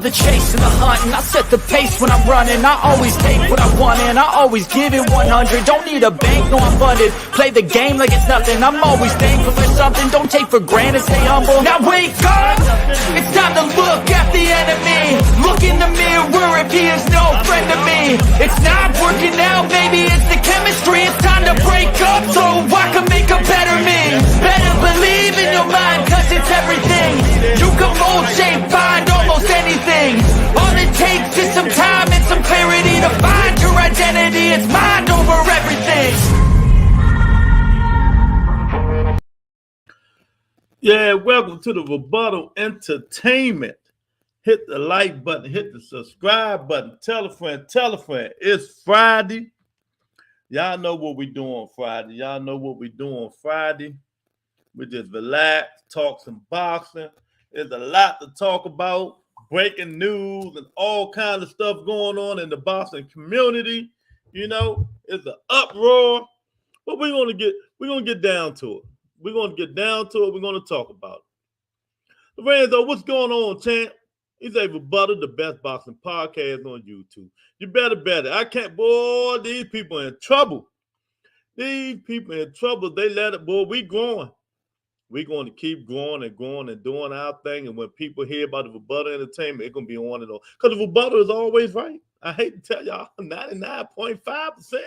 the chase and the hunt, and I set the pace when I'm running. I always take what I want and I always give it 100. Don't need a bank, no I'm funded. Play the game like it's nothing. I'm always thankful for something. Don't take for granted, stay humble. Now wake up! It's time to look at the enemy. Look in the mirror if he is no friend to me. It's not working out, maybe it's the chemistry. It's time to break up so I can make a better me. Better believe in your mind, cause it's everything. You can mold, shape, find almost anything. All it takes is some time and some clarity to find your identity. It's mind over everything. Yeah, welcome to the Rebuttal Entertainment. Hit the like button, hit the subscribe button, tell a friend, tell a friend. It's Friday. Y'all know what we do on Friday. Y'all know what we do on Friday. We just relax, talk some boxing. There's a lot to talk about. Breaking news and all kinds of stuff going on in the boxing community. You know, it's an uproar. But we're gonna get down to it. We're gonna get down to it. We're gonna talk about it. Lorenzo, what's going on, champ? He's a Rebuttal, the best boxing podcast on YouTube. You better. I can't, boy, these people in trouble. These people in trouble. They let it, boy, we growing. We're going to keep growing and growing and doing our thing. And when people hear about the Rebuttal Entertainment, it's going to be on and on. Because the Rebuttal is always right. I hate to tell y'all, 99.5%.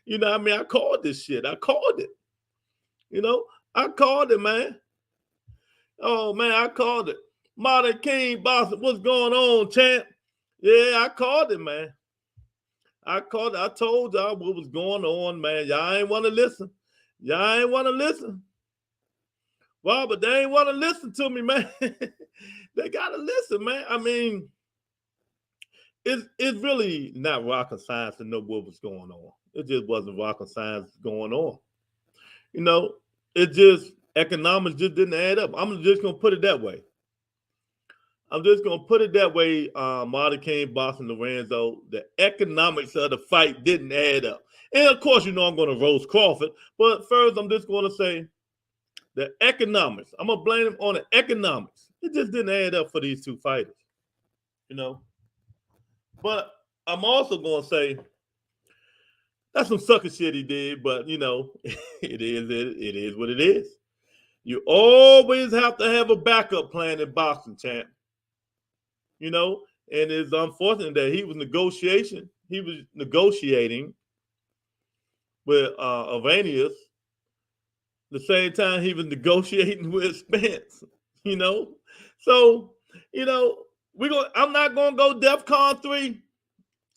You know what I mean? I called this shit. I called it. You know, I called it, man. Oh, man, I called it. Modern King Boxing, what's going on, champ? Yeah, I called it, man. I called it. I told y'all what was going on, man. Y'all ain't want to listen. Y'all ain't want to listen. Well, but they ain't want to listen to me, man. They got to listen, man. I mean, it's really not rocket science to know what was going on. It just wasn't rocket science going on. You know, it just, economics just didn't add up. I'm just going to put it that way. Martin King, Boxing, Lorenzo, the economics of the fight didn't add up. And of course, you know I'm going to roast Crawford. But first, I'm just going to say the economics. I'm going to blame him on the economics. It just didn't add up for these two fighters. You know? But I'm also going to say that's some sucker shit he did. But, you know, it is what it is. You always have to have a backup plan in boxing, champ. You know, and it's unfortunate that he was negotiating with AVANESYAN the same time he was negotiating with Spence, you know. So, you know, I'm not gonna go DEFCON 3.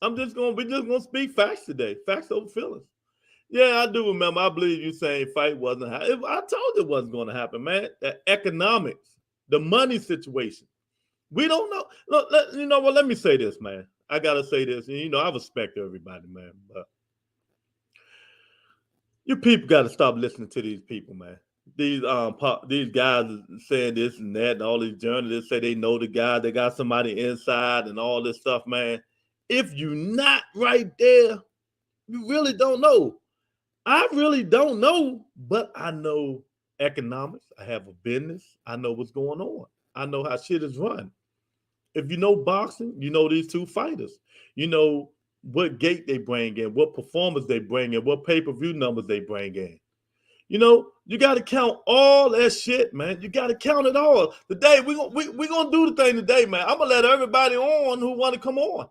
we're just gonna speak facts today. Facts over feelings. Yeah, I do remember. I believe you saying fight wasn't happening. I told you it wasn't gonna happen, man. The economics, the money situation. We don't know. Look, you know what? Let me say this, man. I gotta say this. And, you know, I respect everybody, man. But you people got to stop listening to these people, man. These guys saying this and that, and all these journalists say they know the guy. They got somebody inside and all this stuff, man. If you're not right there, you really don't know. I really don't know, but I know economics. I have a business. I know what's going on. I know how shit is run. If you know boxing, you know these two fighters. You know what gate they bring in, what performance they bring in, what pay-per-view numbers they bring in. You know, you got to count all that shit, man. You got to count it all. Today, we're gonna do the thing today, man. I'm going to let everybody on who want to come on.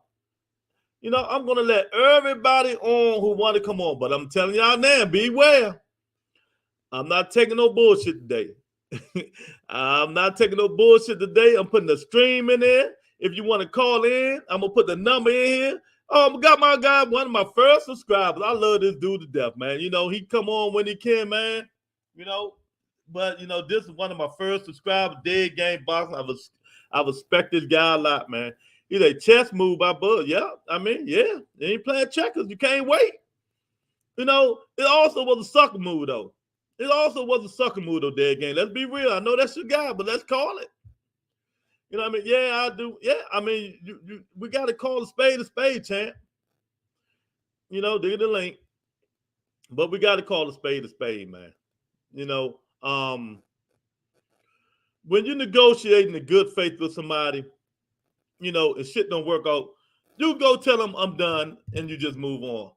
You know, I'm going to let everybody on who want to come on. But I'm telling y'all now, beware. I'm not taking no bullshit today. I'm not taking no bullshit today. I'm putting a stream in there. If you want to call in, I'm going to put the number in here. Oh, I got my guy, one of my first subscribers. I love this dude to death, man. You know, he come on when he can, man. You know, but, you know, this is one of my first subscribers, Dead Game Boxing. I respect this guy a lot, man. He's a chess move by Bud. Yeah, I mean, yeah. They ain't playing checkers. You can't wait. You know, it also was a sucker move, though. It also was a sucker move, though, Dead Game. Let's be real. I know that's your guy, but let's call it. You know what I mean? Yeah, I do. Yeah, I mean, we got to call a spade, champ. You know, dig the link. But we got to call a spade, man. You know, when you're negotiating in good faith with somebody, and shit don't work out, you go tell them I'm done and you just move on.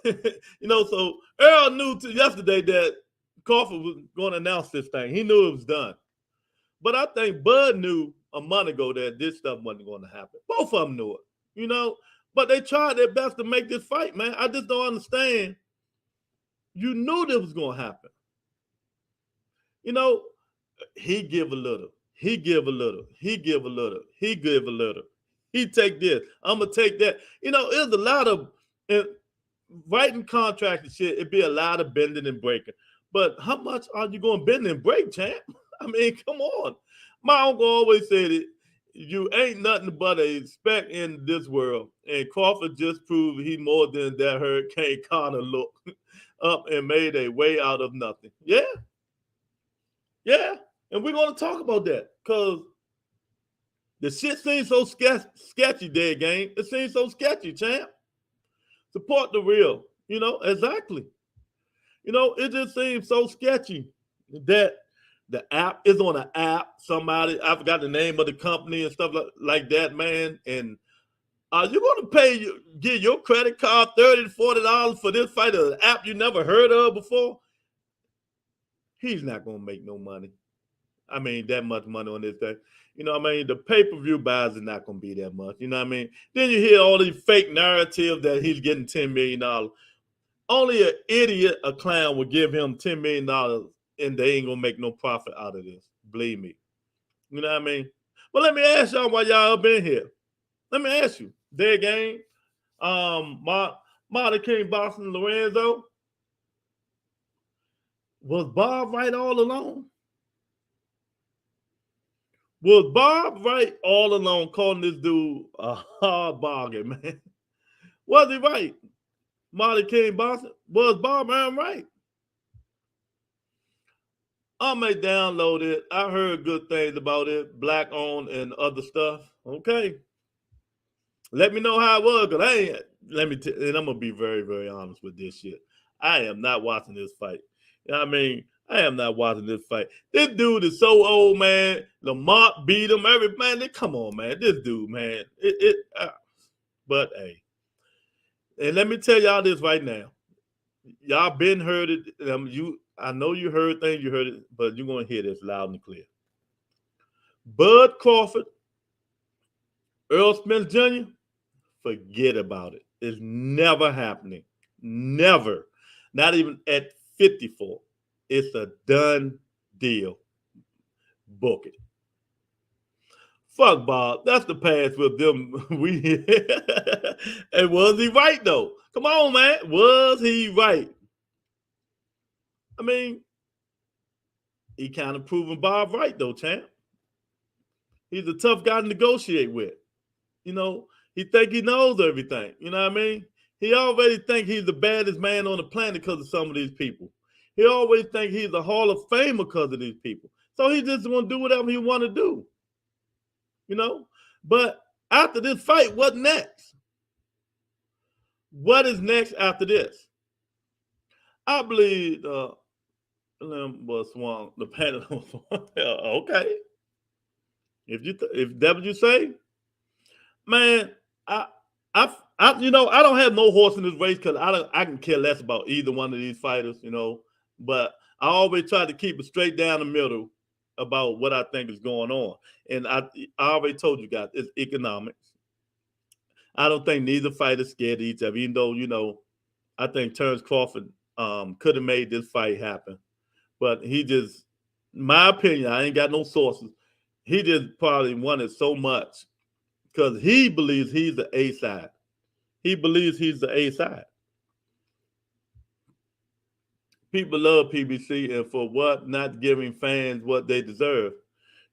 So Earl knew yesterday that Crawford was going to announce this thing. He knew it was done. But I think Bud knew a month ago that this stuff wasn't going to happen. Both of them knew it, But they tried their best to make this fight, man. I just don't understand. You knew this was going to happen. He give a little. He give a little. He give a little. He give a little. He take this. I'm going to take that. There's a lot of writing contracts and shit. It'd be a lot of bending and breaking. But how much are you going to bend and break, champ? I mean, come on. My uncle always said it. You ain't nothing but a speck in this world. And Crawford just proved he more than that Hurricane Connor look up and made a way out of nothing. Yeah. Yeah. And we're going to talk about that because the shit seems so sketchy, dead game. It seems so sketchy, champ. Support the real. Exactly. It just seems so sketchy that the app is on an app. Somebody, I forgot the name of the company and stuff like that, man. And are you going to get your credit card $30 to $40 for this fight of an app you never heard of before? He's not going to make no money. I mean, that much money on this thing. The pay-per-view buys are not going to be that much. Then you hear all these fake narratives that he's getting $10 million. Only an idiot, a clown, would give him $10 million and they ain't going to make no profit out of this. Believe me. You know what I mean? But let me ask y'all why y'all up in here. Let me ask you. Their game, Marty King, Boston, Lorenzo. Was Bob right all along? Was Bob right all along calling this dude a hard bargain, man? Was he right? Marty King, Boston. Was Bob Aaron right? I may download it. I heard good things about it, black owned and other stuff. Okay. Let me know how it was, because and I'm gonna be very, very honest with this shit. I am not watching this fight. I am not watching this fight. This dude is so old, man. Lamont beat him. Come on, man. This dude, man. But hey, and let me tell y'all this right now. Y'all been heard it. I know you heard things. You heard it, but you're gonna hear this loud and clear. Bud Crawford, Earl Spence Jr. Forget about it. It's never happening. Never. Not even at 54. It's a done deal. Book it. Fuck Bob. That's the past with them. And was he right though? Come on, man. Was he right? I mean, he kind of proven Bob right though, champ. He's a tough guy to negotiate with. He think he knows everything. You know what I mean? He already think he's the baddest man on the planet because of some of these people. He always think he's a Hall of Famer because of these people. So he just want to do whatever he want to do. But after this fight, what next? What is next after this? I believe the panel was swung. Okay. If that's what you say, man, I don't have no horse in this race because I can care less about either one of these fighters, But I always try to keep it straight down the middle about what I think is going on. And I already told you guys, it's economics. I don't think neither fighter is scared of each other, even though, I think Terence Crawford could have made this fight happen. But he just, my opinion, I ain't got no sources. He just probably wanted so much because he believes he's the A side. He believes he's the A side. People love PBC, and for what? Not giving fans what they deserve.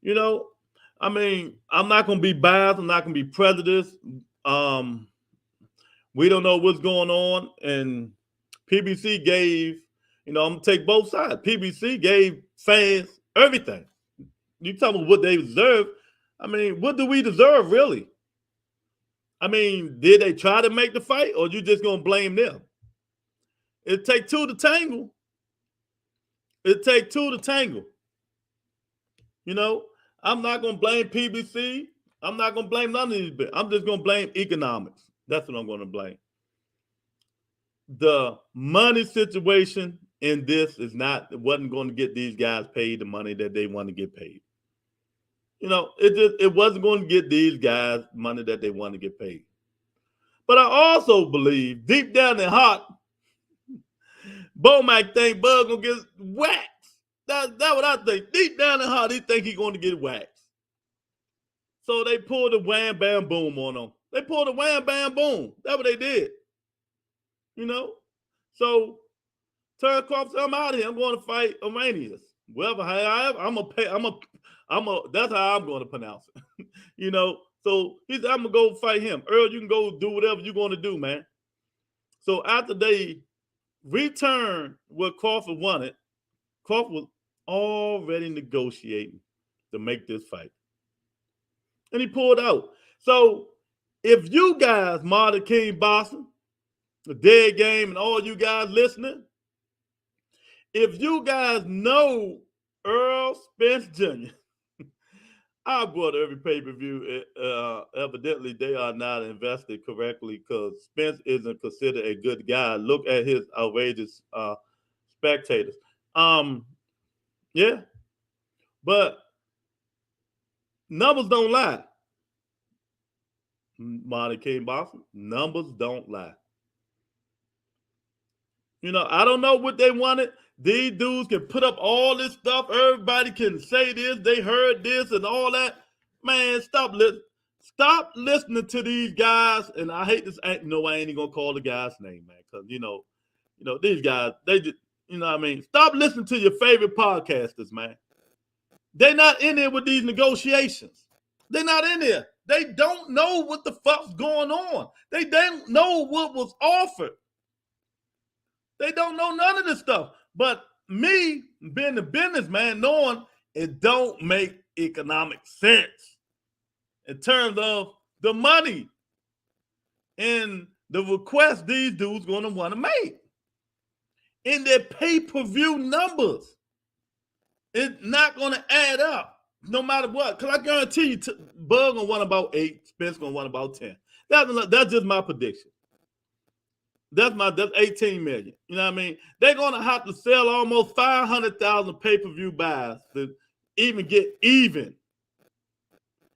I'm not going to be biased. I'm not going to be prejudiced. We don't know what's going on. And PBC gave, I'm going to take both sides. PBC gave fans everything. You talking about what they deserve. What do we deserve, really? Did they try to make the fight, or you just going to blame them? It take two to tangle. It take two to tangle. I'm not going to blame PBC I'm not going to blame none of these. I'm just going to blame economics. That's what I'm going to blame. The money situation in this wasn't going to get these guys paid the money that they want to get paid. It wasn't going to get these guys money that they want to get paid. But I also believe deep down in heart, Bomac think Bud gonna get waxed. That's what I think. Deep down in heart, he think he's going to get waxed. So they pulled the wham bam boom on him. They pulled the wham bam boom. That's what they did. So Terrence Crawford said, I'm out of here. I'm going to fight Iranians. Whoever I'm gonna pay. That's how I'm going to pronounce it. So he said, I'm gonna go fight him. Earl, you can go do whatever you're going to do, man. So after they returned what Crawford wanted, Crawford was already negotiating to make this fight. And he pulled out. So if you guys, Martin King Boston, the Dead Game, and all you guys listening, if you guys know Earl Spence Jr., I bought every pay-per-view. Evidently, they are not invested correctly because Spence isn't considered a good guy. Look at his outrageous spectators. Yeah. But numbers don't lie. Marty King Boston, numbers don't lie. I don't know what they wanted. These dudes can put up all this stuff. Everybody can say this. They heard this and all that. Man, stop listening to these guys. And I hate this. I ain't even gonna call the guy's name, man, because these guys, they just, what I mean. Stop listening to your favorite podcasters, man. They're not in there with these negotiations. They're not in there. They don't know what the fuck's going on. They don't know what was offered. They don't know none of this stuff. But me, being the businessman, knowing it don't make economic sense in terms of the money and the request these dudes going to want to make. In their pay-per-view numbers, it's not going to add up no matter what. Because I guarantee you, Bug going to want about 8, Spence going to want about 10. That's just my prediction. That's 18 million. You know what I mean? They're going to have to sell almost 500,000 pay-per-view buys to even get even.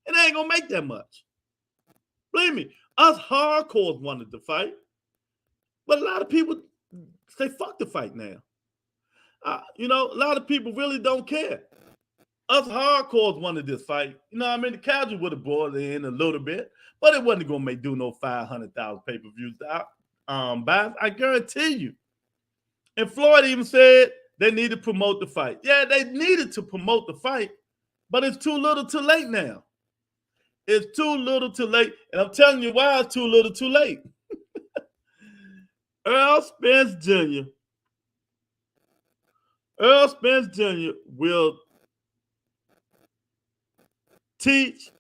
And they ain't going to make that much. Believe me, us hardcores wanted to fight. But a lot of people say, fuck the fight now. A lot of people really don't care. Us hardcores wanted this fight. I mean? The casual would have brought it in a little bit, but it wasn't going to do no 500,000 pay-per-views buys. I guarantee you. And Floyd even said they need to promote the fight. Yeah, they needed to promote the fight, but it's too little too late now. It's too little too late. And I'm telling you why it's too little too late. Earl Spence Jr. will teach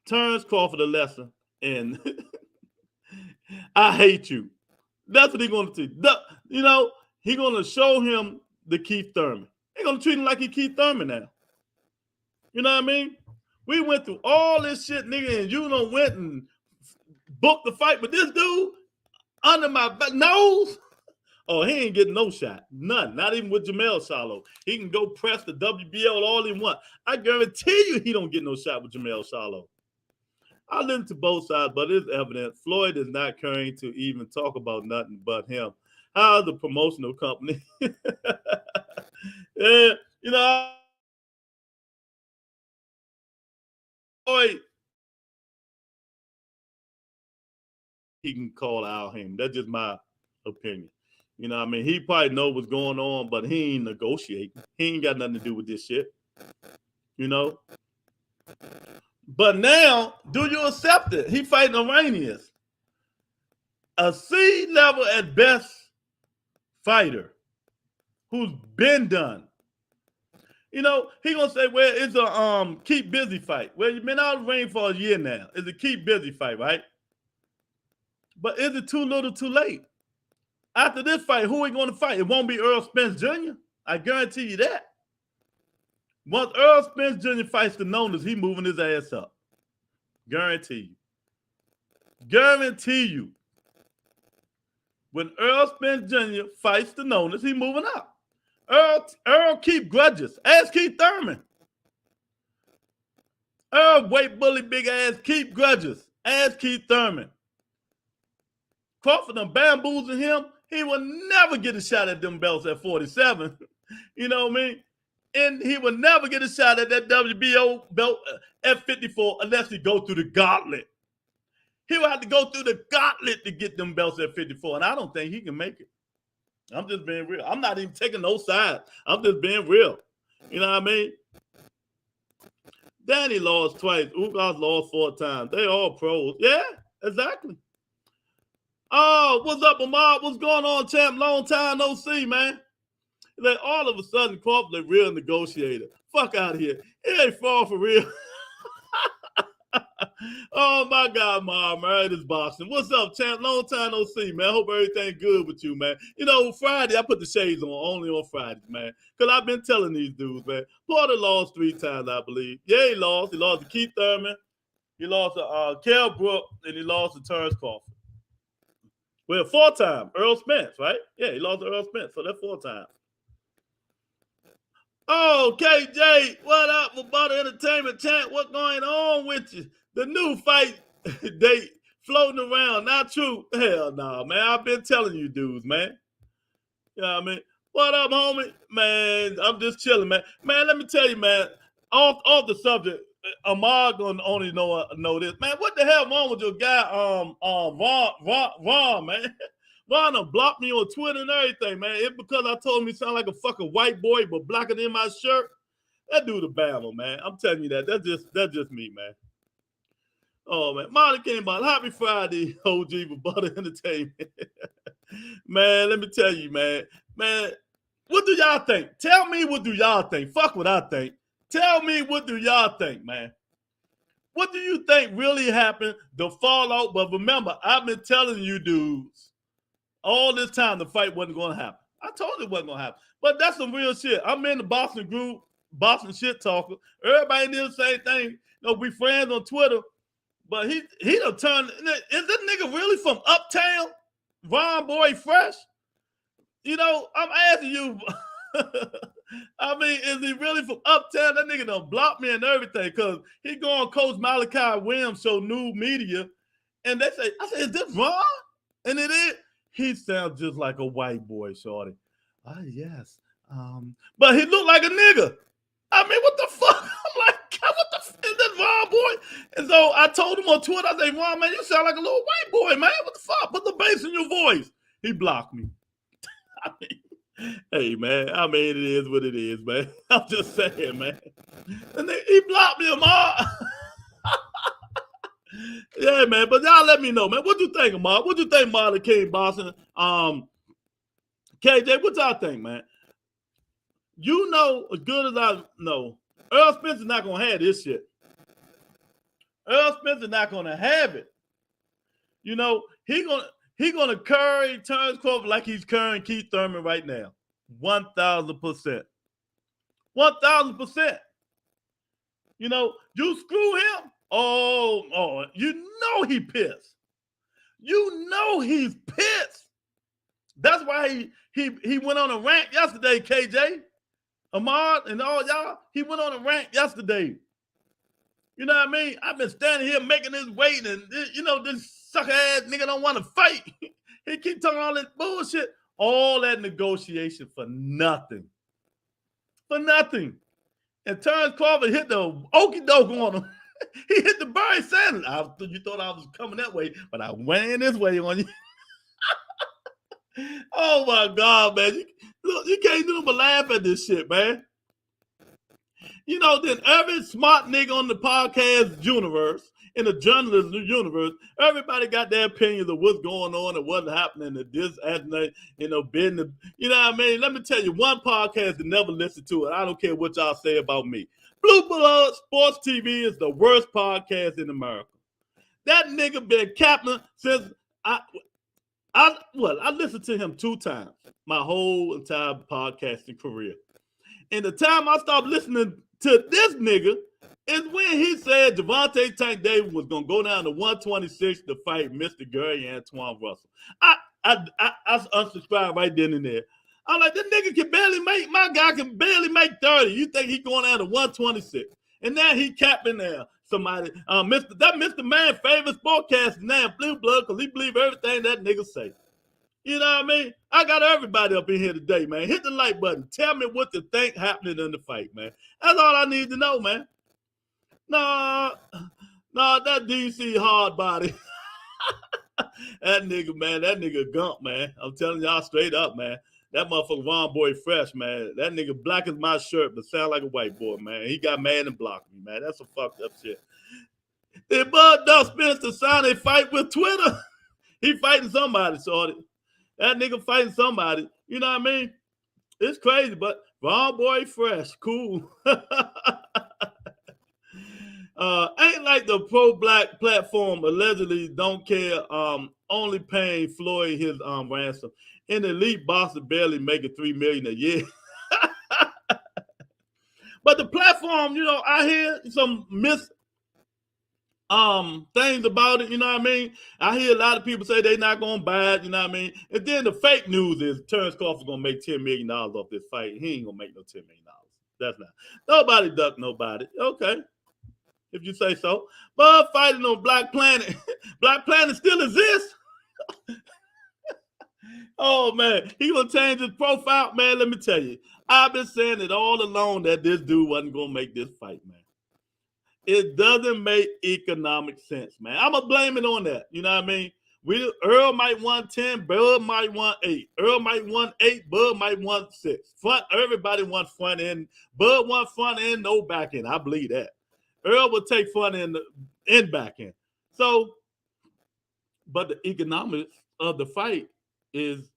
Terrence Crawford a lesson, and I hate you. That's what he's going to teach. He's going to show him the Keith Thurman. He's going to treat him like he Keith Thurman now. You know what I mean? We went through all this shit, nigga, and you done went and booked the fight with this dude under my nose. Oh, he ain't getting no shot. None. Not even with Jamel Charlo. He can go press the WBL all he want. I guarantee you he don't get no shot with Jamel Charlo. I listen to both sides, but it's evident Floyd is not caring to even talk about nothing but him. How's the promotional company? Yeah, Floyd, he can call out him. That's just my opinion. I mean, he probably know what's going on, but he ain't negotiating. He ain't got nothing to do with this shit. But now, do you accept it? He fighting Iranians. A C-level at best fighter who's been done. He gonna say, well, it's a keep busy fight. Well, you've been out of the ring for a year now. It's a keep busy fight, right? But is it too little too late? After this fight, who are we going to fight? It won't be Earl Spence Jr. I guarantee you that. Once Earl Spence Jr. fights the Nonas, he moving his ass up. Guarantee you. When Earl Spence Jr. fights the Nonas, he moving up. Earl keep grudges. Ask Keith Thurman. Earl weight bully big ass keep grudges. Ask Keith Thurman. Crawford done bamboozling him. He will never get a shot at them belts at 47. You know what I mean? And he will never get a shot at that WBO belt at 54 unless he go through the gauntlet. He will have to go through the gauntlet to get them belts at 54, and I don't think he can make it. I'm just being real. I'm not even taking no sides. I'm just being real. You know what I mean? Danny lost twice. Ugas lost 4 times. They all pros. Yeah, exactly. Oh, what's up, Ahmad? What's going on, champ? Long time no see, man. Like all of a sudden, Crawford a real negotiator. Fuck out of here. It ain't far for real. Oh my God, Mom, man, it's Boston. What's up, champ? Long time no see, man. Hope everything good with you, man. You know, Friday, I put the shades on, only on Fridays, man. Because I've been telling these dudes, man. Porter lost 3 times, I believe. Yeah, he lost. He lost to Keith Thurman. He lost to Kell Brook, and he lost to Terence Crawford. Well, 4 times. Earl Spence, right? Yeah, he lost to Earl Spence, so that's 4 times. Oh, KJ, what up, Roboto Entertainment Chat? What's going on with you? The new fight date floating around. Not true. Hell no, man. I've been telling you dudes, man. You know what I mean? What up, homie? Man, I'm just chilling, man. Man, let me tell you, man, off the subject, Ahmad gonna only know this. Man, what the hell wrong with your guy, Ron, man? Ron done blocked me on Twitter and everything, man. It's because I told him he sound like a fucking white boy, but blacker than my shirt. That dude a Bama, man. I'm telling you that. That's just me, man. Oh, man. Molly came out. Happy Friday, OG for Butter Entertainment. Man, let me tell you, man. Man, what do y'all think? Tell me what do y'all think. Fuck what I think. Tell me what do y'all think, man. What do you think really happened? The fallout. But remember, I've been telling you dudes all this time the fight wasn't going to happen. I told you it wasn't going to happen. But that's some real shit. I'm in the Boston group, Boston shit talker. Everybody did the same thing. You know, we friends on Twitter. But he done turned. Is this nigga really from Uptown? Ron Boy Fresh? You know, I'm asking you. I mean, is he really from Uptown? That nigga done blocked me and everything because he go on Coach Malachi Williams show, New Media, and they say, I said, is this Ron? And it is. He sounds just like a white boy, shorty. Yes. But he looked like a nigga. I mean, what the fuck? I'm like, God, what the fuck is this Ron boy? And so I told him on Twitter, I said, Ron, man, you sound like a little white boy, man. What the fuck? Put the bass in your voice. He blocked me. I mean, hey, man, I mean, it is what it is, man. I'm just saying, man. And then he blocked me, Ahmad. Yeah, man, but y'all let me know, man. What you think, Ahmad? What you think, Marlon King, Boston? KJ, what y'all think, man? You know as good as I know, Earl Spence is not going to have this shit. Earl Spence is not going to have it. You know, he gonna carry Terence Crawford like he's carrying Keith Thurman right now. 1,000%. 1,000%. You know, you screw him. Oh, you know he pissed. You know he's pissed. That's why he went on a rant yesterday, KJ. Ahmad and all y'all, he went on a rant yesterday. You know what I mean? I've been standing here making this weight, and you know, this sucker ass nigga don't want to fight. He keep talking all this bullshit. All that negotiation for nothing. For nothing. And Terence Crawford hit the okie doke on him. He hit the Barry Sanders. You thought I was coming that way, but I went in this way on you. Oh my God, man. You can't do but laugh at this shit, man. You know, then every smart nigga on the podcast universe, in the journalism universe, everybody got their opinions of what's going on and what's happening and this and that, you know, business. You know what I mean? Let me tell you, one podcast that never listened to it. I don't care what y'all say about me. Blue Blood Sports TV is the worst podcast in America. That nigga been captain since I listened to him 2 times my whole entire podcasting career. And the time I stopped listening to this nigga is when he said Gervonta Tank Davis was gonna go down to 126 to fight Mr. Gary Antoine Russell. I unsubscribed right then and there. I'm like, this nigga can barely make, my guy can barely make 30. You think he going down to 126? And now he capping there. Somebody, Mr. Man favorite sportcaster now, Blue Blood, because he believe everything that nigga say. You know what I mean? I got everybody up in here today, man. Hit the like button. Tell me what you think happening in the fight, man. That's all I need to know, man. No, that DC hard body. That nigga, man, that nigga gump, man. I'm telling y'all straight up, man. That motherfucker Ron Boy fresh, man. That nigga black as my shirt, but sound like a white boy, man. He got mad and blocked me, man. That's some fucked up shit. Did Bud Duck Spence to sign a fight with Twitter? He fighting somebody, shorty. That nigga fighting somebody. You know what I mean? It's crazy, but Ron Boy fresh, cool. Ain't like the pro-black platform allegedly don't care, only paying Floyd his ransom. And the elite boxer barely making $3 million a year. But the platform, you know, I hear some things about it, you know what I mean? I hear a lot of people say they not gonna buy it, you know what I mean? And then the fake news is Terence Crawford gonna make $10 million off this fight. He ain't gonna make no $10 million. That's not. Nobody duck nobody. Okay. If you say so. But fighting on Black Planet. Black Planet still exists. Oh, man. He gonna change his profile. Man, let me tell you. I've been saying it all along that this dude wasn't gonna make this fight, man. It doesn't make economic sense, man. I'm gonna blame it on that. You know what I mean? Earl might want 10, Bud might want 8. Earl might want 8, Bud might want 6. Everybody wants front end. Bud want front end, no back end. I believe that. Earl will take front end and back end. So, but the economics of the fight is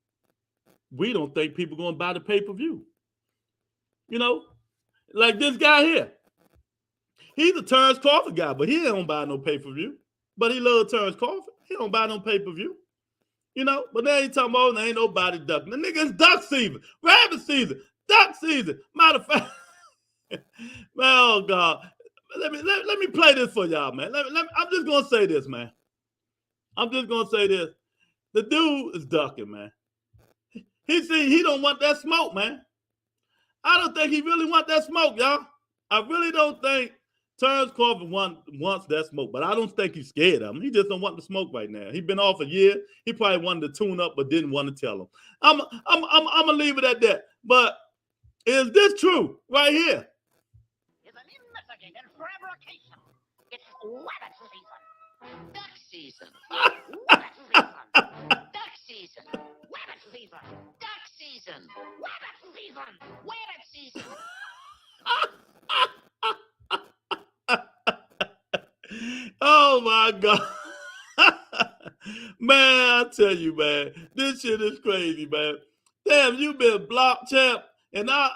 we don't think people going to buy the pay-per-view. You know, like this guy here. He's a Terence Crawford guy, but he don't buy no pay-per-view. But he loves Terence Crawford. He don't buy no pay-per-view. You know, but now he talking about there ain't nobody ducking. The nigga is duck season, rabbit season, duck season. Matter of fact, oh God. Let me play this for y'all, man. I'm just gonna say this, man. I'm just gonna say this. The dude is ducking, man. He don't want that smoke, man. I don't think he really want that smoke, y'all. I really don't think Terence Crawford wants that smoke, but I don't think he's scared of him. He just don't want the smoke right now. He been off a year. He probably wanted to tune up, but didn't want to tell him. I'm gonna leave it at that. But is this true right here? It's rabbit season. Duck season. Rabbit season. Duck season. Rabbit season. Duck season. Rabbit season. Rabbit season. Oh my God. Man, I tell you, man, this shit is crazy, man. Damn, you been blocked, champ. And I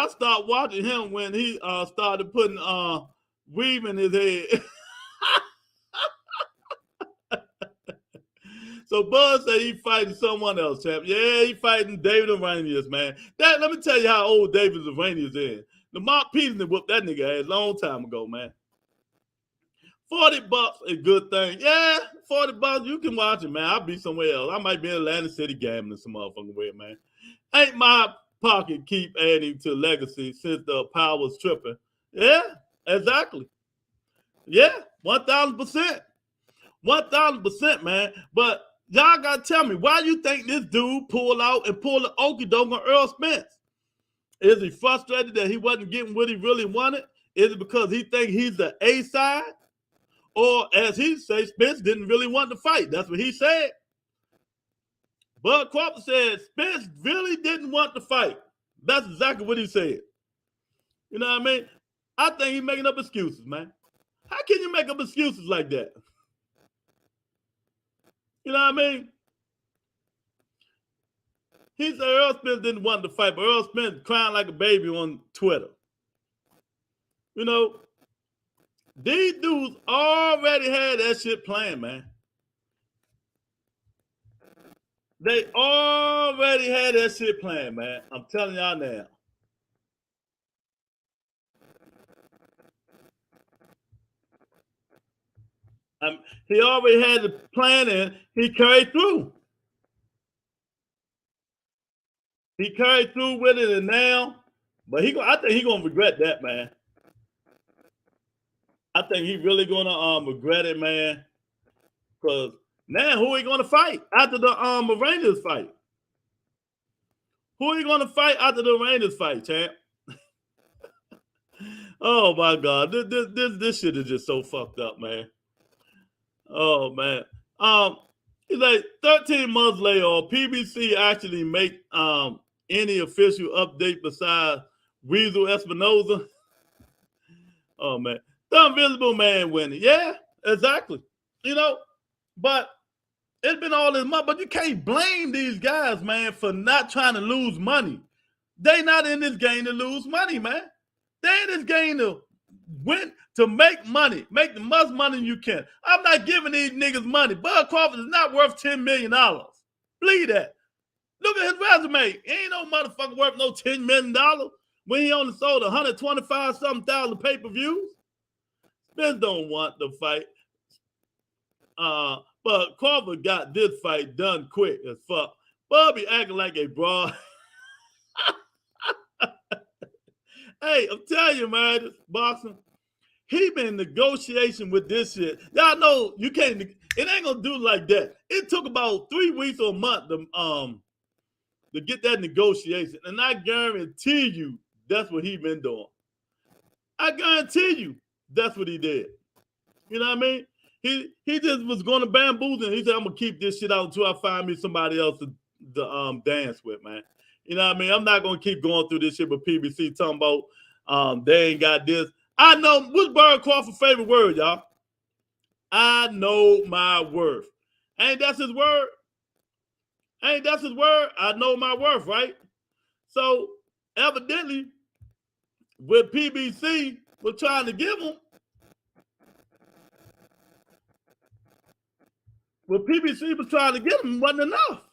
stopped watching him when he started putting weave in his head. So Bud said he fighting someone else, champ. Yeah, he fighting David Arrhenius, man. Let me tell you how old David Arrhenius is. The Mark Peterson whooped that nigga ass a long time ago, man. $40 is a good thing. Yeah, $40, you can watch it, man. I'll be somewhere else. I might be in Atlantic City gambling some motherfucking way, man. Ain't my pocket keep adding to legacy since the power was tripping. Yeah, exactly. Yeah, 1,000%. 1,000%, man. But y'all gotta tell me, why you think this dude pulled out and pulled the okie doke on Earl Spence? Is he frustrated that he wasn't getting what he really wanted? Is it because he think he's the A side? Or as he says, Spence didn't really want to fight. That's what he said. Bud Crawford said Spence really didn't want to fight. That's exactly what he said. You know what I mean? I think he's making up excuses, man. How can you make up excuses like that? You know what I mean? He said Earl Spence didn't want to fight, but Earl Spence crying like a baby on Twitter. You know, these dudes already had that shit planned, man. They already had that shit planned, man. I'm telling y'all now. He already had the plan and he carried through. He carried through with it, and now, but I think he's gonna regret that, man. I think he's really gonna regret it, man. Because now who are he gonna fight after the Rangers fight? Who are you gonna fight after the Rangers fight, champ? Oh my God, this shit is just so fucked up, man. Oh man. It's like 13 months later, PBC actually make any official update besides Weasel Espinoza. Oh man, the Invisible Man winning. Yeah, exactly. You know, but it's been all this money. But you can't blame these guys, man, for not trying to lose money. They not in this game to lose money, man. They in this game to win, to make money, make the most money you can. I'm not giving these niggas money. Bud Crawford is not worth $10 million. Believe that. Look at his resume. He ain't no motherfucker worth no $10 million when he only sold 125-something thousand pay-per-views. Spence don't want the fight. But Crawford got this fight done quick as fuck. Bud be acting like a broad. Hey, I'm telling you, man, this boxing, he been in negotiation with this shit. Y'all know you can't, it ain't gonna do like that. It took about 3 weeks or a month to get that negotiation. And I guarantee you that's what he been doing. I guarantee you that's what he did. You know what I mean? He just was going to bamboozle and he said, I'm gonna keep this shit out until I find me somebody else to dance with, man. You know what I mean? I'm not going to keep going through this shit with PBC talking about they ain't got this. I know, what's Bud Crawford's favorite word, y'all? I know my worth. Ain't that his word? Ain't that his word? I know my worth, right? So, evidently, what PBC was trying to give him, what PBC was trying to give him wasn't enough.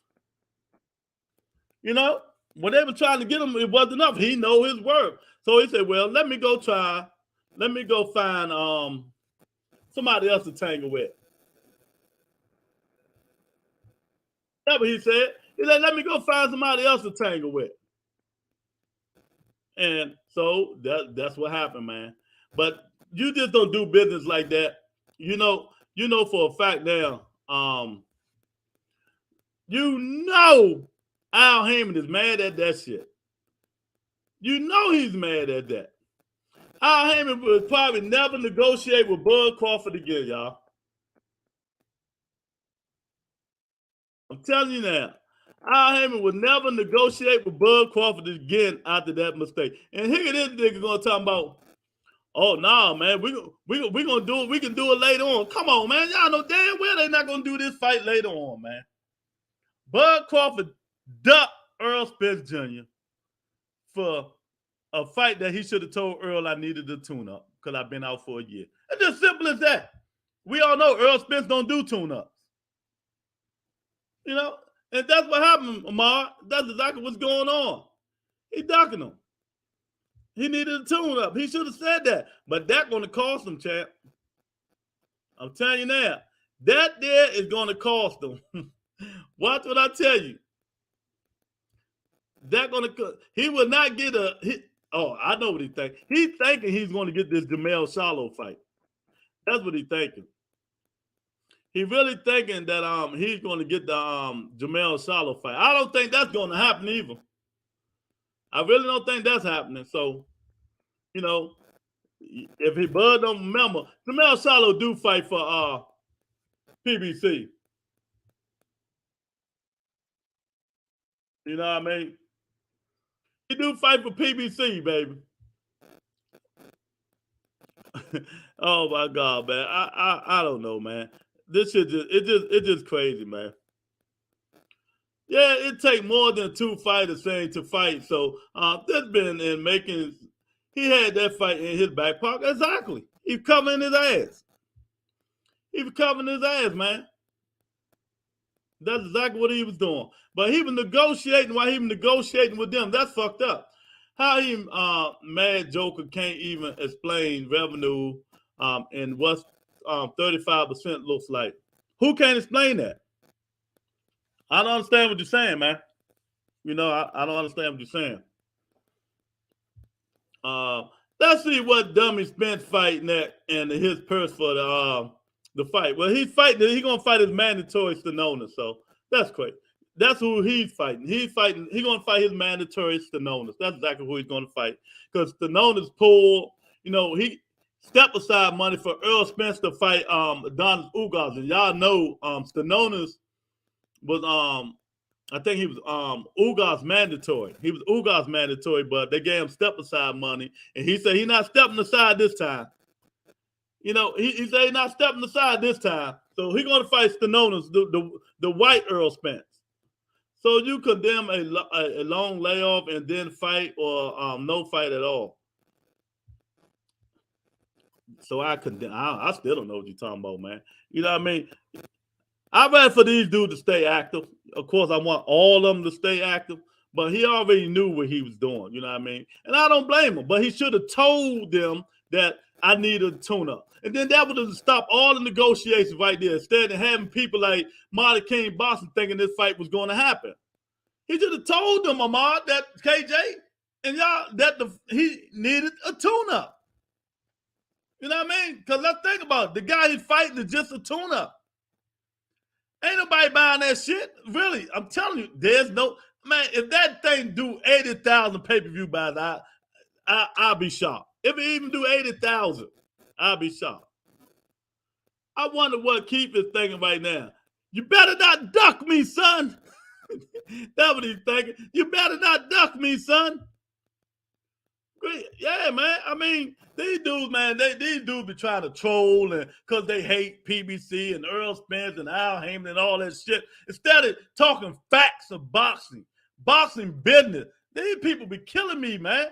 You know? When they were trying to get him, it wasn't enough. He know his worth. So he said, well, let me go find somebody else to tangle with. That's what he said. He said, let me go find somebody else to tangle with. And so that's what happened, man. But you just don't do business like that. You know for a fact now, you know Al Heyman is mad at that shit. You know he's mad at that. Al Heyman would probably never negotiate with Bud Crawford again, y'all. I'm telling you now. Al Heyman would never negotiate with Bud Crawford again after that mistake. And here this nigga gonna talk about, oh no, nah, man, we gonna do it. We can do it later on. Come on, man. Y'all know damn well they're not gonna do this fight later on, man. Bud Crawford ducked Earl Spence Jr. for a fight that he should have told Earl I needed to tune up because I've been out for a year. It's just simple as that. We all know Earl Spence don't do tune-ups. You know, and that's what happened, Amar. That's exactly what's going on. He ducking him. He needed a tune-up. He should have said that. But that's going to cost him, champ. I'm telling you now. That there is going to cost him. Watch what I tell you. He will not get I know what he thinking. He's thinking he's going to get this Jamel Charlo fight. That's what he's thinking. He really thinking that he's going to get the Jamel Charlo fight. I don't think that's going to happen either. I really don't think that's happening. So, you know, if he Bud don't remember, Jamel Charlo do fight for PBC. You know what I mean? He do fight for PBC, baby. Oh my God, man. I don't know, man. This shit it's just crazy, man. Yeah, it take more than 2 fighters saying to fight. So this been in making. He had that fight in his back pocket. Exactly. He's covering his ass. He was covering his ass, man. That's exactly what he was doing. But he was negotiating while he was negotiating with them. That's fucked up. How he Mad Joker can't even explain revenue and what's 35% looks like. Who can't explain that? I don't understand what you're saying, man. You know, I don't understand what you're saying. Let's see what Dummy Spence fighting at and his purse for the fight. Well, he's fighting. He's gonna fight his mandatory Stenonis, so that's great. That's who he's fighting. He's gonna fight his mandatory Stenonis. That's exactly who he's gonna fight. Because Stenonis pulled, you know, he stepped aside money for Earl Spence to fight Adonis Ugas. And y'all know Stenonis was I think he was Ugas mandatory. He was Ugas mandatory, but they gave him step aside money. And he said he's not stepping aside this time. You know, he said he's not stepping aside this time. So he's going to fight Stenonis, the white Earl Spence. So you condemn a long layoff and then fight or no fight at all. So I still don't know what you're talking about, man. You know what I mean? I'd rather for these dudes to stay active. Of course, I want all of them to stay active, but he already knew what he was doing. You know what I mean? And I don't blame him, but he should have told them that I need a tune-up. And then that would have stopped all the negotiations right there, instead of having people like Marty King Boston thinking this fight was going to happen. He should have told them, Ahmad, that KJ and y'all, that he needed a tune-up. You know what I mean? Because let's think about it. The guy he's fighting is just a tune-up. Ain't nobody buying that shit. Really, I'm telling you, there's no, man, if that thing do 80,000 pay-per-view buys, I'll be shocked. If it even do 80,000, I'll be shocked. I wonder what Keith is thinking right now. You better not duck me, son. That's what he's thinking. You better not duck me, son. Great. Yeah, man. I mean, these dudes, man, these dudes be trying to troll and because they hate PBC and Earl Spence and Al Heyman and all that shit. Instead of talking facts of boxing business, these people be killing me, man.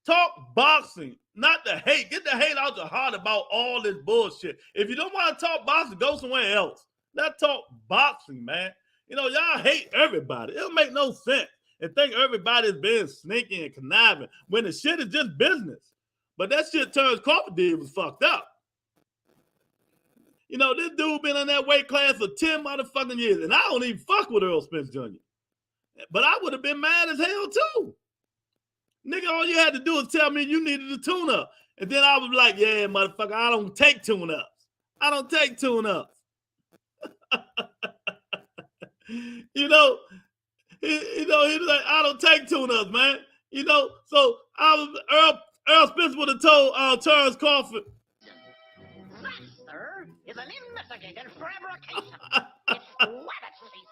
Talk boxing, not the hate. Get the hate out your heart about all this bullshit. If you don't want to talk boxing, go somewhere else. Not talk boxing, man. You know, y'all hate everybody. It'll make no sense. And think everybody's being sneaky and conniving when the shit is just business. But that shit Terrence Crawford did was fucked up. You know, this dude been in that weight class for 10 motherfucking years, and I don't even fuck with Earl Spence Jr. But I would have been mad as hell too. Nigga, all you had to do is tell me you needed a tune-up. And then I was like, yeah, motherfucker, I don't take tune-ups. I don't take tune-ups. You know, he was like, I don't take tune-ups, man. You know, so Earl Spence would have told Terrence Crawford. That, sir, is an investigated fabrication. It's rabbit season.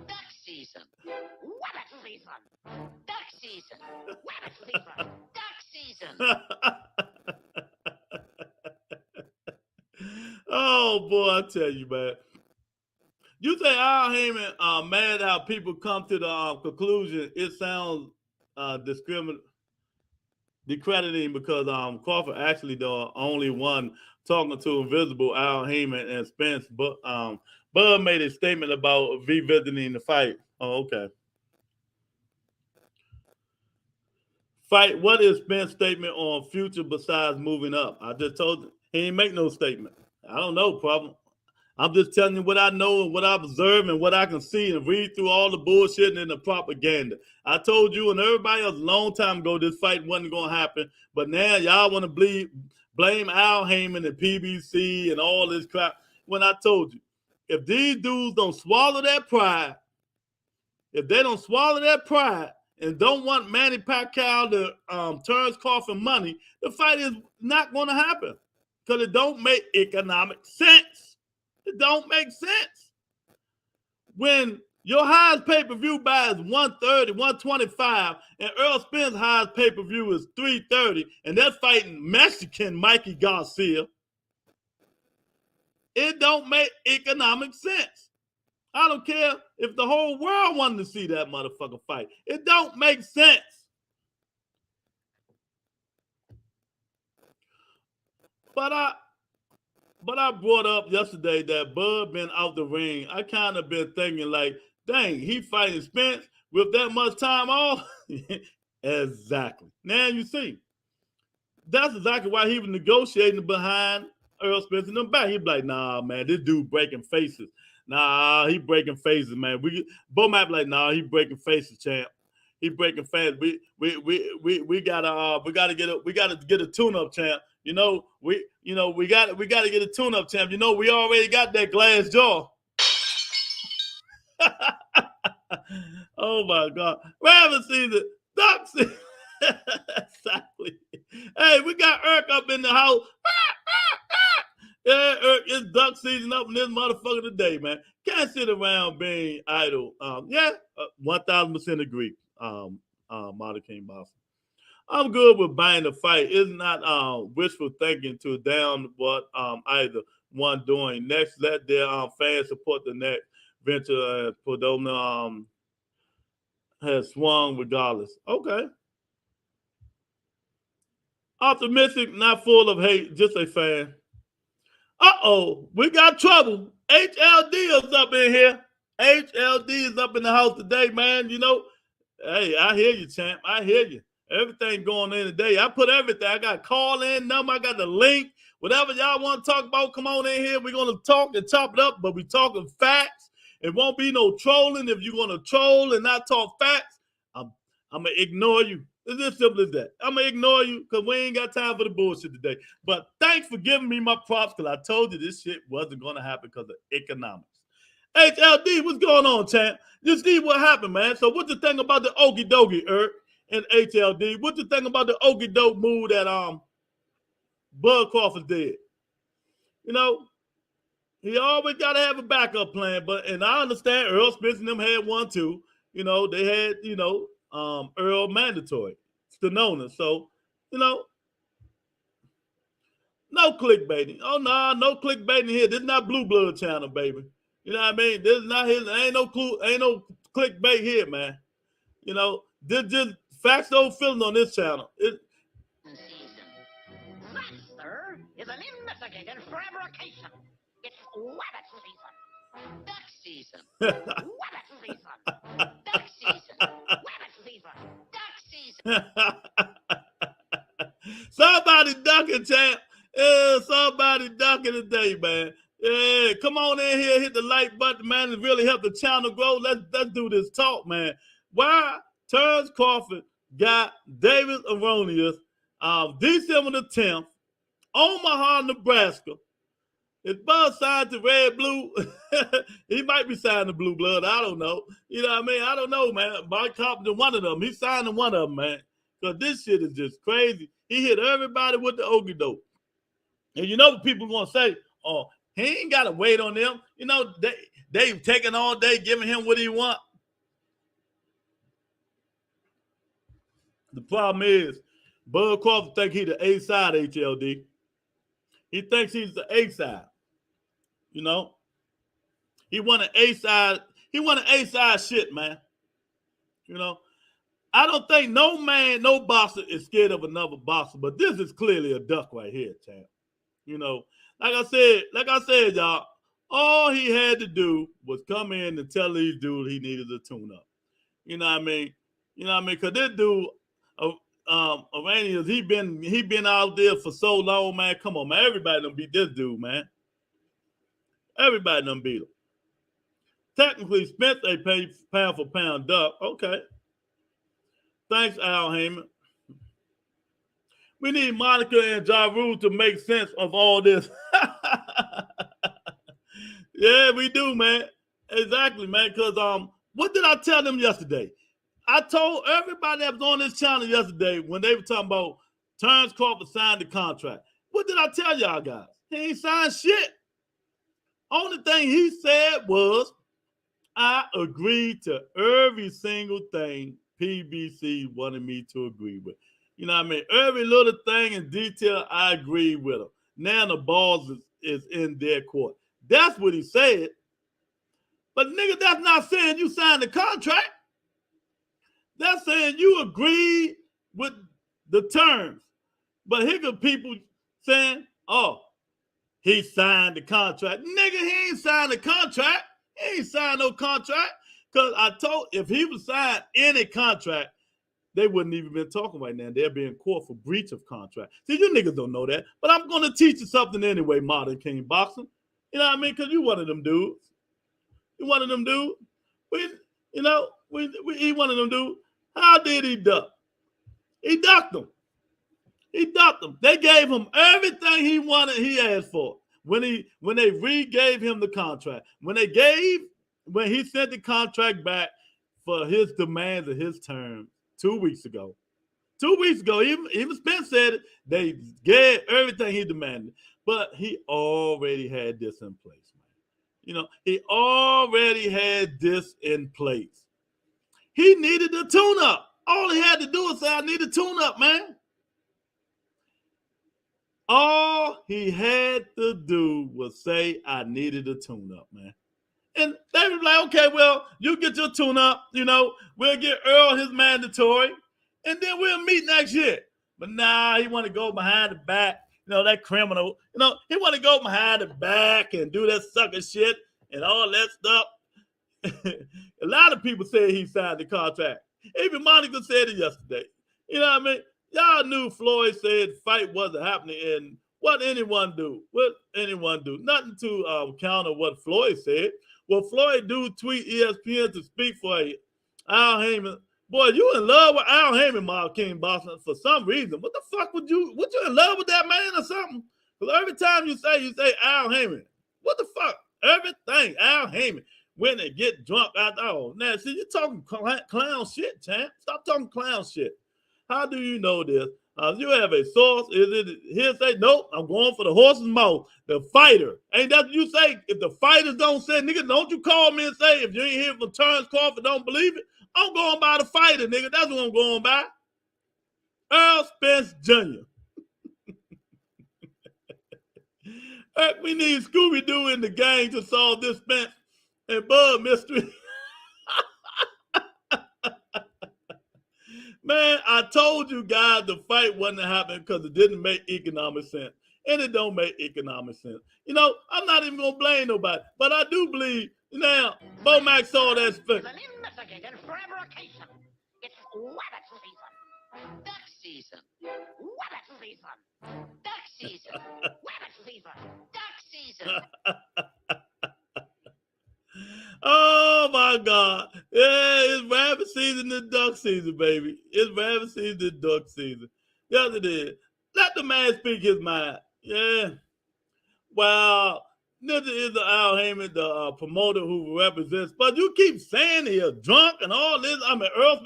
Duck season. Rabbit season. Duck season. Rabbit season. Duck season. Oh, boy, I tell you, man. You say Al Heyman mad how people come to the conclusion it sounds discrediting because Crawford actually the only one talking to Invisible, Al Heyman, and Spence. But Bud made a statement about revisiting the fight. Oh, okay. Fight. What is Spence's statement on future besides moving up? I just told you he ain't make no statement. I don't know, problem. I'm just telling you what I know and what I've observed and what I can see and read through all the bullshit and the propaganda. I told you and everybody else a long time ago this fight wasn't going to happen. But now y'all want to blame Al Heyman and PBC and all this crap. When I told you, if these dudes don't swallow their pride, if they don't swallow their pride and don't want Manny Pacquiao to Terrence Crawford money, the fight is not going to happen because it don't make economic sense. It don't make sense. When your highest pay-per-view buy is 130, 125, and Earl Spence's highest pay-per-view is 330, and they're fighting Mexican Mikey Garcia, it don't make economic sense. I don't care if the whole world wanted to see that motherfucker fight. It don't make sense. But I brought up yesterday that Bud been out the ring. I kind of been thinking like, dang, he fighting Spence with that much time off? Exactly. Now you see. That's exactly why he was negotiating behind Earl Spence and them back. He'd be like, nah, man, this dude breaking faces. Nah, he breaking faces, man. Bo might be like, nah, he breaking faces, champ. He breaking faces. We gotta get a tune-up, champ. We gotta get a tune-up, champ. We already got that glass jaw. Oh my God. Rabbit season, duck season. Exactly. Hey, we got Irk up in the house. Yeah, Irk, it's duck season up in this motherfucker today, man. Can't sit around being idle. 1000% agree. Martin King Boston. I'm good with buying the fight. It's not wishful thinking to down what either one doing. Next, let their fans support the next venture. Podona has swung regardless. Okay. Optimistic, not full of hate, just a fan. Uh-oh, we got trouble. HLD is up in here. HLD is up in the house today, man. Hey, I hear you, champ. I hear you. Everything going in today. I put everything. I got call-in number. I got the link. Whatever y'all want to talk about, come on in here. We're going to talk and chop it up, but we talking facts. It won't be no trolling. If you're going to troll and not talk facts, I'm going to ignore you. It's as simple as that. I'm going to ignore you because we ain't got time for the bullshit today. But thanks for giving me my props because I told you this shit wasn't going to happen because of economics. HLD, what's going on, champ? You see what happened, man. So what you think about the okie dokie, Irk, and HLD? What you think about the okie doke move that Bud Crawford did? He always got to have a backup plan, and I understand Earl Spence and them had one too. They had, Earl mandatory, Stenona. So, no clickbaiting. Oh, no clickbaiting here. This is not Blue Blood channel, baby. You know what I mean? This is not his. Ain't no clickbait here, man. This just facts don't feeling on this channel. That, sir, is an investigated fabrication. It's wabbit season. Duck season. Wabbit season. Duck season. Wabbit season. Duck season. Somebody ducking, champ. Yeah, somebody ducking today, man. Yeah, come on in here, hit the like button, man, and really help the channel grow. Let's do this talk, man. Why Terrence Crawford got David Erroneous December the 10th, Omaha, Nebraska. Is Bud signed to Red Blue? He might be signed to Blue Blood. I don't know. You know what I mean? I don't know, man. Mike Carpenter, one of them. He signed to one of them, man. Because this shit is just crazy. He hit everybody with the okie doke. And what people going to say? Oh, he ain't got to wait on them. They've taken all day, giving him what he want. The problem is, Bud Crawford think he the A side HLD. He thinks he's the A side. He want an A side. He want an A side shit, man. I don't think no man, no boxer is scared of another boxer, but this is clearly a duck right here, champ. Like I said, y'all, all he had to do was come in and tell these dudes he needed a tune-up. You know what I mean? Because this dude, Iranians, he been out there for so long, man. Come on, man. Everybody done beat this dude, man. Everybody done beat him. Technically, Spence a pound for pound duck. Okay. Thanks, Al Heyman. We need Monica and Ja Rule to make sense of all this. Yeah, we do, man. Exactly, man. Because what did I tell them yesterday? I told everybody that was on this channel yesterday when they were talking about Terrence Crawford signed the contract. What did I tell y'all guys? He ain't signed shit. Only thing he said was, I agreed to every single thing PBC wanted me to agree with. You know what I mean? Every little thing in detail, I agree with him. Now the balls is in their court. That's what he said. But nigga, that's not saying you signed the contract. That's saying you agreed with the terms. But here got people saying, oh, he signed the contract. Nigga, he ain't signed the contract. He ain't signed no contract. Because I told, if he would sign any contract, they wouldn't even been talking right now. They'll be in court for breach of contract. See, you niggas don't know that. But I'm going to teach you something anyway, Modern King Boxing. You know what I mean? Because you one of them dudes. You one of them dudes. He one of them dudes. How did he duck? He ducked them. He ducked them. They gave him everything he wanted, he asked for. When they re-gave him the contract. When he sent the contract back for his demands and his terms 2 weeks ago. 2 weeks ago, even Spence said it, they gave everything he demanded. But he already had this in place, man. You know, he already had this in place. He needed a tune-up. All he had to do was say, I need a tune-up, man. All he had to do was say, I needed a tune-up, man. And they were like, okay, well, you get your tune-up, you know, we'll get Earl his mandatory, and then we'll meet next year. But nah, he want to go behind the back, you know, that criminal, you know, he want to go behind the back and do that sucker shit and all that stuff. A lot of people said he signed the contract. Even Monica said it yesterday. You know what I mean? Y'all knew Floyd said fight wasn't happening, and what anyone do? What anyone do? Nothing to counter what Floyd said. Well, Floyd do tweet ESPN to speak for Al Heyman. Boy, you in love with Al Heyman, Mark King Boston, for some reason. What the fuck would you in love with that man or something? Because every time you say Al Heyman. What the fuck? Everything, Al Heyman. When they get drunk out there. Oh, now, see, you're talking clown shit, champ. Stop talking clown shit. How do you know this? You have a source. Is it hearsay? Nope, I'm going for the horse's mouth. The fighter. Ain't that what you say? If the fighters don't say, nigga, don't you call me and say, if you ain't hear from Terence Crawford, don't believe it? I'm going by the fighter, nigga. That's what I'm going by. Earl Spence Jr. We need Scooby-Doo in the gang to solve this Spence and Bud mystery. Man, I told you guys the fight wasn't happening because it didn't make economic sense. And it don't make economic sense. You know, I'm not even going to blame nobody. But I do believe, now, Bo Mac saw that. It's an investigated fabrication. It's wabbit season. Duck season. Wabbit season. Duck season. Wabbit season. Duck season. Oh my God. Yeah, it's rabbit season and duck season, baby. It's rabbit season and duck season. Yes, it is. Let the man speak his mind. Yeah. Well, this is the Al Heyman, the promoter who represents, but you keep saying he's drunk and all this. I mean, Earl,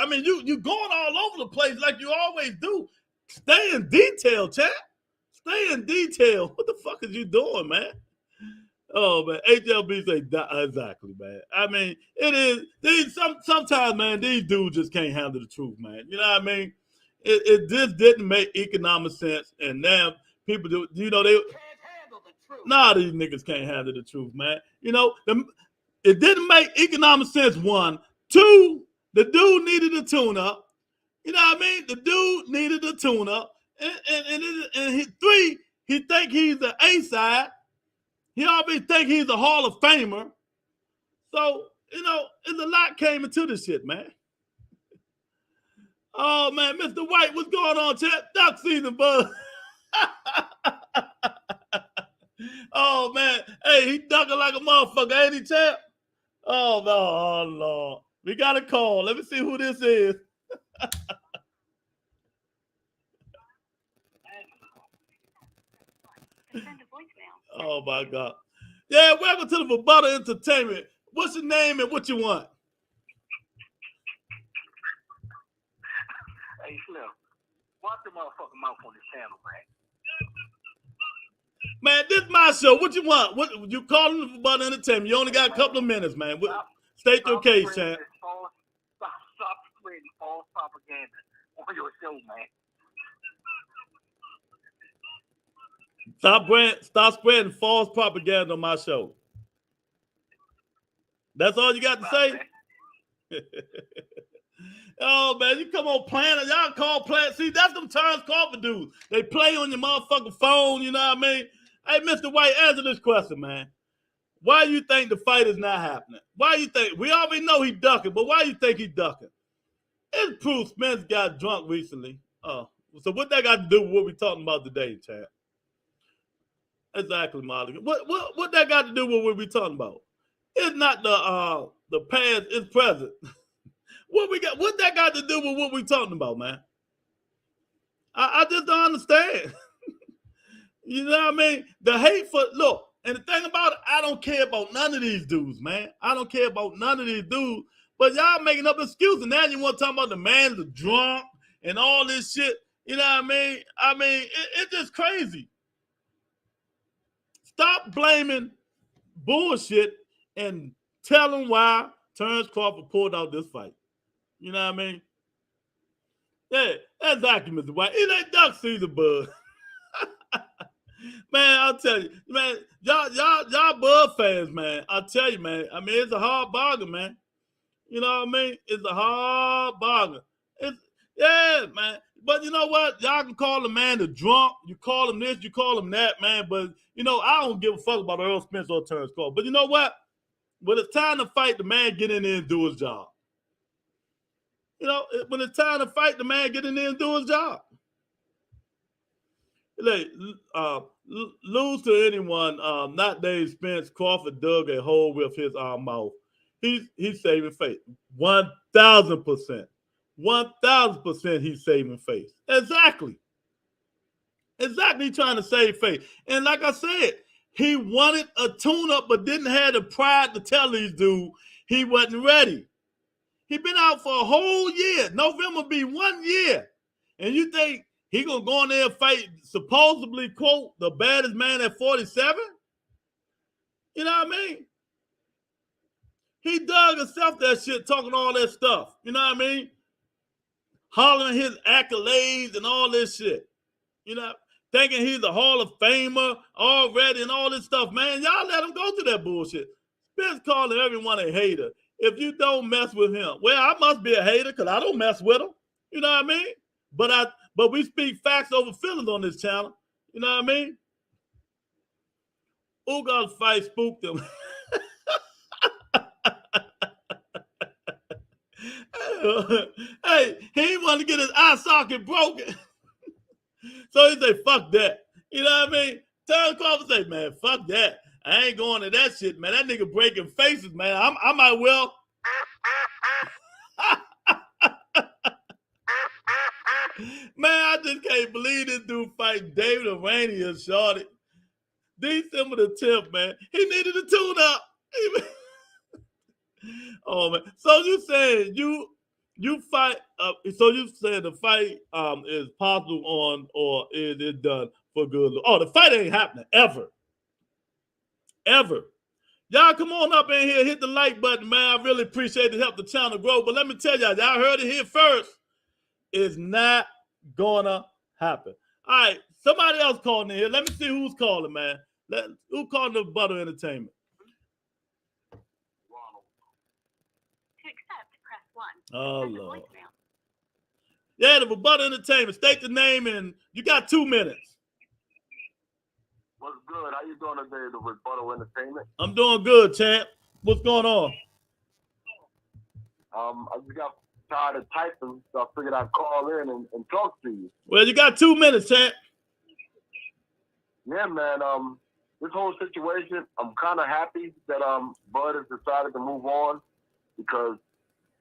I mean, you going all over the place like you always do. Stay in detail, champ. Stay in detail. What the fuck is you doing, man? Oh man, HLB say exactly, man. I mean, it is sometimes, man, these dudes just can't handle the truth, man. You know what I mean? It just didn't make economic sense, and now people do. You know they can't handle the truth. Nah, these niggas can't handle the truth, man. You know, it didn't make economic sense. 1, 2, the dude needed a tune-up. You know what I mean? The dude needed a tune-up, and 3, he think he's the A-side. He already think he's a Hall of Famer. So, you know, there's a lot came into this shit, man. Oh, man, Mr. White, what's going on, chat? Duck season, bud. Oh, man. Hey, he ducking like a motherfucker, ain't he, champ? Oh, no, oh, Lord. We got a call. Let me see who this is. Oh my God. Yeah, welcome to the Verbata Entertainment. What's your name and what you want? Hey Slim, watch the motherfucking mouth on this channel, man. Man, this is my show. What you want? What you calling the Verbata Entertainment? You only got a couple of minutes, man. State your case, champ. Stop spreading false propaganda on your show, man. Stop spreading false propaganda on my show. That's all you got to say? Oh, man, you come on Planet. Y'all call Planet. See, that's them Terence Crawford dudes. They play on your motherfucking phone, you know what I mean? Hey, Mr. White, answer this question, man. Why you think the fight is not happening? Why you think? We already know he's ducking, but why you think he's ducking? It's proof Spence got drunk recently. So what that got to do with what we talking about today, Chad? Exactly, Molly. What that got to do with what we talking about? It's not the past, it's present. What that got to do with what we talking about, man? I just don't understand. You know what I mean? The hate for look, and the thing about it, I don't care about none of these dudes, man. I don't care about none of these dudes. But y'all making up excuses. Now you want to talk about the man, the drunk, and all this shit. You know what I mean? It's just crazy. Stop blaming bullshit and tell them why Terence Crawford pulled out this fight. You know what I mean? Yeah, exactly, Mr. White. It ain't duck season, bud. Man, I'll tell you, man, y'all Bud fans, man. I'll tell you, man. I mean, it's a hard bargain, man. You know what I mean? It's a hard bargain. Yeah, man. But you know what? Y'all can call the man the drunk. You call him this, you call him that, man. But, you know, I don't give a fuck about Earl Spence or Terence Crawford. But you know what? When it's time to fight, the man get in there and do his job. You know, when it's time to fight, the man get in there and do his job. Like, lose to anyone, not Dave Spence, Crawford dug a hole with his mouth. He's saving face. 1,000%. 1,000% he's saving face. Exactly. Exactly trying to save face. And like I said, he wanted a tune-up but didn't have the pride to tell these dudes he wasn't ready. He been out for a whole year. November be 1 year. And you think he gonna go in there and fight supposedly, quote, the baddest man at 47? You know what I mean? He dug himself that shit, talking all that stuff. You know what I mean? Hollering his accolades and all this shit. You know, thinking he's a Hall of Famer already and all this stuff. Man, y'all let him go through that bullshit. Spence calling everyone a hater. If you don't mess with him, well, I must be a hater because I don't mess with him. You know what I mean? But we speak facts over feelings on this channel. You know what I mean? Ugal's fight spooked him. Hey, he didn't want to get his eye socket broken. So he said, fuck that. You know what I mean? Terence Crawford say, man, fuck that. I ain't going to that shit, man. That nigga breaking faces, man. I might well. Man, I just can't believe this dude fighting David Arania, shorty. December the 10th, man. He needed a tune-up. Oh, man. So you saying you fight, so you said the fight is possible on, or is it done for good? Oh, the fight ain't happening, ever. Ever. Y'all come on up in here, hit the like button, man. I really appreciate it, help the channel grow. But let me tell y'all heard it here first. It's not gonna happen. All right, somebody else calling in here. Let me see who's calling, man. Who calling the Butter Entertainment? To accept, press 1. Oh, Lord. Yeah, the Butter Entertainment. State the name, and you got 2 minutes. What's good? How you doing today, the Rebuttal Entertainment? I'm doing good, champ. What's going on? I just got tired of typing, so I figured I'd call in and talk to you. Well, you got 2 minutes, champ. Yeah, man. This whole situation, I'm kind of happy that Bud has decided to move on, because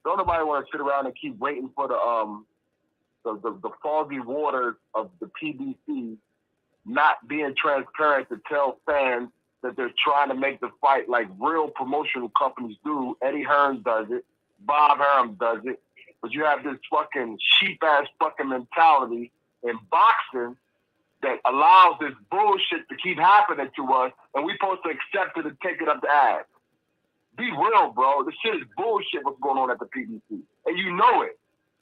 don't nobody want to sit around and keep waiting for the foggy waters of the PBC not being transparent to tell fans that they're trying to make the fight like real promotional companies do. Eddie Hearn does it. Bob Arum does it. But you have this fucking sheep-ass fucking mentality in boxing that allows this bullshit to keep happening to us, and we're supposed to accept it and take it up the ass. Be real, bro. This shit is bullshit what's going on at the PBC. And you know it.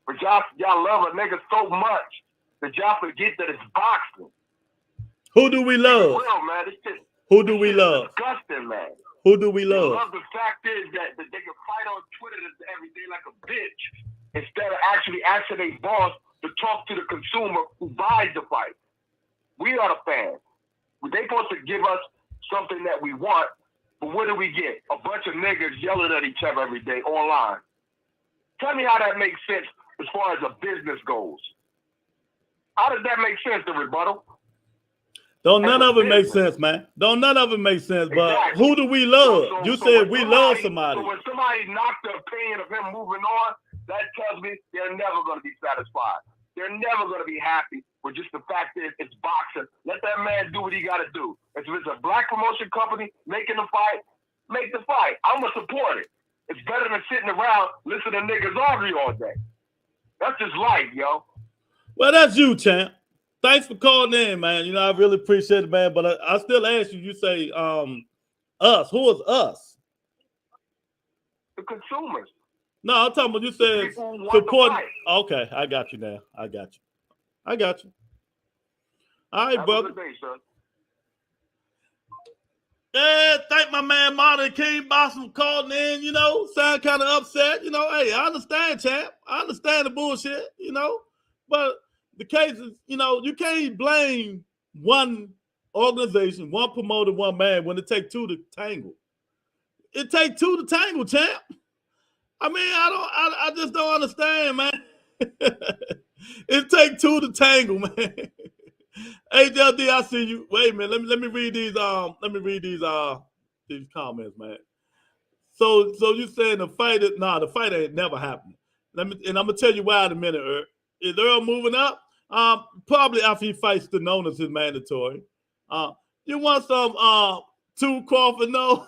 But y'all love a nigga so much that y'all forget that it's boxing. Who do we love? Real, man. This shit, Who do we love? disgusting, man. Who do we love? The fact is that they can fight on Twitter every day like a bitch instead of actually asking their boss to talk to the consumer who buys the fight. We are the fans. They supposed to give us something that we want, but what do we get? A bunch of niggas yelling at each other every day online. Tell me how that makes sense as far as a business goes. How does that make sense, the rebuttal? Don't none of it make sense, man. Don't none of it make sense. But Exactly. who do we love? You said we love somebody. So when somebody knocks the opinion of him moving on, that tells me they're never going to be satisfied. They're never going to be happy with just the fact that it's boxing. Let that man do what he got to do. If it's a black promotion company making the fight, make the fight. I'm going to support it. It's better than sitting around listening to niggas argue all day. That's just life, yo. Well, that's you, champ. Thanks for calling in, man. You know, I really appreciate it, man. But I still ask you, you say us. Who is us? The consumers. No, I'm talking about you said supporting. Okay, I got you now. I got you. All right, brother. Have a good day, sir. Yeah, thank my man Martin King Boston for calling in, you know, sound kind of upset. You know, hey, I understand, champ. I understand the bullshit, you know. But the case is, you know, you can't blame one organization, one promoter, one man when it takes two to tangle. It takes two to tangle, champ. I mean, I just don't understand, man. It takes two to tangle, man. HLD, I see you. Wait a minute. Let me read these comments, man. So you saying the fight ain't never happening. I'm gonna tell you why in a minute, Earl. Is Earl moving up? Probably after he fights the Nonas is mandatory. You want some two Crawford? No.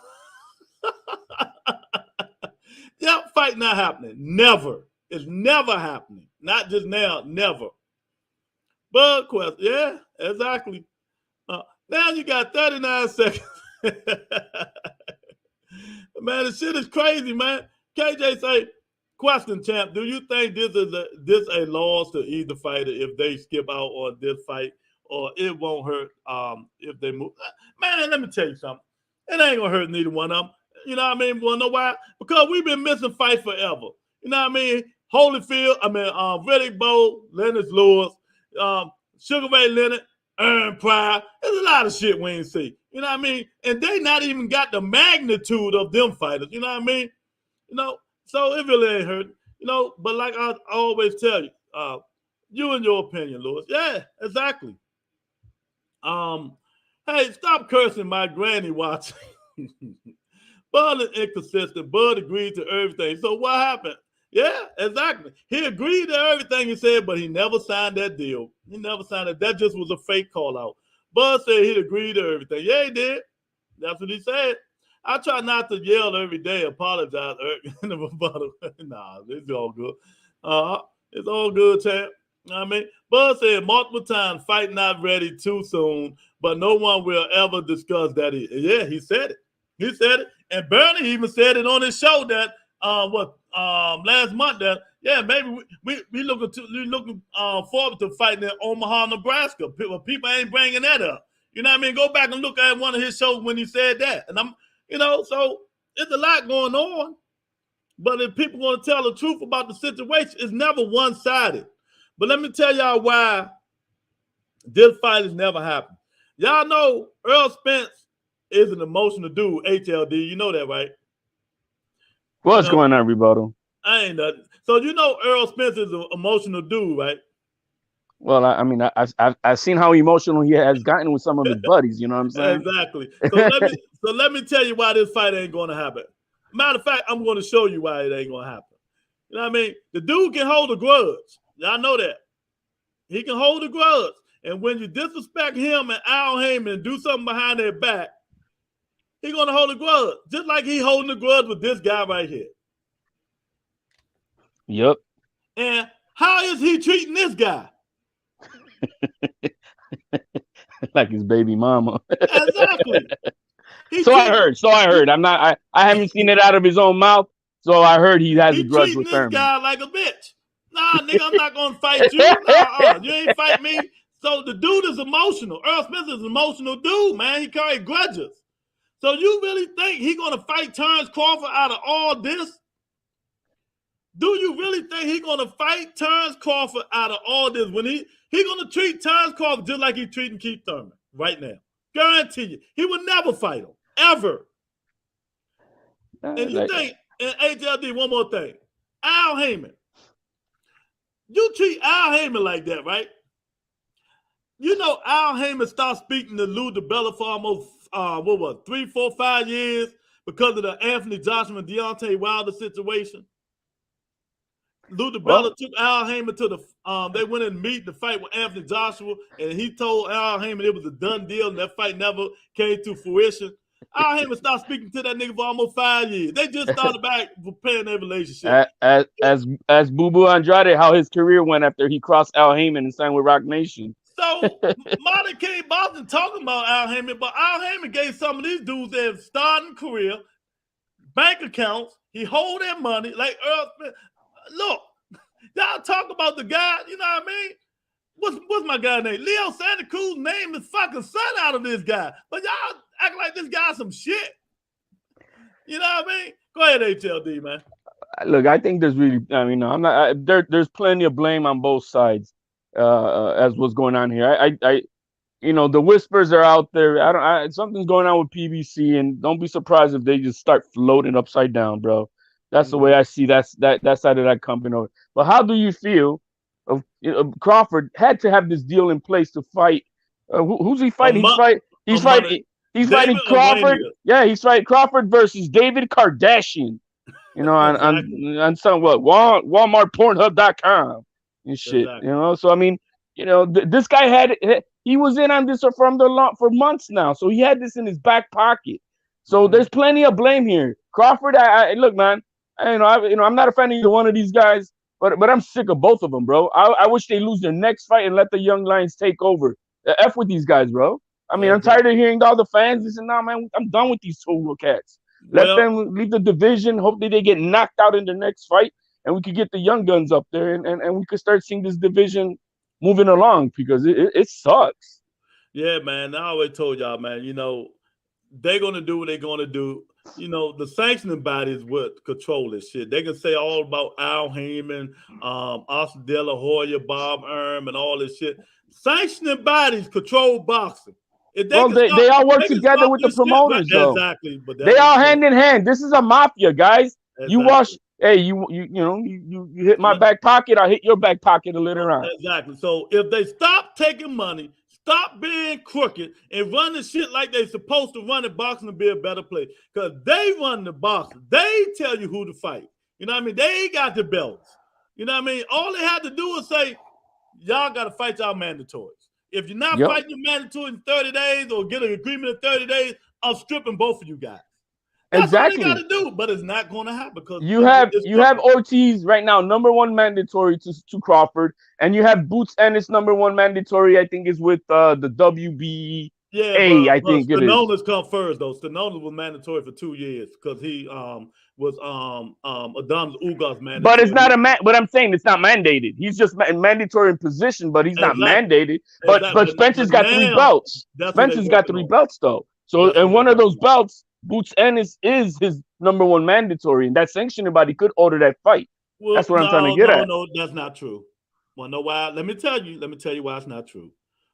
Yep, fight not happening. Never. It's never happening. Not just now, never. Bug question. Yeah, exactly. Now you got 39 seconds. Man, the shit is crazy, man. KJ say, question, champ, do you think this a loss to either fighter if they skip out on this fight, or it won't hurt if they move? Man, let me tell you something. It ain't gonna hurt neither one of them. You know what I mean? Well, know why? Because we've been missing fights forever. You know what I mean? Holyfield, Riddick Bowe, Lennox Lewis, Sugar Ray Leonard, Aaron Pryor. There's a lot of shit we ain't see. You know what I mean? And they not even got the magnitude of them fighters. You know what I mean? You know, so it really ain't hurt. You know, but like I always tell you, you and your opinion, Lewis. Yeah, exactly. Hey, stop cursing my granny watching. Bud is inconsistent. Bud agreed to everything. So what happened? Yeah, exactly. He agreed to everything he said, but he never signed that deal. He never signed it. That just was a fake call out. Bud said he'd agreed to everything. Yeah, he did. That's what he said. I try not to yell every day, apologize in the rebuttal. Nah, it's all good. It's all good, champ. You know what I mean? Bud said multiple times, fight not ready too soon, but no one will ever discuss that. Yeah, he said it. He said it. And Bernie even said it on his show that last month that maybe we looking forward to fighting in Omaha, Nebraska. People ain't bringing that up. You know what I mean? Go back and look at one of his shows when he said that. And so it's a lot going on. But if people want to tell the truth about the situation, it's never one-sided. But let me tell y'all why this fight has never happened. Y'all know Earl Spence is an emotional dude, HLD. You know that, right? What's going on, rebuttal? I ain't nothing. So you know Earl Spence is an emotional dude, right? Well, I've seen how emotional he has gotten with some of his buddies. You know what I'm saying? Exactly. So let me tell you why this fight ain't going to happen. Matter of fact, I'm going to show you why it ain't going to happen. You know what I mean? The dude can hold a grudge. Y'all know that. He can hold a grudge. And when you disrespect him and Al Heyman and do something behind their back, he's going to hold a grudge. Just like he holding a grudge with this guy right here. Yep. And how is he treating this guy? Like his baby mama. Exactly. I heard. I haven't seen it out of his own mouth. So I heard he has a grudge with Thurman. He treating this guy like a bitch. Nah, nigga, I'm not going to fight you. Nah, you ain't fight me. So the dude is emotional. Earl Spence is an emotional dude, man. He carries grudges. So you really think he's going to fight Terence Crawford out of all this? Do you really think he's going to fight Terence Crawford out of all this? When he's going to treat Terence Crawford just like he's treating Keith Thurman right now. Guarantee you. He would never fight him. Ever. And you think, and HLD, one more thing. Al Heyman. You treat Al Heyman like that, right? You know, Al Heyman stopped speaking to Lou DiBella for almost 3, 4, 5 years because of the Anthony Joshua and Deontay Wilder situation. Lou DiBella took Al Heyman to the they went and meet to fight with Anthony Joshua, and he told Al Heyman it was a done deal, and that fight never came to fruition. Al Heyman stopped speaking to that nigga for almost 5 years. They just started back repairing their relationship. As Boo Boo Andrade, how his career went after he crossed Al Heyman and signed with Rock Nation. So Marty King Boston talking about Al Heyman, but Al Heyman gave some of these dudes their starting career, bank accounts. He hold their money like Earl Smith. Look, y'all talk about the guy, you know what I mean? What's my guy name? Leo Santa Cruz named the fucking son out of this guy. But y'all act like this guy's some shit. You know what I mean? Go ahead, HLD, man. Look, I think there's really, I mean, I'm not, there's plenty of blame on both sides as what's going on here. I you know, the whispers are out there. Something's going on with PBC, and don't be surprised if they just start floating upside down, bro. That's the way I see that side of that company. But how do you feel of Crawford had to have this deal in place to fight? Who's he fighting? He's fighting Crawford. Yeah, he's fighting Crawford versus David Kardashian. You know, on some Walmart, Pornhub.com and shit. Exactly. You know, so I mean, you know, this guy he was in on this for months now, so he had this in his back pocket. So there's plenty of blame here. Crawford, look, man. I'm not a fan of either one of these guys, but I'm sick of both of them, bro. I wish they lose their next fight and let the young lions take over. F with these guys, bro. I mean, I'm tired of hearing all the fans. This and that, man. I'm done with these two cats. Let them leave the division. Hopefully they get knocked out in the next fight, and we could get the young guns up there, and we could start seeing this division moving along, because it sucks. Yeah, man. I always told y'all, man, you know, they're going to do what they're going to do. You know, the sanctioning bodies would control this shit. They can say all about Al Heyman, Austin De La Hoya, Bob Arum, and all this shit. Sanctioning bodies control boxing. They all work together with the promoters, though. Exactly. But they all hand in hand. This is a mafia, guys. Exactly. You hit my back pocket, I'll hit your back pocket a little on. Exactly. So if they stop taking money, stop being crooked, and run the shit like they're supposed to run it, boxing to be a better place. Because they run the boxing. They tell you who to fight. You know what I mean? They got the belts. You know what I mean? All they had to do is say, y'all got to fight y'all mandatories. If you're not fighting your mandatory in 30 days or get an agreement in 30 days, I'm stripping both of you guys. That's what they got to do, but it's not going to happen because you have Ortiz right now, #1 mandatory to Crawford, and you have Boots Ennis #1 mandatory. I think is with the WBA. Yeah, I think it is. Stanonis come first though. Stanonis was mandatory for 2 years because he was Adonis Ugas mandatory. But it's not But I'm saying it's not mandated. He's just mandatory in position, but he's not mandated. But Spencer's got 3 belts. Spencer's got 3 belts though. So and one of those belts, Boots Ennis, is his #1 mandatory, and that sanctioning body could order that fight. Well, that's what I'm trying to get at. No, that's not true. Well, know why? Let me tell you why it's not true.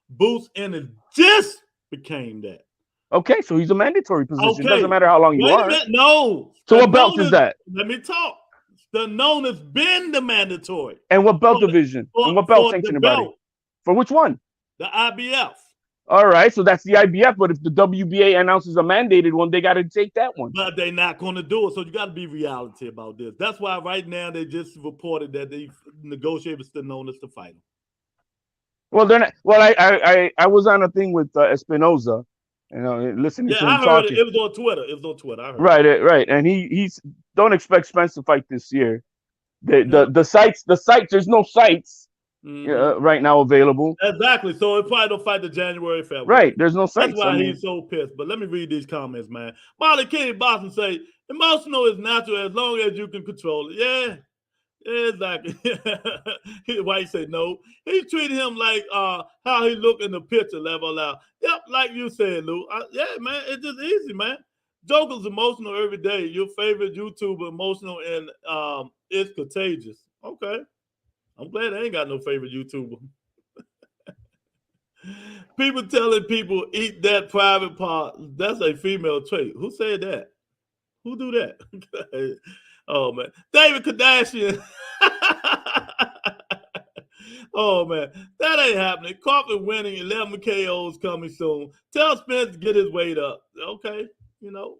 Boots Ennis just became that. Okay, so he's a mandatory position. Okay. It doesn't matter how long you are. No. So what belt is that? Let me talk. Stanonis been the mandatory. And what belt division? And what belt sanctioning body? For which one? The IBF. All right, so that's the IBF, but if the WBA announces a mandated one, they got to take that one. But they're not going to do it, so you got to be reality about this. That's why right now they just reported that they negotiated with Stanonis to fight him. Well, they're not. Well, I was on a thing with Espinoza, you know, listening to him I heard talking. It was on Twitter. I heard right, and he's don't expect Spence to fight this year. The sites. There's no sites. Right now available. Exactly. So it probably don't fight the January, February. Right. There's no sense. That's why he's so pissed. But let me read these comments, man. Marley King Boston say, emotional is natural as long as you can control it. Yeah, exactly. Why you say no? He treated him like how he looked in the picture level out. Yep, like you said, Lou. Yeah, man, it's just easy, man. Joker's emotional every day. Your favorite YouTuber emotional and it's contagious. Okay. I'm glad I ain't got no favorite YouTuber. People telling people eat that private part. That's a female trait. Who said that? Who do that? Oh, man. David Kardashian. Oh man, that ain't happening. Crawford winning, 11 KOs coming soon. Tell Spence to get his weight up. Okay,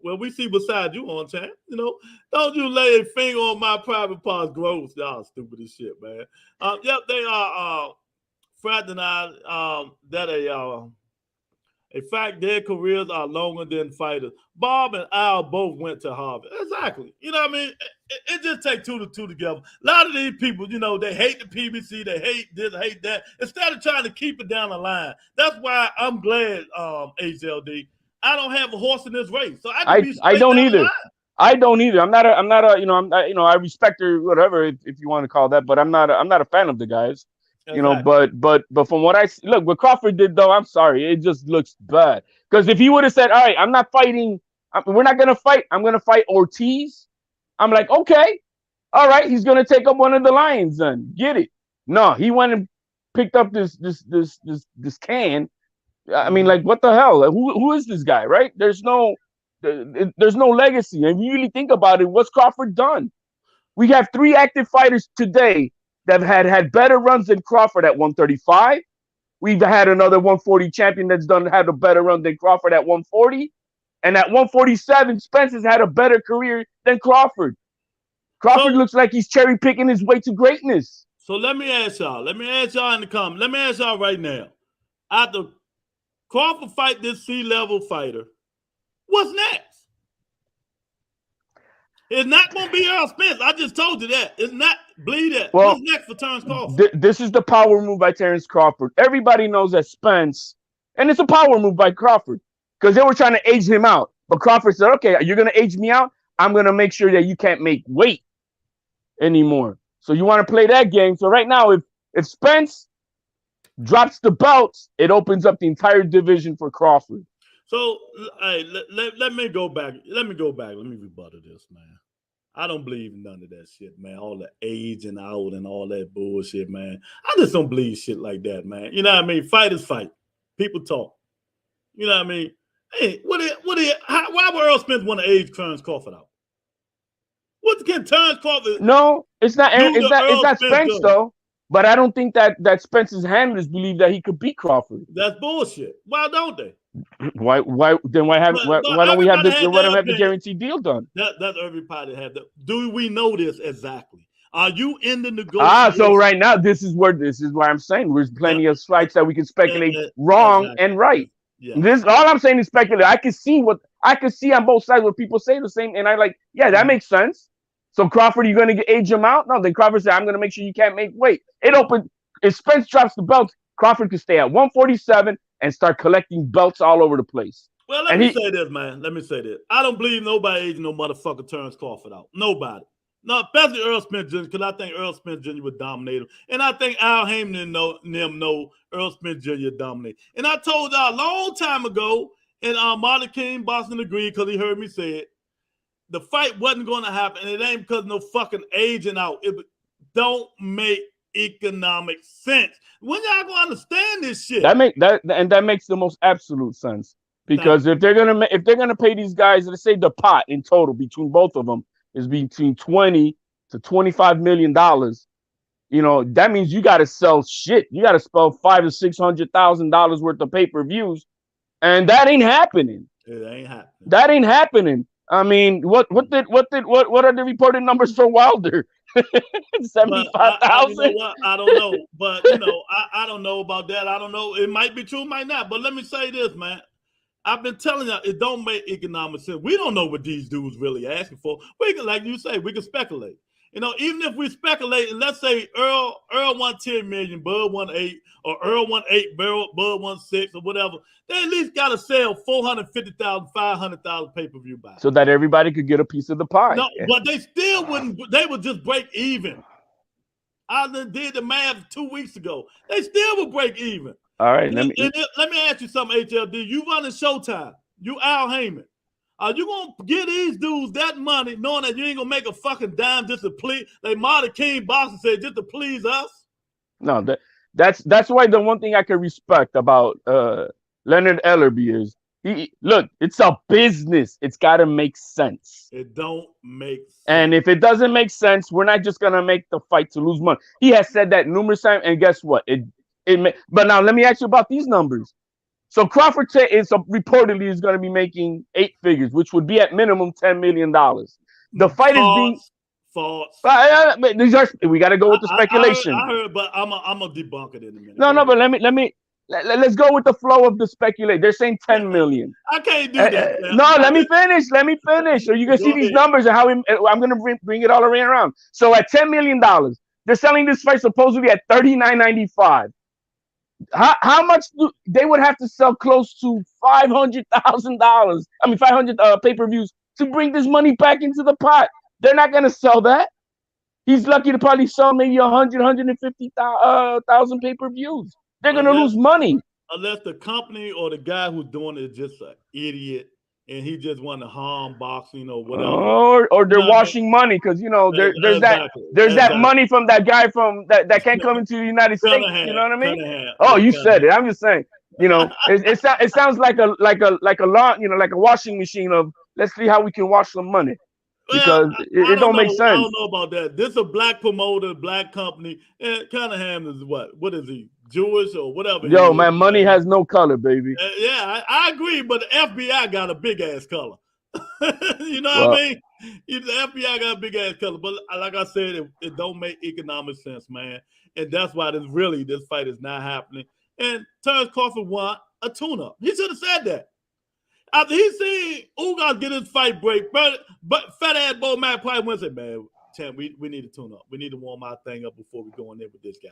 well, we see beside you on time. Don't you lay a finger on my private parts growth. Y'all stupid as shit, man. Yep, they are fraternized. That in fact, their careers are longer than fighters. Bob and Al both went to Harvard. Exactly. You know what I mean? It just takes two to two together. A lot of these people, they hate the PBC. They hate this, hate that. Instead of trying to keep it down the line. That's why I'm glad, HLD, I don't have a horse in this race. So I don't either. I don't either. I'm not a, I respect her, whatever, if you want to call that, but I'm not a fan of the guys. Exactly. But from what I see, look, what Crawford did, though, I'm sorry, it just looks bad. Because if he would have said, all right, I'm not fighting, we're not going to fight, I'm going to fight Ortiz, I'm like, okay, all right, he's going to take up one of the lions then, get it. No, he went and picked up this can. I mean, like, what the hell? Who is this guy, right? There's no legacy. And if you really think about it, what's Crawford done? We have 3 active fighters today that have had better runs than Crawford at 135. We've had another 140 champion that's had a better run than Crawford at 140. And at 147, Spence has had a better career than Crawford. Crawford looks like he's cherry picking his way to greatness. So let me ask y'all in the comments. Let me ask y'all right now. After Crawford fight this C-level fighter, what's next? It's not going to be Earl Spence. I just told you that. It's not. Believe that. Well, what's next for Terence Crawford? This is the power move by Terence Crawford. Everybody knows that Spence, and it's a power move by Crawford because they were trying to age him out. But Crawford said, okay, you're going to age me out? I'm going to make sure that you can't make weight anymore. So you want to play that game. So right now, if Spence drops the belts, it opens up the entire division for Crawford. So, hey, let me go back. Let me rebuttal this, man. I don't believe in none of that shit, man. All the aging out and all that bullshit, man. I just don't believe shit like that, man. You know what I mean? Fighters fight. People talk. You know what I mean? Hey, why would Earl Spence want to age Terence Crawford out? What can Terence Crawford? No, it's not Spence though. But I don't think that Spence's handlers believe that he could beat Crawford. That's bullshit. Why don't they? Why don't we have the guaranteed deal done? That's everybody have that. Do we know this exactly? Are you in the negotiation? So right now this is why I'm saying there's plenty of fights that we can speculate wrong and right. Yeah. This all I'm saying is speculate. I can see on both sides what people say the same, and I that makes sense. So Crawford, you're going to age him out? No, then Crawford said, I'm going to make sure you can't make weight. If Spence drops the belts, Crawford could stay at 147 and start collecting belts all over the place. Well, let me say this, man. Let me say this. I don't believe nobody aging no motherfucker Terence Crawford out. Nobody. No, especially Earl Spence Jr., because I think Earl Spence Jr. would dominate him. And I think Al Heyman know Earl Spence Jr. dominate. And I told y'all a long time ago, and Martin King Boston agreed because he heard me say it, the fight wasn't going to happen. It ain't because no fucking aging out. It don't make economic sense. When y'all gonna understand this shit? That makes the most absolute sense. Because if they're gonna pay these guys, let's say the pot in total between both of them is between $20 to $25 million. That means you got to sell shit. You got to spell $500,000 to $600,000 worth of pay-per-views, and that ain't happening. It ain't happening. That ain't happening. I mean, what are the reported numbers for Wilder? 75,000. I don't know, but I don't know about that. I don't know. It might be true, might not. But let me say this, man. I've been telling you, it don't make economic sense. We don't know what these dudes really asking for. We can, like you say, we can speculate. Even if we speculate, and let's say Earl won 10 million, Bud won 8, or Earl won 8, Bud won 6, or whatever, they at least got to sell 450,000, 500,000 pay-per-view buys. So that everybody could get a piece of the pie. No, but they still wouldn't, they would just break even. I did the math 2 weeks ago. They still would break even. All right. Let me ask you something, HLD. You running Showtime. You Al Heyman. Are you going to give these dudes that money knowing that you ain't going to make a fucking dime just to please, like Martin King Boston said, just to please us? No, that's why the one thing I can respect about Leonard Ellerby is Look, it's a business. It's got to make sense. It don't make sense. And if it doesn't make sense, we're not just gonna make the fight to lose money. He has said that numerous times, and guess what? But now let me ask you about these numbers. So Crawford reportedly is going to be making 8 figures, which would be at minimum $10 million. The fight is being false. We got to go with the speculation. I heard, but I'm a debunk it in a minute. No, but let's go with the flow of the speculation. They're saying 10 million. I can't do that. No, let me finish. So you can see these numbers and how I'm going to bring it all around. So at $10 million, they're selling this fight supposedly at $39.95. How much they would have to sell close to $500,000? I mean, 500 pay-per-views to bring this money back into the pot. They're not going to sell that. He's lucky to probably sell maybe 150,000 pay-per-views. They're going to lose money. Unless the company or the guy who's doing it is just an idiot and he just want to harm boxing or whatever. Or they're washing money because, there's that money from that guy that can't come into the United States. You know what I mean? Oh, you said it. I'm just saying. It sounds like a lawn, like a washing machine of let's see how we can wash some money. Because it don't make sense. I don't know about that. This is a black promoter, black company, and Cunningham is what is he? Jewish or whatever. Yo, man, money has no color, baby. Yeah, I agree, but the FBI got a big ass color. You know what I mean? The FBI got a big ass color, but like I said, it don't make economic sense, man, and that's why this fight is not happening. And Terence Crawford won a tune-up. He should have said that. After he seen Ugas get his fight break, but fat ass Bo Mac probably went and said, man, champ, we need to tune up. We need to warm our thing up before we go in there with this guy.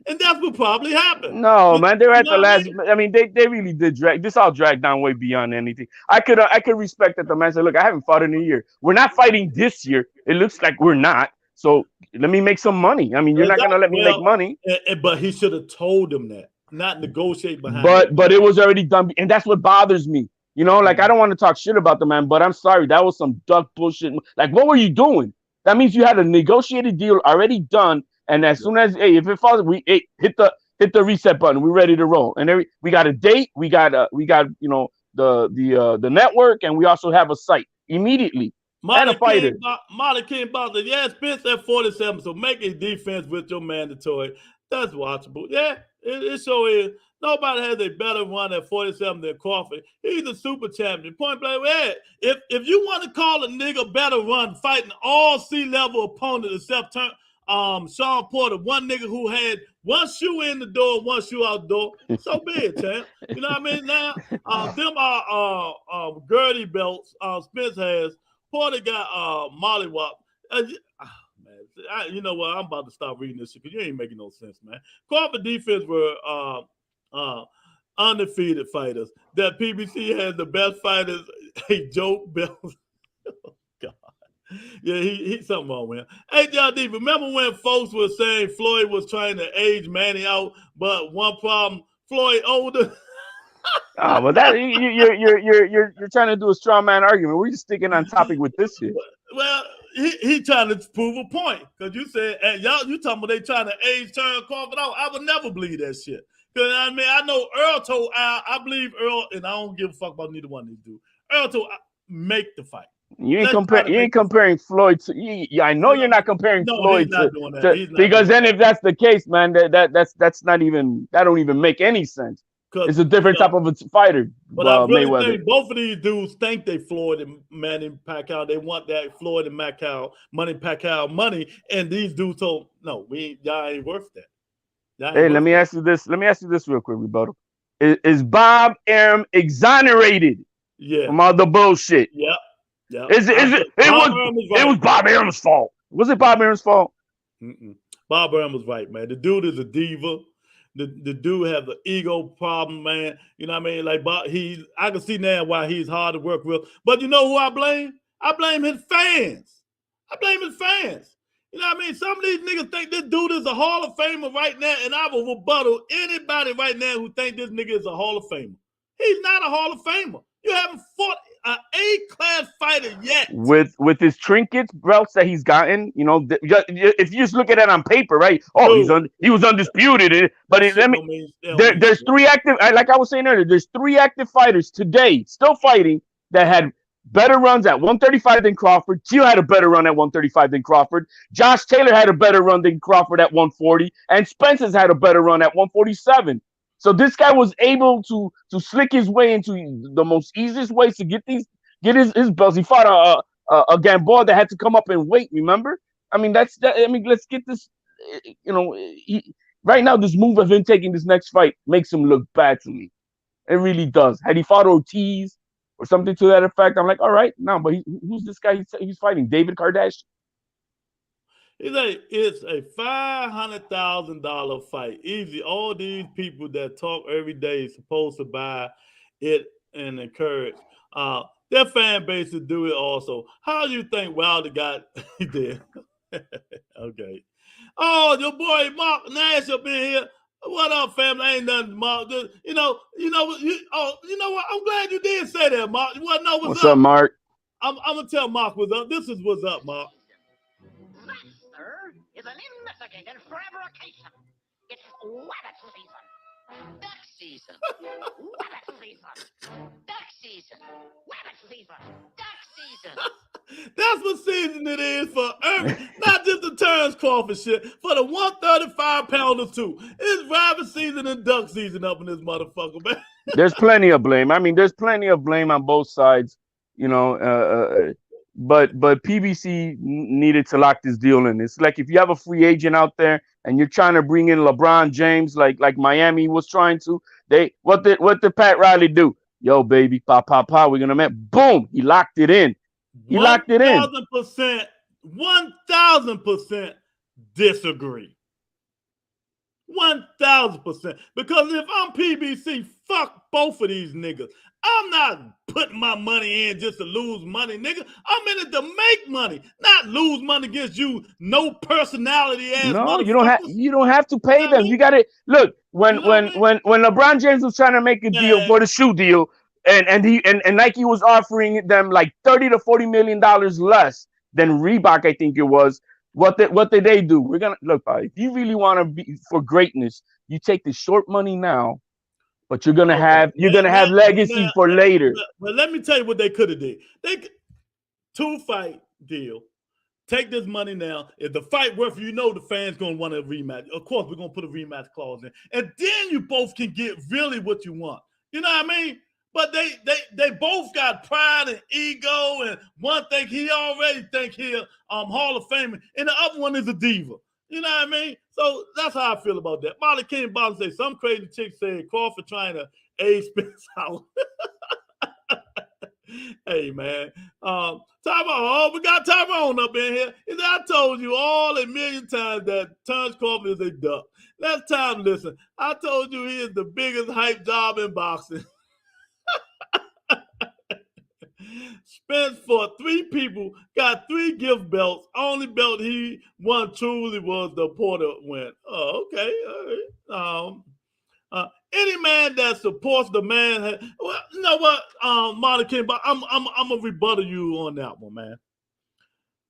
And that's what probably happened. No, man, they're at the last. I mean, they really did drag. This all dragged down way beyond anything. I could respect that the man said, look, I haven't fought in a year. We're not fighting this year. It looks like we're not. So let me make some money. I mean, you're not going to let me make money. But he should have told him that, not negotiate behind But it was already done. And that's what bothers me. I don't want to talk shit about the man, but I'm sorry. That was some duck bullshit. Like, what were you doing? That means you had a negotiated deal already done. And as soon as, if it falls, we hit the reset button. We're ready to roll. And we got a date. We got the network, and we also have a site immedately. And a fighter. Marty King Butler, Spence at 47. So make a defense with your mandatory. That's watchable. Yeah, it sure is. Nobody has a better run at 47 than Crawford. He's a super champion. Point blank. Yeah. If you want to call a nigga better run fighting all C-level opponents except Sean Porter, one nigga who had one shoe in the door, one shoe out the door, so be it, champ. You know what I mean? Now, them are Gertie belts. Spence has. Porter got Mollywop. You know what? I'm about to stop reading this shit because you ain't making no sense, man. Crawford defense were undefeated fighters. That PBC has the best fighters. A joke belt. Oh, God. Yeah, he's something wrong with him. Hey, JD, remember when folks were saying Floyd was trying to age Manny out, but one problem, Floyd older? But that you're trying to do a straw man argument. We're just sticking on topic with this here. Well, he trying to prove a point because you said, and you talking about they trying to age Terence Crawford out. I would never believe that shit. Because I mean, I know Earl told Al, I believe Earl, and I don't give a fuck about neither one of these dudes. Earl told Al, make the fight. You ain't comparing Floyd to. I know you're not comparing Floyd to because then if that's the case, man, that's not even, that don't even make any sense. It's a different type of a fighter. But I really think both of these dudes think they Floyd and Manny Pacquiao. They want that Floyd and Pacquiao money, and these dudes told no, y'all ain't worth that. Hey, let me ask you this real quick, rebuttal. Is Bob Arum exonerated from all the bullshit? Yeah. It was Bob Arum's fault. Was it Bob Arum's fault? Bob Arum was right, man. The dude is a diva. The dude has an ego problem, man. You know what I mean? Like Bob, I can see now why he's hard to work with. But you know who I blame? I blame his fans. You know what I mean? Some of these niggas think this dude is a Hall of Famer right now, and I will rebuttal anybody right now who think this nigga is a Hall of Famer. He's not a Hall of Famer. You haven't fought an A-class fighter yet. With his trinkets belts that he's gotten, you know, if you just look at it on paper, right? Oh, Dude, he was undisputed, but that shit let me. don't mean, it don't mean There's shit. 3 active. Like I was saying earlier, there's 3 active fighters today still fighting that had better runs at 135 than Crawford. Teal had a better run at 135 than Crawford. Josh Taylor had a better run than Crawford at 140, and Spence has had a better run at 147. So this guy was able to slick his way into the most easiest ways to get his belts. He fought a Gamboa that had to come up and wait. Remember? I mean, let's get this. You know, right now this move of him taking this next fight makes him look bad to me. It really does. Had he fought Ortiz or something to that effect, I'm like, all right, no, but who's this guy he's fighting? David Kardashian? It's a $500,000 fight. Easy. All these people that talk every day is supposed to buy it and encourage their fan base to do it also. How do you think Wilder got there? Okay. Oh, your boy Mark Nash up in here. What up, family? Ain't nothing, Mark. You know what? I'm glad you did say that, Mark. You want to know what's up, Mark? I'm gonna tell Mark what's up. This is what's up, Mark. That, sir, is an investigated fabrication. It's rabbit season. Duck season. Rabbit season. Duck season. Rabbit season. Duck season. That's what season it is for not just the Terence Crawford shit, for the 135 pounders too. It's rabbit season and duck season up in this motherfucker, man. There's plenty of blame. I mean, there's plenty of blame on both sides, you know. But PBC needed to lock this deal in. It's like if you have a free agent out there and you're trying to bring in LeBron James, like Miami was trying to. What did Pat Riley do? Yo, baby, we're gonna make boom. He locked it in. He locked it in. 1,000% disagree. 1,000%. Because if I'm PBC, fuck both of these niggas. I'm not putting my money in just to lose money, nigga. I'm in it to make money, not lose money against you. No personality ass. No, you don't have to pay them. You got to look when LeBron James was trying to make a deal for the shoe deal. And Nike was offering them like $30 to $40 million less than Reebok, I think it was. What did they do? We're gonna look. If you really want to be for greatness, you take the short money now, but you're gonna have legacy for later. But let me tell you what they could have did. They 2-fight deal. Take this money now. If the fight worth, you know the fans gonna want a rematch. Of course, we're gonna put a rematch clause in, and then you both can get really what you want. You know what I mean? But they both got pride and ego, and one think he already think he Hall of Fame, and the other one is a diva. You know what I mean? So that's how I feel about that. Molly King Bottom say some crazy chick said Crawford trying to age Spence out. Hey man, Tyrone, we got Tyrone up in here. And I told you all a million times that Terence Crawford is a duck. Last time, listen, I told you he is the biggest hype job in boxing. Spence fought 3 people, got 3 gift belts. Only belt he won truly was the Porter win. Oh, okay. All right. Any man that supports the man, well, you know what, Monica, I'm gonna rebuttal you on that one, man.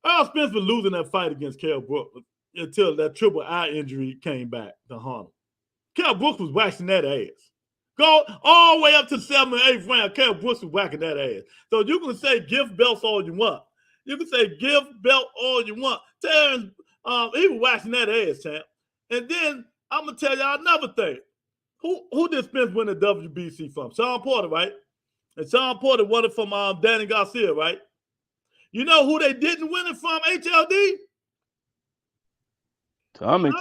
Earl Spence was losing that fight against Kell Brooks until that triple eye injury came back to haunt him. Kell Brooks was waxing that ass. Go all the way up to 7th and 8th round. Kell Brooks was whacking that ass. So you can say gift belts all you want. You can say gift belt all you want. Terence, he was waxing that ass, champ. And then I'm gonna tell y'all another thing. Who did Spence win the WBC from? Sean Porter, right? And Sean Porter won it from Danny Garcia, right? You know who they didn't win it from? HLD. Tell me.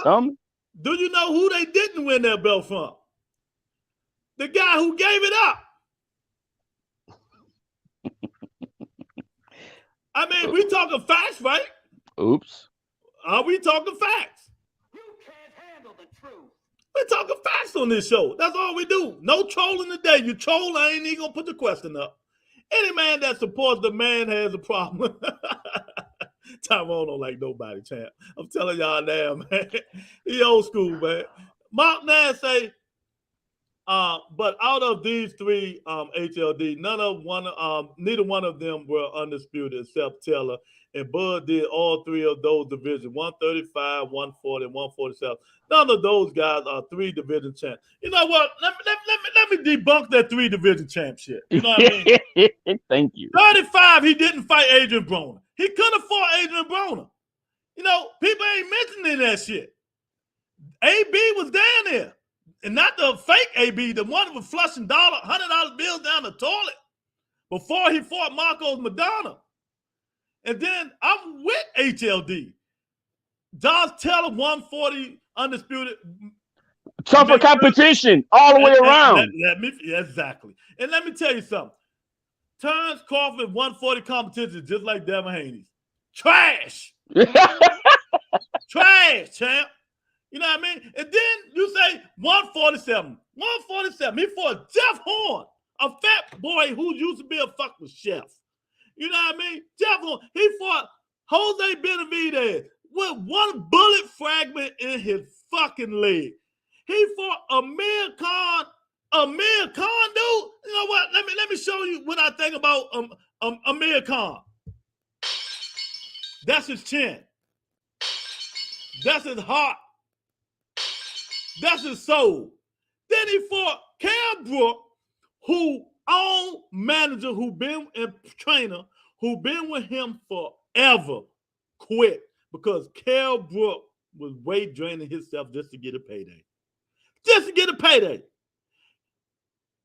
Do you know who they didn't win that belt from? The guy who gave it up. I mean, we talking facts, right? Oops. Are we talking facts? You can't handle the truth. We're talking facts on this show. That's all we do. No trolling today. You troll, I ain't even gonna put the question up. Any man that supports the man has a problem. Tyrone don't like nobody, champ. I'm telling y'all now, man. He old school, man. Mark Nash say, But out of these three HLD, neither one of them were undisputed except Taylor. And Bud did all three of those divisions: 135, 140, 147. None of those guys are three division champs. You know what? Let me debunk that three division champ shit. You know what I mean? Thank you. 35, he didn't fight Adrian Broner. He could have fought Adrian Broner. You know, people ain't mentioning that shit. AB was down there. And not the fake AB, the one that was flushing $100 bills down the toilet before he fought Marcos Madonna. And then I'm with HLD. Josh Taylor, 140 undisputed. Tougher competition all the way around. Exactly. And let me tell you something. Terence Crawford, 140 competition, just like Devin Haney's. Trash. Trash, champ. You know what I mean? And then you say 147. 147. He fought Jeff Horn, a fat boy who used to be a fucking chef. You know what I mean? Jeff Horn. He fought Jose Benavidez with one bullet fragment in his fucking leg. He fought Amir Khan. Amir Khan, dude. You know what? Let me show you what I think about Amir Khan. That's his chin. That's his heart. That's his soul. Then he fought Cam Brook, who own manager, who been a trainer, who been with him forever, quit because Cal Brook was weight draining himself just to get a payday. Just to get a payday.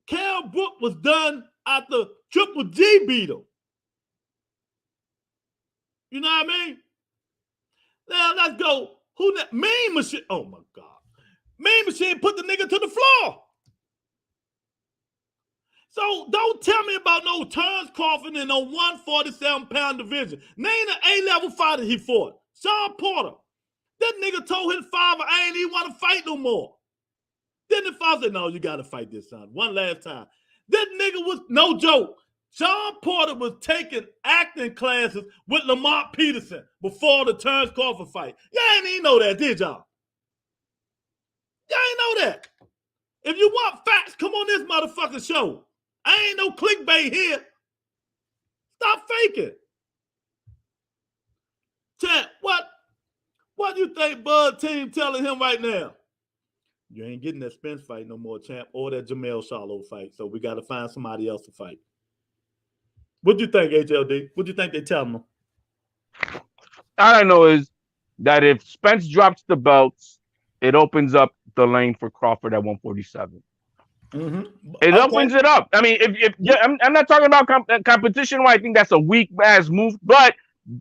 Cal Brook was done after Triple G beat him. You know what I mean? Now let's go. Who that? Mean Machine. Oh my God. Mean Machine put the nigga to the floor. So don't tell me about no Terence Crawford in no 147-pound division. Name an A-level fighter he fought. Sean Porter. That nigga told his father, I ain't even want to fight no more. Then the father said, no, you got to fight this son. One last time. That nigga was, no joke. Sean Porter was taking acting classes with Lamont Peterson before the Terence Crawford fight. Y'all ain't even know that, did y'all? Y'all ain't know that. If you want facts, come on this motherfucking show. I ain't no clickbait here. Stop faking. Chat, what do you think Bud team telling him right now? You ain't getting that Spence fight no more, champ, or that Jamel Charlo fight. So we got to find somebody else to fight. What do you think, HLD? What do you think they telling him? All I know is that if Spence drops the belts, it opens up the lane for Crawford at 147. Mm-hmm. It opens it up. I mean, I'm not talking about competition. Why I think that's a weak ass move. But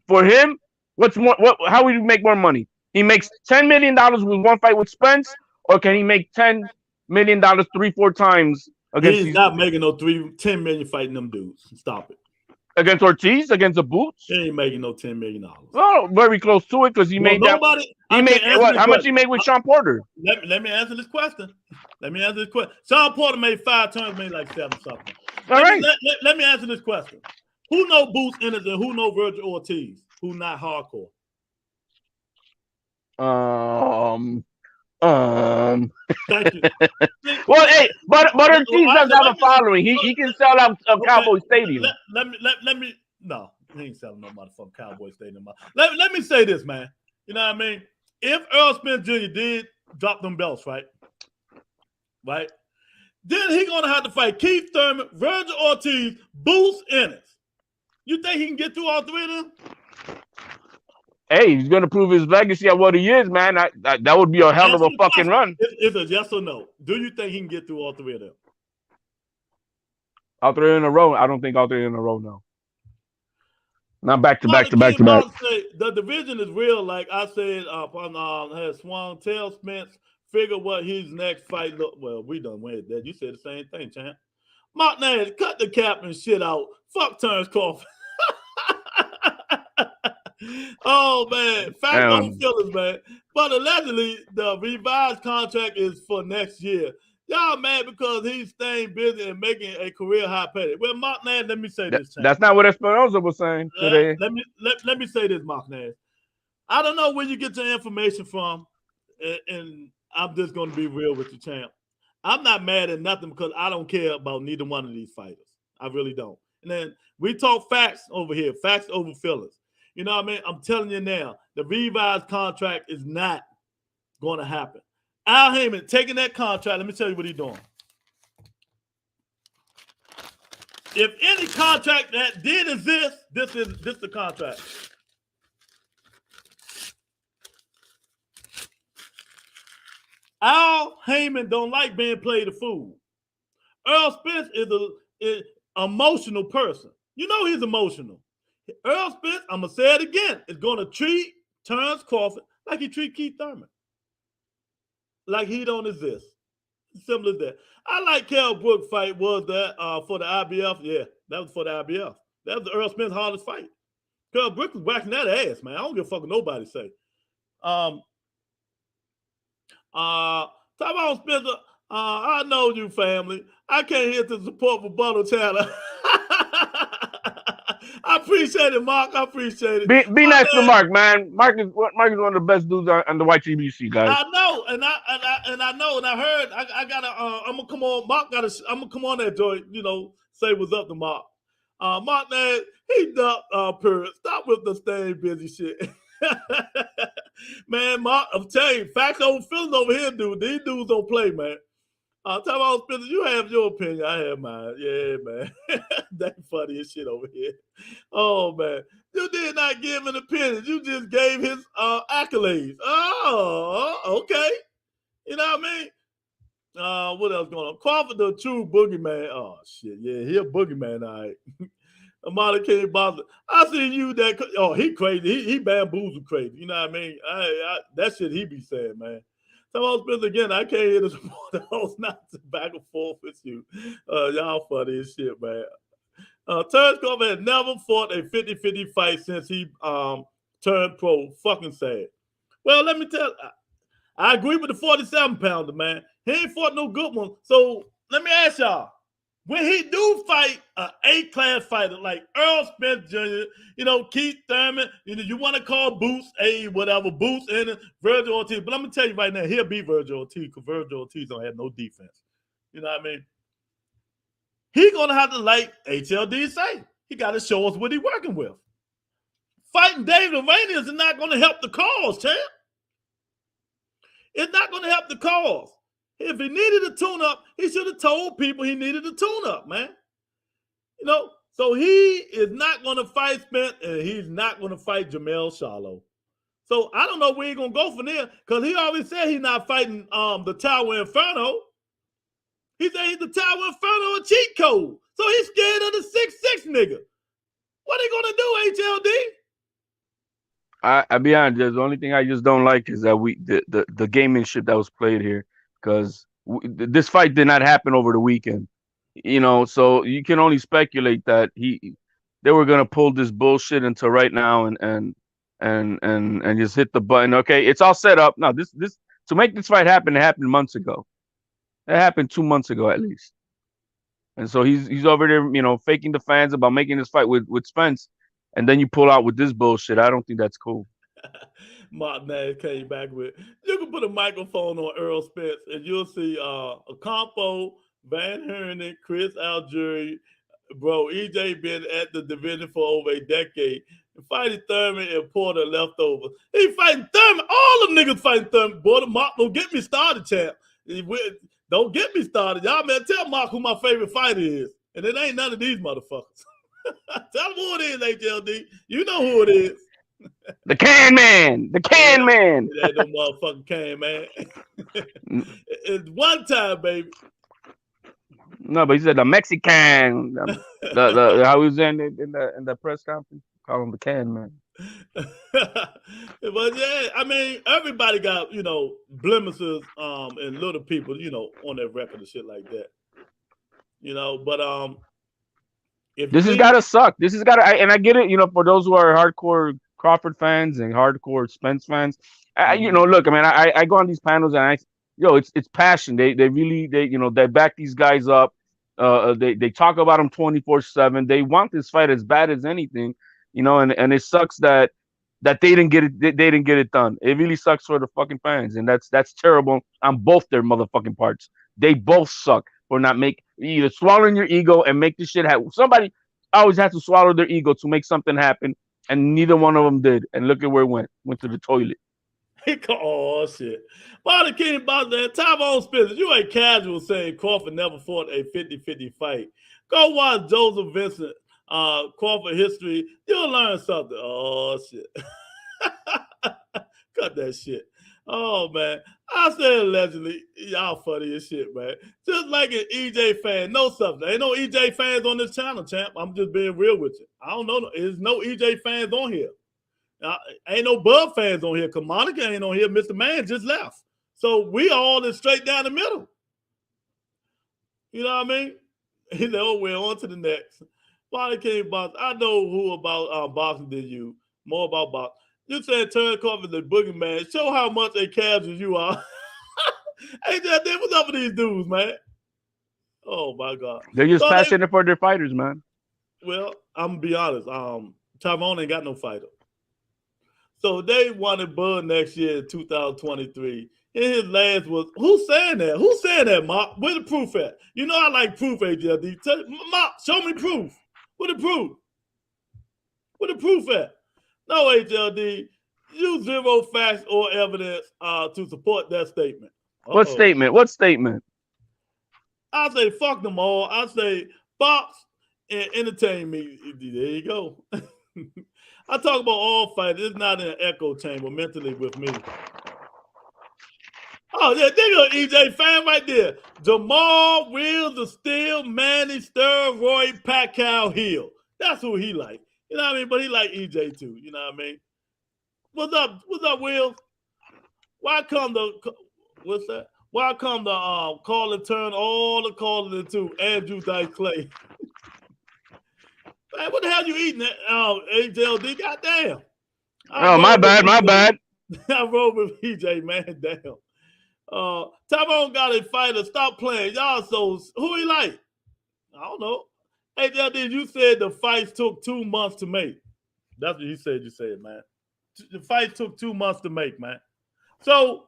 for him, how would he make more money? He makes $10 million with one fight with Spence, or can he make $10 million 3-4 times against? He's not making no 10 million fighting them dudes. Stop it. Against Ortiz, against the Boots? He ain't making no $10 million. Well, very close to it because he made that. He made what? How much he made with Sean Porter? Let me answer this question. Sean Porter made 5 turns, made like 7 something. Let me answer this question. Who know Boots Ennis and who know Virgil Ortiz? Who not hardcore? Thank you. Well, hey, but Ortiz does have a following. He can sell out a Cowboy Stadium. Let me. No, he ain't selling no motherfucking Cowboy Stadium. Let me say this, man. You know what I mean? If Earl Spence Jr. did drop them belts, right? Then he gonna have to fight Keith Thurman, Virgil Ortiz, Boots Ennis. You think he can get through all 3 of them? Hey, he's gonna prove his legacy at what he is, man. That would be a hell of a fucking run. It's a yes or no. Do you think he can get through all 3 of them? All 3 in a row? I don't think all 3 in a row. No. Not back to back. The division is real. Like I said, has swung. Tell Spence figure what his next fight look. Well, we done went that. You said the same thing, champ. Mark Nash, cut the cap and shit out. Fuck Terence Crawford. Oh man, facts don't kill us, man. But allegedly, the revised contract is for next year. Y'all mad because he's staying busy and making a career high payday. Well, Mark Nash, let me say this. That's not what Espinosa was saying today. Let me say this, Mark Nash. I don't know where you get your information from, and I'm just going to be real with you, champ. I'm not mad at nothing because I don't care about neither one of these fighters. I really don't. And then we talk facts over here, facts over feelings. You know what I mean? I'm telling you now, the revised contract is not going to happen. Al Heyman taking that contract. Let me tell you what he's doing. If any contract that did exist, this the contract. Al Heyman don't like being played a fool. Earl Spence is an emotional person. You know he's emotional. Earl Spence, I'm going to say it again, is going to treat Terence Crawford like he treat Keith Thurman. Like he don't exist. Simple as that. I like Kell Brook fight. Was that for the IBF? Yeah, that was for the IBF. That was Earl Spence's hardest fight. Kell Brook was whacking that ass, man. I don't give a fuck what nobody say. Tyrone Spencer, I know you, family. I came here to support Rebuttal Channel. I appreciate it, Mark. I appreciate it. Be nice to Mark, man. Mark is one of the best dudes on the YTBC, guys. I know, and I know, and I heard. I gotta. I'm gonna come on. Mark gotta. I'm gonna come on that joint. You know, say what's up to Mark. Mark, man, he ducked. Period. Stop with the stay busy shit. Man, Mark, I'm telling you, facts over feelings over here, dude. These dudes don't play, man. Talk about Spencer, you have your opinion. I have mine. Yeah, man. That's funny as shit over here. Oh, man. You did not give an opinion. You just gave his accolades. Oh, okay. You know what I mean? What else going on? Crawford, the true boogeyman. Oh, shit. Yeah, he a boogeyman, all right. Amada King Boston. I see you that. Oh, he crazy. He bamboozled crazy. You know what I mean? That shit he be saying, man. Tyrone Spencer again. I came here to support the host, not to back and forth with you. Y'all funny as shit, man. Terence Crawford had never fought a 50-50 fight since he turned pro. Fucking sad. Well, let me tell you, I agree with the 47-pounder, man. He ain't fought no good one. So let me ask y'all. When he do fight an A-class fighter like Earl Spence Jr., you know, Keith Thurman, you know, you want to call Boots, whatever, Boots and Virgil Ortiz. But I'm going to tell you right now, he'll beat Virgil Ortiz because Virgil Ortiz don't have no defense. You know what I mean? He's going to have to, like HLD say, he got to show us what he's working with. Fighting David Arrhenius is not going to help the cause, champ. It's not going to help the cause. If he needed a tune-up, he should have told people he needed a tune-up, man. You know, so he is not going to fight Spence, and he's not going to fight Jamel Charlo. So I don't know where he's going to go from there, because he already said he's not fighting the Tower Inferno. He said he's the Tower Inferno a cheat code. So he's scared of the 6'6" nigga. What are they going to do, HLD? I'll be honest, the only thing I just don't like is that the gamemanship that was played here. Because this fight did not happen over the weekend, you know, so you can only speculate that they were gonna pull this bullshit until right now and just hit the button. Okay, it's all set up now. This to make this fight happen, it happened months ago. It happened 2 months ago at least, and so he's over there, you know, faking the fans about making this fight with Spence, and then you pull out with this bullshit. I don't think that's cool. Mark Nash came back with, you can put a microphone on Earl Spence and you'll see Ocampo, Van Hernen, Chris Algieri, bro, EJ been at the division for over a decade. Fighting Thurman and Porter left over. He fighting Thurman. All them niggas fighting Thurman. Boy, the Mark, don't get me started, champ. Don't get me started. Y'all, man, tell Mark who my favorite fighter is. And it ain't none of these motherfuckers. Tell him who it is, HLD. You know who it is. The Can Man. The Can Man. That no motherfucking Can Man. It's one time, baby. No, but he said the Mexican. The how he was in the press conference. Call him the Can Man. But yeah, I mean, everybody got, you know, blemishes and little people, you know, on their record and shit like that. You know, but if this has gotta suck. This has gotta, and I get it, you know, for those who are hardcore Crawford fans and hardcore Spence fans. You know, look, I mean, I go on these panels and it's passion. They really you know, they back these guys up. They talk about them 24/7. They want this fight as bad as anything, you know, and it sucks that that they didn't get it. They didn't get it done. It really sucks for the fucking fans, and that's terrible on both their motherfucking parts. They both suck for not either swallowing your ego and make this shit happen. Somebody always has to swallow their ego to make something happen, and neither one of them did. And look at where it went. Went to the toilet. Oh shit! Body King about that. Tyrone Spence, you ain't casual saying Crawford never fought a 50-50 fight. Go watch Joseph Vincent Crawford history. You'll learn something. Oh shit! Cut that shit. Oh man, I said allegedly. Y'all funny as shit, man. Just like an EJ fan, no something. Ain't no EJ fans on this channel, champ. I'm just being real with you. I don't know. There's no EJ fans on here. Ain't no Bub fans on here. Cause Monica ain't on here. Mr. Man just left. So we all is straight down the middle. You know what I mean? He said, oh, we're on to the next. Body King Box. I know who about boxing than you. More about boxing. You said Terrence Crawford the boogeyman. Show how much a casual you are. Hey, what's up with these dudes, man? Oh my God. They're just passionate for their fighters, man. Well, I'm gonna be honest. Tyrone ain't got no fighter. So they wanted Bud next year in 2023. And his last was, who's saying that? Who's saying that, Mark? Where the proof at? You know I like proof, AJLD. Mark, show me proof. Where the proof? Where the proof at? No, HLD, use zero facts or evidence to support that statement. What statement? What statement? I say fuck them all. I say box and entertain me. There you go. I talk about all fighters. It's not in an echo chamber mentally with me. Oh, yeah, there go EJ fan right there. Jamal Wheels of Steel, Manny Steroid, Pacquiao Hill. That's who he like. You know what I mean? But he like EJ too. You know what I mean? What's up? What's up, Will? Why come the call and turn all the calling into Andrew Dice Clay? Man, what the hell you eating? HLD? Goddamn. Oh, my bad. I roll with EJ, man. Damn. Tyrone got a fighter. Stop playing. Y'all so who he like? I don't know. HLD, you said the fights took 2 months to make. That's what you said, man. The fight took 2 months to make, man. So,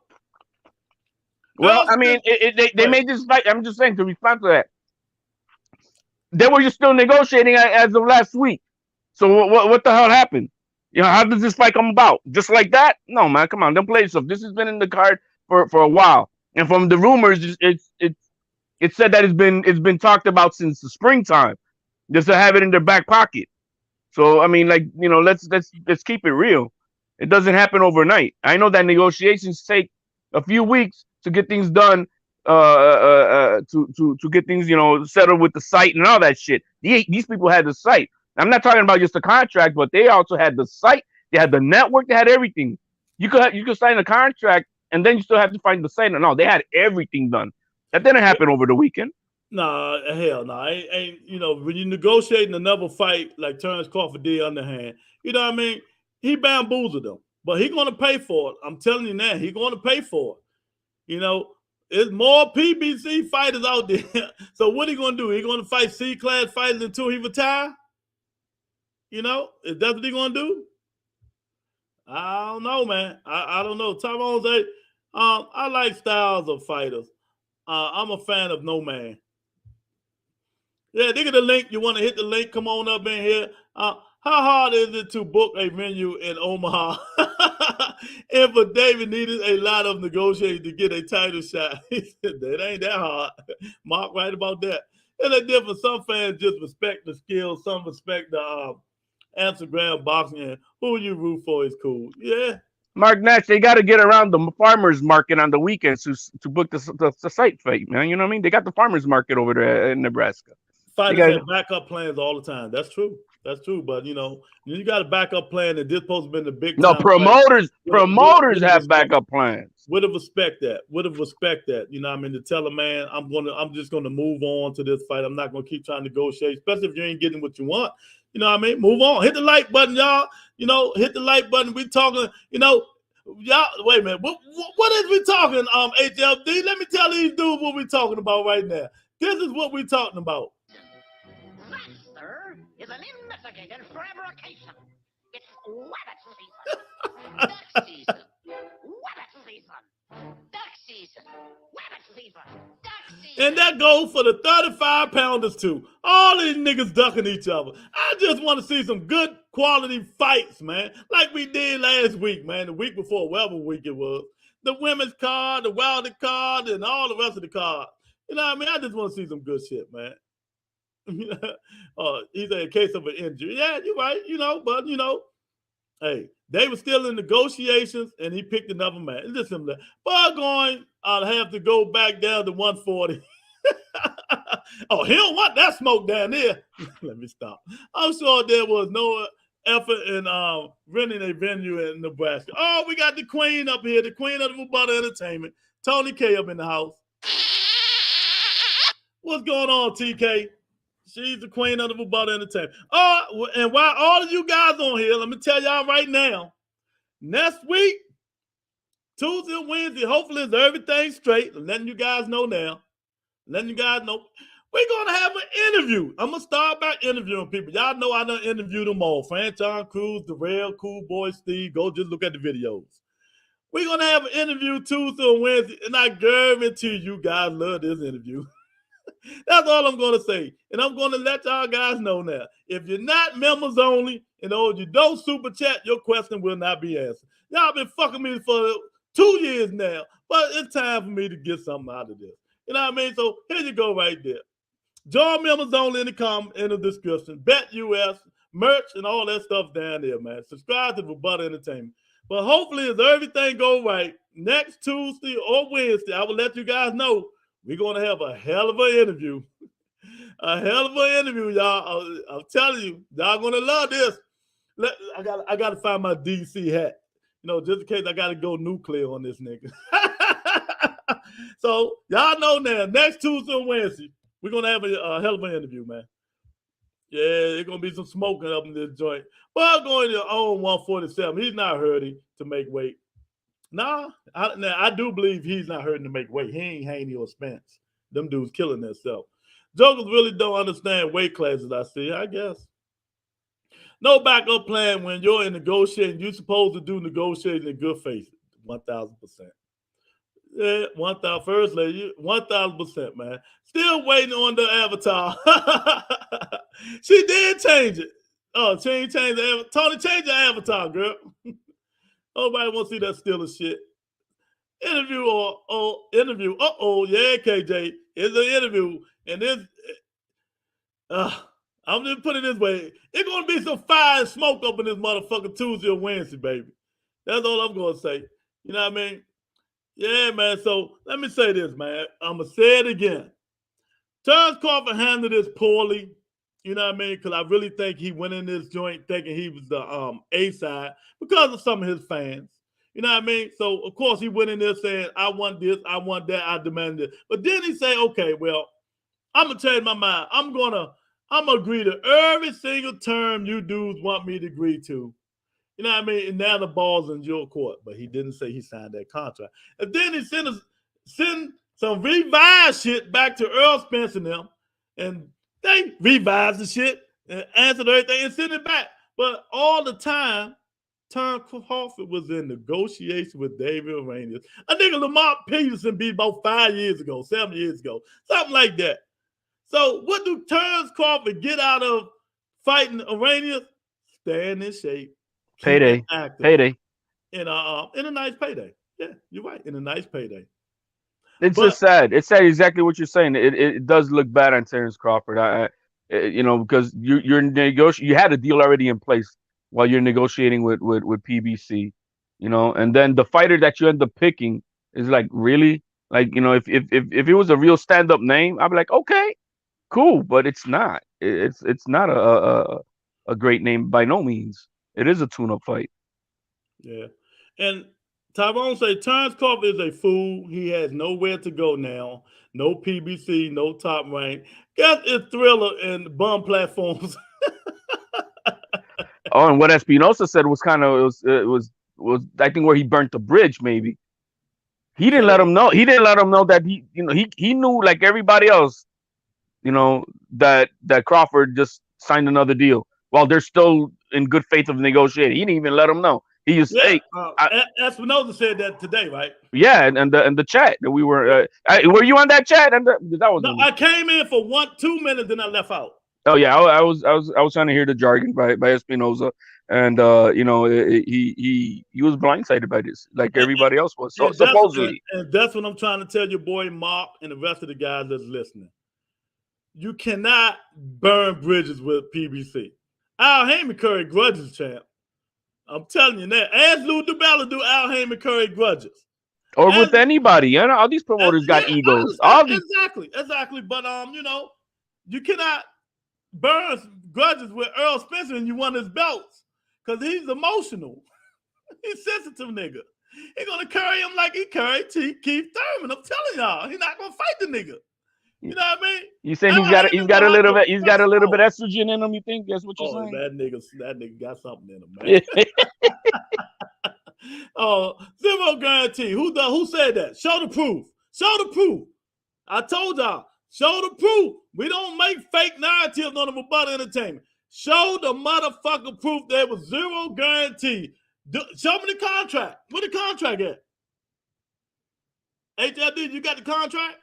well, I mean, they made this fight. I'm just saying to respond to that. They were just still negotiating as of last week. So what the hell happened? You know, how does this fight come about? Just like that? No, man, come on, don't play yourself. This has been in the card for a while, and from the rumors, it's said that it's been talked about since the springtime, just to have it in their back pocket. So I mean, like, you know, let's keep it real. It doesn't happen overnight. I know that negotiations take a few weeks to get things done, to get things, you know, settled with the site and all that shit. These people had the site. I'm not talking about just the contract, but they also had the site. They had the network. They had everything. You could sign a contract and then you still have to find the site. No, they had everything done. That didn't happen over the weekend. Nah, hell no. Ain't you know, when you're negotiating another fight like Terrence Crawford did underhand, you know what I mean? He bamboozled them, but he's going to pay for it. I'm telling you now, he's going to pay for it. You know, there's more PBC fighters out there. So what he going to do? He going to fight C-class fighters until he retire? You know, is that what he going to do? I don't know, man. I don't know. Tyrone say, I like styles of fighters. I'm a fan of No Man. Yeah, dig at the link. You want to hit the link? Come on up in here. How hard is it to book a venue in Omaha? And for David needed a lot of negotiating to get a title shot. He said, that ain't that hard. Mark right about that. And it's different. Some fans just respect the skills. Some respect the Instagram boxing. And who you root for is cool. Yeah. Mark Nash, they got to get around the farmers market on the weekends to book the site fight, man. You know what I mean? They got the farmers market over there in Nebraska. Fighters have backup plans all the time. That's true. That's true. But, you know, you got a backup plan, and this supposed to be the big time. No, promoters have backup plans. Would have respect that. You know what I mean? To tell a man, I'm just gonna move on to this fight. I'm not gonna keep trying to negotiate, especially if you ain't getting what you want. You know what I mean? Move on. Hit the like button, y'all. You know, hit the like button. We talking, you know, y'all. Wait a minute. What is we talking? HLD. Let me tell these dudes what we talking about right now. This is what we talking about. That, sir, is an investigated fabrication. It's wabbit season. Duck season. Wabbit season. Duck season. Wabbit season. Duck season. And that goes for the 35 pounders too. All these niggas ducking each other. I just want to see some good quality fights, man. Like we did last week, man. The week before, whatever week it was. The women's card, the Wilder card, and all the rest of the cards. You know what I mean? I just want to see some good shit, man. Either in case of an injury. Yeah, you're right, but hey, they were still in negotiations and he picked another man. It's just similar. But I'll have to go back down to 140. Oh, he don't want that smoke down there. Let me stop. I'm sure there was no effort in renting a venue in Nebraska. Oh, we got the queen up here, the queen of the Butter Entertainment, Tony K up in the house. What's going on, TK? She's the queen of the Butter Entertainment. Oh, and while all of you guys on here, let me tell y'all right now, next week, Tuesday and Wednesday, hopefully it's everything straight. I'm letting you guys know now. Letting you guys know. We're going to have an interview. I'm going to start by interviewing people. Y'all know I done interviewed them all. Franchon Cruz, Darrell, Cool Boy Steve. Go just look at the videos. We're going to have an interview Tuesday and Wednesday, and I guarantee you guys love this interview. That's all I'm going to say. And I'm going to let y'all guys know now. If you're not members only, and you don't super chat, your question will not be answered. Y'all been fucking me for 2 years now, but it's time for me to get something out of this. You know what I mean? So here you go right there. Join members only in the description. Bet US, merch, and all that stuff down there, man. Subscribe to the Butter Entertainment. But hopefully, if everything go right, next Tuesday or Wednesday, I will let you guys know we're going to have a hell of an interview. A hell of an interview, y'all. I'm telling you, y'all going to love this. I got to find my DC hat. Just in case I got to go nuclear on this nigga. So, y'all know now, next Tuesday and Wednesday, we're going to have a hell of an interview, man. Yeah, there's going to be some smoking up in this joint. But I'm going to own 147. He's not hurting to make weight. Nah, I do believe he's not hurting to make weight. He ain't Haney or Spence. Them dudes killing themselves. Jokers really don't understand weight classes, I see, I guess. No backup plan when you're in negotiating. You're supposed to do negotiating in good faith. 1,000%. Yeah, 1,000. First lady, 1,000%, man. Still waiting on the avatar. She did change it. Oh, she ain't changed the avatar. Tony, change your avatar, girl. Nobody wants to see that stealing shit. Interview interview. Yeah, KJ. It's an interview. And this, I'm just putting it this way. It's going to be some fire and smoke up in this motherfucker Tuesday or Wednesday, baby. That's all I'm going to say. You know what I mean? Yeah, man. So let me say this, man. I'm going to say it again. Terence Crawford handled this poorly. You know what I mean? Because I really think he went in this joint thinking he was the A side because of some of his fans. You know what I mean? So, of course, he went in there saying, I want this, I want that, I demand this. But then he said, okay, well, I'm going to change my mind. I'm going to agree to every single term you dudes want me to agree to. You know what I mean? And now the ball's in your court. But he didn't say he signed that contract. And then he sent some revised shit back to Earl Spence and them. And they revised the shit and answered everything and sent it back. But all the time, Terence Crawford was in negotiation with David Arrhenius. I think Lamar Peterson beat about 7 years ago, something like that. So what do Terence Crawford get out of fighting Arrhenius? Staying in shape. Payday. In a nice payday. Yeah, you're right. In a nice payday. Just sad. It's sad exactly what you're saying. It does look bad on Terence Crawford. Because you're negotiating. You had a deal already in place while you're negotiating with PBC, and then the fighter that you end up picking is like, really? Like, if it was a real stand-up name, I'd be like, okay, cool, but it's not. It's not a great name by no means. It is a tune-up fight. Yeah. And Tyrone say Terence Crawford is a fool. He has nowhere to go now. No PBC, no Top Rank. Guess it's Thriller and bum platforms. Oh, and what Espinosa said was kind of was I think where he burnt the bridge. Maybe he didn't let him know. He didn't let him know that he knew, like everybody else, that Crawford just signed another deal while they're still in good faith of negotiating. He didn't even let him know. He just hey, Espinosa said that today, right? Yeah, and the chat that we were. Were you on that chat? And that was. No, I came in for 2 minutes, then I left out. Oh yeah, I was trying to hear the jargon by Espinosa, and he was blindsided by this, like everybody else was. So supposedly, and that's what I'm trying to tell your boy Mark and the rest of the guys that's listening. You cannot burn bridges with PBC. Al Heyman Curry grudges, champ. I'm telling you that. As Lou DiBella do Al Heyman Curry grudges. Or with anybody. You know, all these promoters got egos. Exactly. But you cannot burn grudges with Earl Spencer and you won his belts. Because he's emotional. He's sensitive nigga. He's gonna carry him like he carried Keith Thurman. I'm telling y'all, he's not gonna fight the nigga. You know what I mean? You saying he's got a little bit estrogen in him, you think? That's what you're saying? That nigga got something in him, man. Zero guarantee. Who said that? Show the proof. Show the proof. I told y'all, show the proof. We don't make fake narratives on the Rebuttal Entertainment. Show the motherfucker proof there was zero guarantee. Show me the contract. Where the contract at? HLD, you got the contract?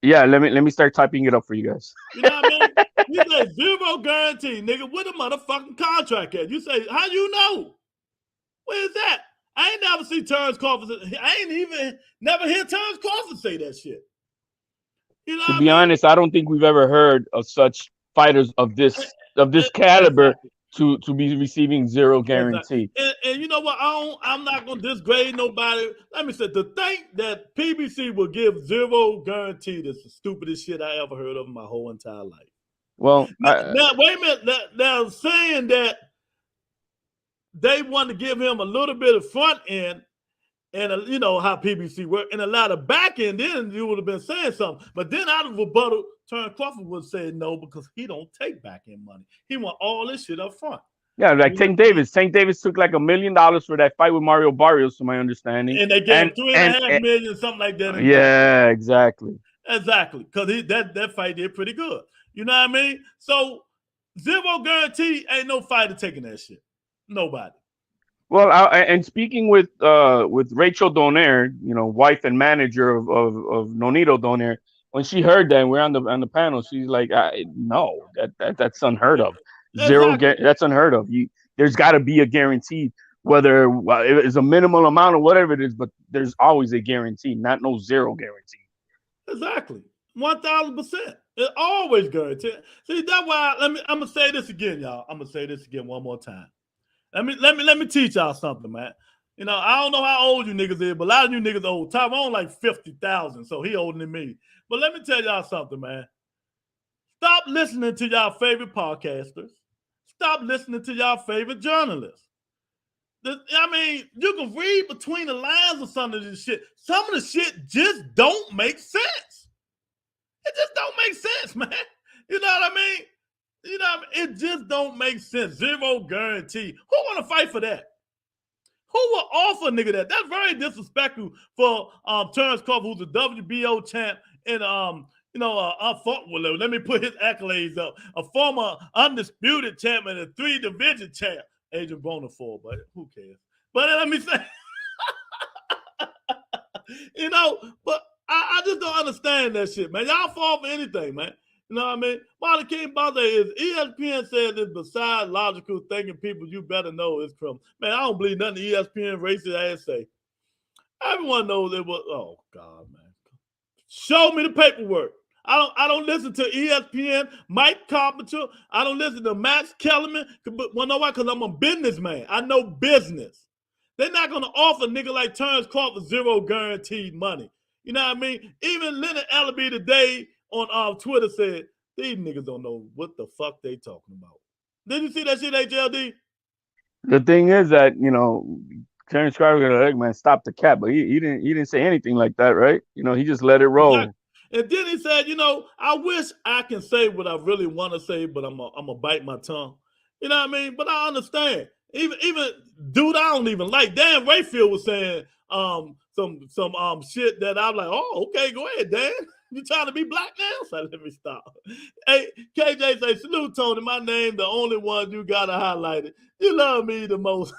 Yeah, let me start typing it up for you guys. You know what I mean? You say zero guarantee, nigga. Where the motherfucking contract at? You say, how you know? Where is that? I ain't never see Terence Crawford. I ain't even never hear Terence Crawford say that shit. You know to be honest, I don't think we've ever heard of such fighters of this caliber to be receiving zero guarantee. And you know what? I'm not gonna disgrade nobody. Let me say, to think that PBC will give zero guarantee is the stupidest shit I ever heard of in my whole entire life. Well, now wait a minute. They're saying that they want to give him a little bit of front end, and you know how PBC work, and a lot of back end. Then you would have been saying something, but then out of rebuttal, Terence Crawford would say no because he don't take back end money. He want all this shit up front. Yeah, like Tank Davis. Tank Davis took like $1 million for that fight with Mario Barrios, to my understanding, and they gave him $3.5 million, something like that. Yeah, exactly. Because that fight did pretty good. You know what I mean? So zero guarantee, ain't no fighter taking that shit. Nobody. Well, and speaking with Rachel Donaire, you know, wife and manager of Nonito Donaire, when she heard that, and we're on the panel, she's like, no, that's unheard of. Zero, that's unheard of. There's got to be a guarantee, whether it's a minimal amount or whatever it is, but there's always a guarantee, not no zero guarantee. Exactly, 1,000%. It's always guaranteed. See, that's why I'm gonna say this again, y'all. I'm gonna say this again one more time. Let me teach y'all something, man. You know, I don't know how old you niggas is, but a lot of you niggas old. Tyrone like 50,000, so he older than me. But let me tell y'all something, man. Stop listening to y'all favorite podcasters. Stop listening to y'all favorite journalists. I mean, you can read between the lines of some of this shit. Some of the shit just don't make sense. It just don't make sense, man. You know what I mean? You know what I mean? It just don't make sense. Zero guarantee. Who want to fight for that? Who will offer a nigga that? That's very disrespectful for Terence Crawford, who's a WBO champ, and let me put his accolades up. A former undisputed champ and a 3-division champ. Adrian Bonafide, but who cares? But let me say, you know, but I just don't understand that shit, man. Y'all fall for anything, man. You know what I mean? Marty King Buzzer is ESPN said this besides logical thinking people you better know is criminal. Man, I don't believe nothing ESPN racist ass say. Everyone knows it was. Oh God, man. Show me the paperwork. I don't listen to ESPN, Mike Carpenter. I don't listen to Max Kellerman. Well, know why? Because I'm a businessman. I know business. They're not going to offer a nigga like Terence Crawford zero guaranteed money. You know what I mean? Even Leonard Allaby today on Twitter said, these niggas don't know what the fuck they talking about. Did you see that shit, HLD? The thing is that, you know, Terence Crawford, like, man, stop the cap, but he didn't say anything like that, right? You know, he just let it roll. Exactly. And then he said, you know, I wish I can say what I really want to say, but I'm gonna bite my tongue. You know what I mean? But I understand. Even dude I don't even like, Dan Rayfield was saying some shit that I'm like, oh, okay, go ahead, Dan. You trying to be black now? So let me stop. Hey, KJ say, salute Tony. My name, the only one you gotta highlight it. You love me the most.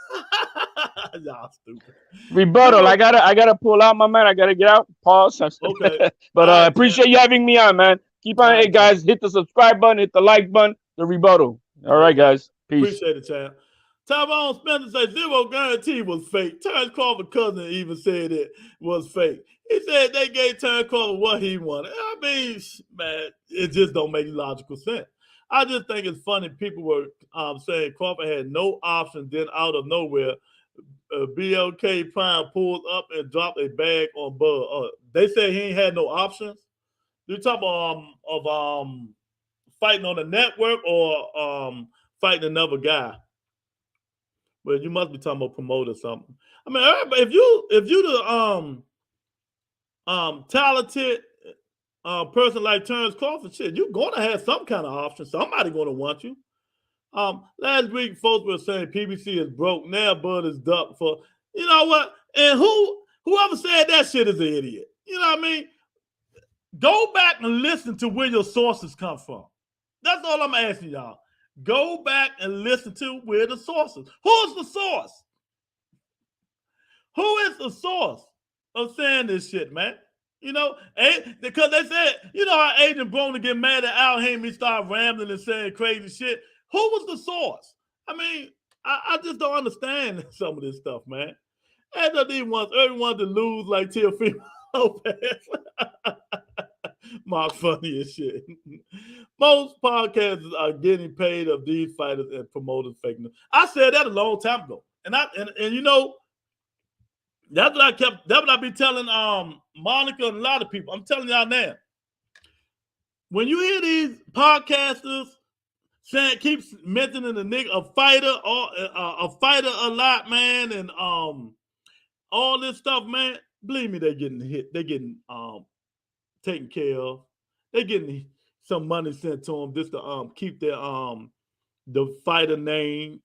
Y'all stupid. Rebuttal. I gotta pull out, my man. I gotta get out. Pause. Okay. But All right, appreciate you having me on, man. Keep on, All right, hey guys, hit the subscribe button, hit the like button, the rebuttal. All right, guys. Peace. Appreciate it, champ. Tyrone Spencer said zero guarantee was fake. Terrence Crawford cousin even said it was fake. He said they gave Terrence Crawford what he wanted. I mean, man, it just don't make logical sense. I just think it's funny people were saying Crawford had no options. Then out of nowhere, BLK Prime pulled up and dropped a bag on Bud. They said he ain't had no options. You talk of fighting on the network or fighting another guy. Well, you must be talking about promote or something. I mean, if you the talented person like Terrence Crawford, shit, you're gonna have some kind of option. Somebody gonna want you. Last week, folks were saying PBC is broke. Now Bud is ducked for. You know what? And whoever said that shit is an idiot. You know what I mean? Go back and listen to where your sources come from. That's all I'm asking y'all. Go back and listen to where the sources. Who's the source? Who is the source of saying this shit, man? You know, because they said, you know how Agent Broner get mad at Al Haymon, start rambling and saying crazy shit. Who was the source? I mean, I just don't understand some of this stuff, man. everyone wants to lose like Teofimo Lopez. Mark funny as shit. Most podcasters are getting paid of these fighters and promoters fake news. I said that a long time ago. And you know, that's what I be telling Monica and a lot of people. I'm telling y'all now. When you hear these podcasters saying, keeps mentioning the nigga a fighter or a fighter a lot, man, and all this stuff, man, believe me, they're getting hit. They're getting taken care of. They're getting some money sent to them just to keep their the fighter name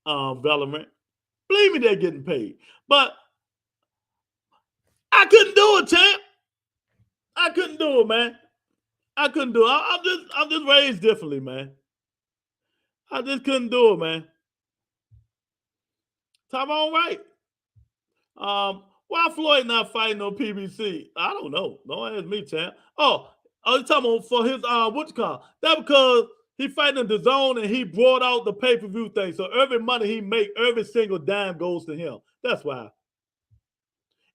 relevant. Believe me, they're getting paid. But I couldn't do it, champ. I couldn't do it, man. I couldn't do it. I'm just raised differently, man. I just couldn't do it, man. Tyrone Wright. Why Floyd not fighting on PBC? I don't know. Don't ask me, champ. Oh, you talking about for his what you call? That because he fighting in the zone and he brought out the pay-per-view thing. So every money he make, every single dime goes to him. That's why.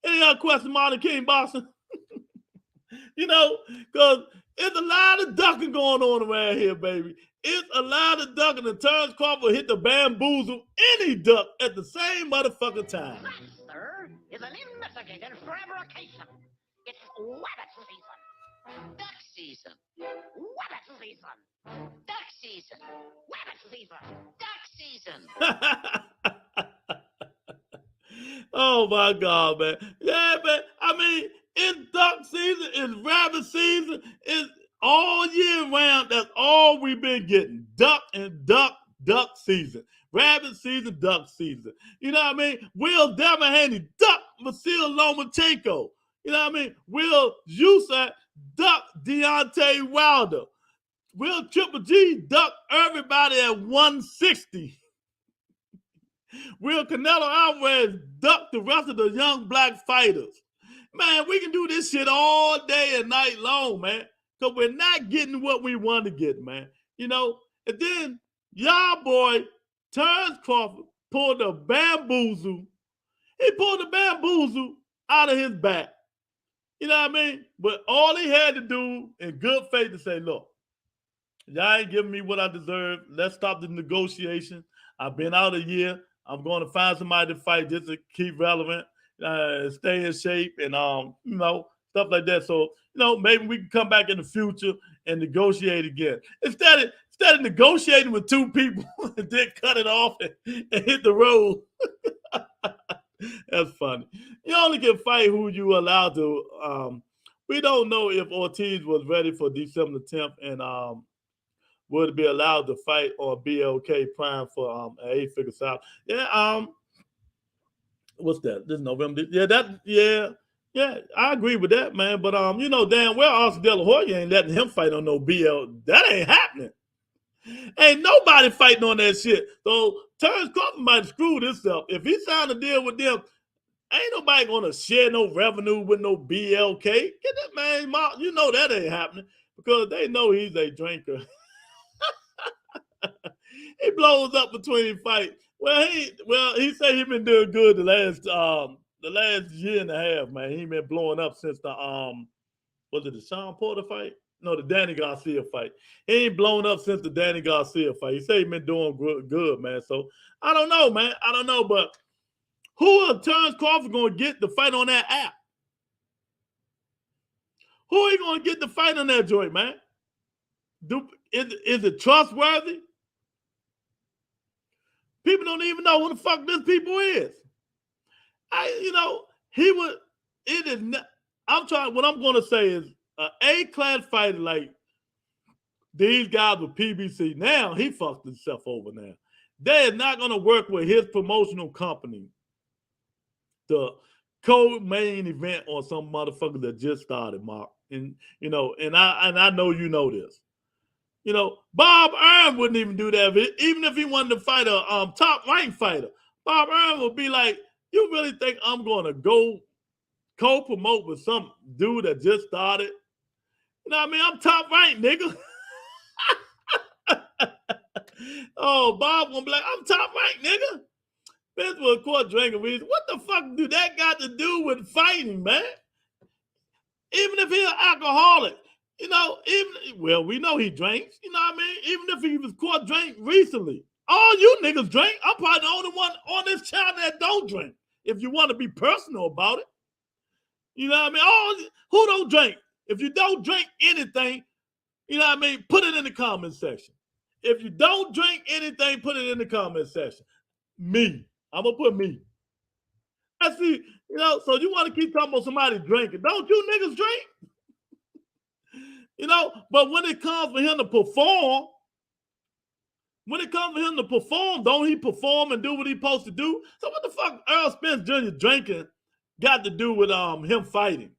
Any other question, Martin King Boston? You know, because it's a lot of ducking going on around here, baby. It's a lot of ducking. And Terrence Crawford hit the bamboozle any duck at the same motherfucking time. That, sir, is an investigated fabrication. It's wabbit season. Duck season. Wabbit season. Duck season. Wabbit season. Duck season. Oh, my God, man. Yeah, man. I mean, it's duck season. It's rabbit season. It's all year round. That's all we've been getting. Duck season. Rabbit season, duck season. You know what I mean? Will Demahaney, duck Vasil Lomachenko. You know what I mean? Will Juicer, duck Deontay Wilder. Will Triple G, duck everybody at 160. Will Canelo Alvarez duck the rest of the young black fighters. Man, we can do this shit all day and night long, man. Because we're not getting what we want to get, man. You know? And then y'all boy, Terrence Crawford, pulled the bamboozle. He pulled the bamboozle out of his back. You know what I mean? But all he had to do in good faith to say, look, y'all ain't giving me what I deserve. Let's stop the negotiation. I've been out a year. I'm going to find somebody to fight just to keep relevant, stay in shape, and you know, stuff like that. So, you know, maybe we can come back in the future and negotiate again. Instead of negotiating with two people and then cut it off and hit the road. That's funny. You only can fight who you allowed to. We don't know if Ortiz was ready for December 10th and would be allowed to fight on BLK Prime for an 8-figure salary. Yeah, what's that? This November. Yeah, Yeah, I agree with that, man. But you know damn well Austin De La Hoya ain't letting him fight on no BL. That ain't happening. Ain't nobody fighting on that shit. So Terence Crawford might have screwed himself. If he signed a deal with them, ain't nobody gonna share no revenue with no BLK. Get that man, you know that ain't happening because they know he's a drinker. He blows up between fights. Well, he said he been doing good the last year and a half, man. He been blowing up since the was it the Sean Porter fight? No, the Danny Garcia fight. He ain't blown up since the Danny Garcia fight. He said he been doing good, man. So I don't know, man. I don't know, but who is Terence Crawford going to get the fight on that app? Who are you going to get the fight on that joint, man? Is it trustworthy? People don't even know who the fuck this people is. It is not, what I'm going to say is an A-class fighter like these guys with PBC, now he fucked himself over now. They are not going to work with his promotional company the co-main event on some motherfucker that just started, Mark. And I know you know this. You know, Bob Arum wouldn't even do that. Even if he wanted to fight a top-ranked fighter, Bob Arum would be like, you really think I'm going to go co-promote with some dude that just started? You know what I mean? I'm top-ranked, nigga. Oh, Bob gonna be like, I'm top-ranked, nigga. Spence was caught drinking. What the fuck do that got to do with fighting, man? Even if he's an alcoholic, we know he drinks, you know what I mean? Even if he was caught drinking recently. All you niggas drink. I'm probably the only one on this channel that don't drink, if you want to be personal about it. You know what I mean? Who don't drink? If you don't drink anything, you know what I mean? Put it in the comment section. If you don't drink anything, put it in the comment section. Me. I'm going to put me. I see, so you want to keep talking about somebody drinking. Don't you niggas drink? But when it comes for him to perform, don't he perform and do what he's supposed to do? So what the fuck Earl Spence Jr. drinking got to do with him fighting?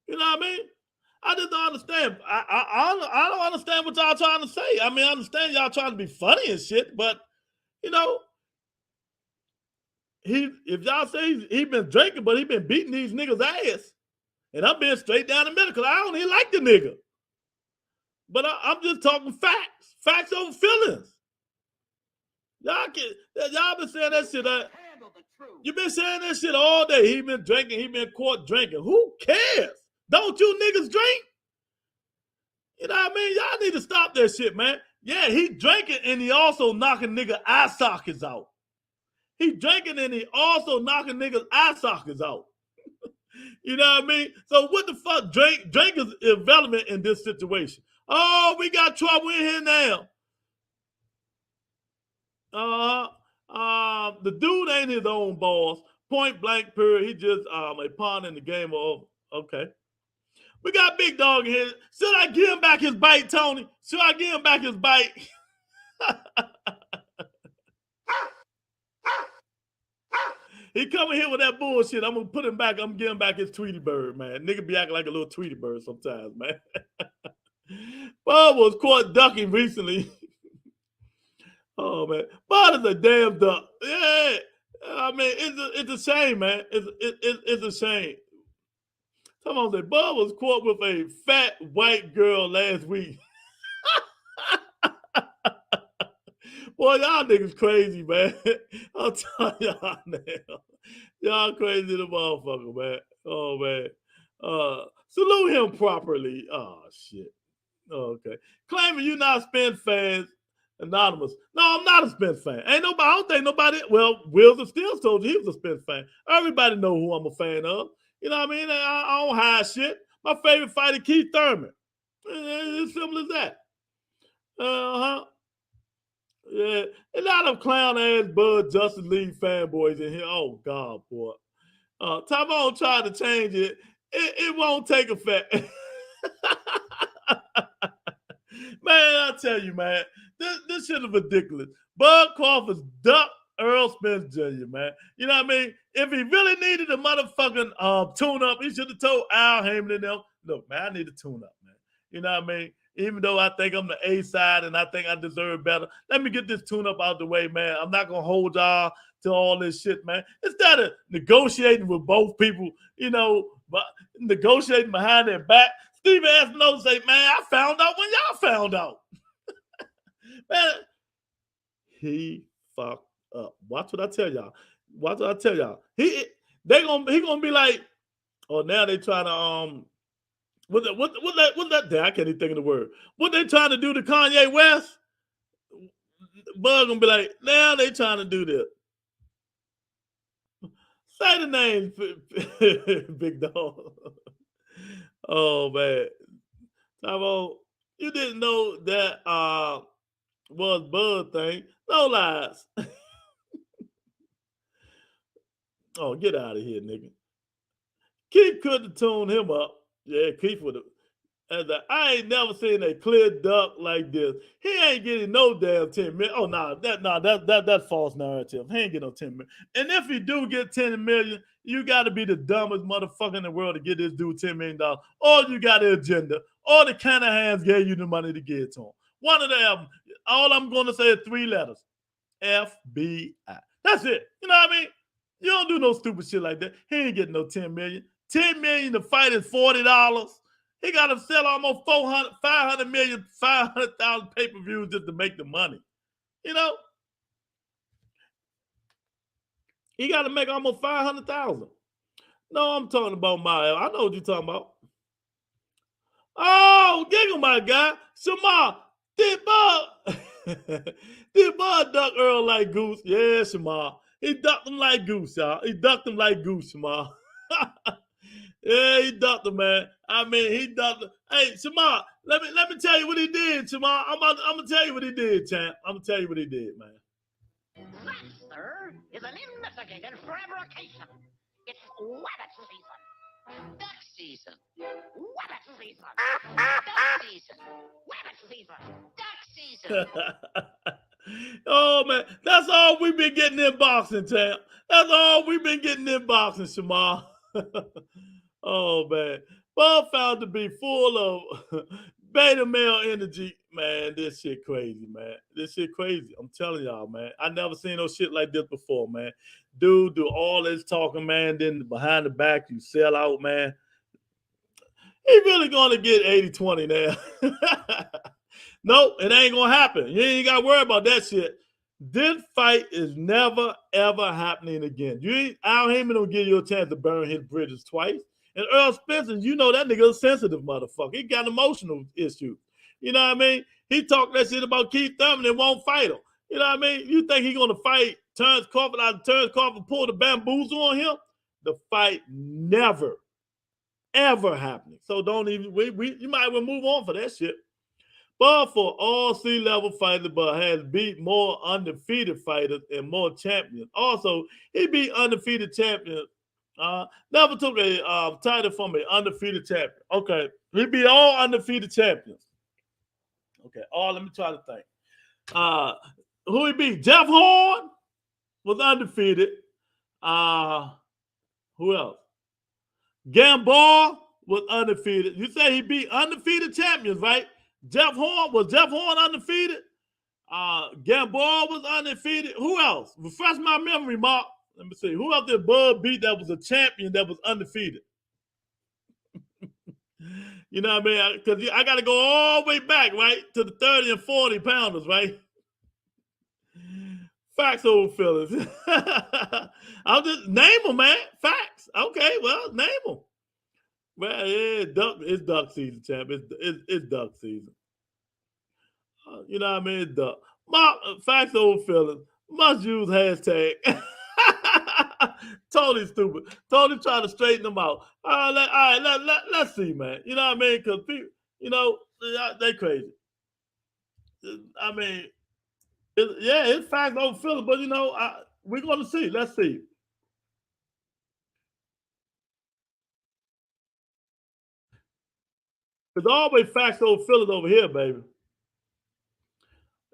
You know what I mean? I just don't understand. I don't understand what y'all trying to say. I mean, I understand y'all trying to be funny and shit, but if y'all say he been drinking, but he been beating these niggas' ass, and I'm being straight down the middle because I don't even like the nigga. But I'm just talking facts over feelings. Y'all been saying that shit. You been saying that shit all day. He been drinking. He been caught drinking. Who cares? Don't you niggas drink? You know what I mean? Y'all need to stop that shit, man. Yeah, he drinking and he also knocking nigga eye sockets out. He drinking and he also knocking niggas eye sockets out. You know what I mean? So what the fuck? Drink is irrelevant in this situation. Oh, we got trouble in here now. The dude ain't his own boss. Point blank period. He just a pawn in the game of okay. We got Big Dog in here. Should I give him back his bite, Tony? Should I give him back his bite? He coming here with that bullshit. I'm gonna put him back. I'm giving back his Tweety Bird, man. Nigga be acting like a little Tweety Bird sometimes, man. Bob was caught ducking recently. Oh man, Bob is a damn duck. Yeah, I mean it's a shame, man. It's a shame. Someone said Bob was caught with a fat white girl last week. Boy, y'all niggas crazy, man. I'll tell y'all now. Y'all crazy the motherfucker, man. Oh, man. Salute him properly. Oh, shit. Okay. Claiming you not Spence fans. Anonymous. No, I'm not a Spence fan. I don't think nobody, well, Wills of Steel told you he was a Spence fan. Everybody know who I'm a fan of. You know what I mean? I don't hide shit. My favorite fighter, Keith Thurman. It's simple as that. Yeah, a lot of clown ass Bud Justice League fanboys in here. Oh God, boy. Tyrone tried to change it. It won't take effect. Man, I tell you, man, this shit is ridiculous. Bud Crawford's duck Earl Spence Jr., man. You know what I mean? If he really needed a motherfucking tune-up, he should have told Al Heyman and them, look, man, I need a tune-up, man. You know what I mean? Even though I think I'm the A side and I think I deserve better, let me get this tune-up out the way, man. I'm not going to hold y'all to all this shit, man. Instead of negotiating with both people, you know, but negotiating behind their back, Steve Aspinall say, man, I found out when y'all found out. Man, he fucked up. Watch what I tell y'all. Watch what I tell y'all. He gonna be like, oh, now they trying to what that day? I can't even think of the word. What they trying to do to Kanye West? Bug gonna be like, now they trying to do this. Say the name, big dog. Oh man, Tavo, you didn't know that was Bud thing. No lies. Oh, get out of here, nigga. Keith couldn't tune him up. Yeah, Keith would have. I ain't never seen a clear duck like this. He ain't getting no damn 10 million. Oh, that's false narrative. He ain't getting no 10 million. And if he do get 10 million, you got to be the dumbest motherfucker in the world to get this dude $10 million. Or you got an agenda. Or the kind of hands gave you the money to get to him. One of them. All I'm going to say is 3 letters. FBI. That's it. You know what I mean? You don't do no stupid shit like that. He ain't getting no 10 million. 10 million to fight is $40. He got to sell almost 500 million, 500,000 pay-per-views just to make the money. You know? He got to make almost 500,000. No, I'm talking about I know what you're talking about. Oh, giggle, my guy. Shamar, did Bud duck Earl like Goose? Yeah, Shamar. He ducked him like Goose, y'all. He ducked him like Goose, Shamar. Yeah, he ducked him, man. I mean, he ducked him. Hey, Shamar, let me tell you what he did, Shamar. I'm gonna tell you what he did, champ. I'm gonna tell you what he did, man. That, sir, is an investigated fabrication. It's wabbit season. Duck season. Wabbit season. Duck season. Wabbit season. Duck season. Oh, man. That's all we've been getting in boxing, champ. That's all we've been getting in boxing, Shamar. Oh, man. Bud found to be full of beta male energy. Man, this shit crazy, man. This shit crazy. I'm telling y'all, man. I never seen no shit like this before, man. Dude, do all this talking, man. Then behind the back, you sell out, man. He really gonna get 80-20 now. Nope, it ain't gonna happen. You ain't gotta worry about that shit. This fight is never, ever happening again. Al Heyman don't give you a chance to burn his bridges twice. And Earl Spence, you know that nigga a sensitive motherfucker. He got emotional issues. You know what I mean? He talked that shit about Keith Thurman and won't fight him. You know what I mean? You think he gonna fight Terence Crawford out of Terence Crawford pull the bamboozle on him? The fight never, ever happening. So don't even, you might well move on for that shit. But for all C-level fighters, but has beat more undefeated fighters and more champions. Also, he beat undefeated champions. Never took a title from an undefeated champion. Okay, he beat all undefeated champions. Okay, let me try to think. Who he beat? Jeff Horn was undefeated. Who else? Gamboa was undefeated. You say he beat undefeated champions, right? Was Jeff Horn undefeated? Gamboa was undefeated. Who else? Refresh my memory, Mark. Let me see. Who else did Bud beat that was a champion that was undefeated? You know what I mean? Because I got to go all the way back, right? To the 30 and 40 pounders, right? Facts, old fellas. I'll just name them, man. Facts. Okay, well, name them. Well, yeah, it's duck season, champ. It's duck season. You know what I mean? It's duck. Facts, old fellas. Must use hashtag. Totally stupid. Totally trying to straighten them out. All right, let's see, man. You know what I mean? Because people, you know, they crazy. I mean, it's facts, old fellas, but you know, we're going to see. Let's see. There's always facts, old fellas over here, baby.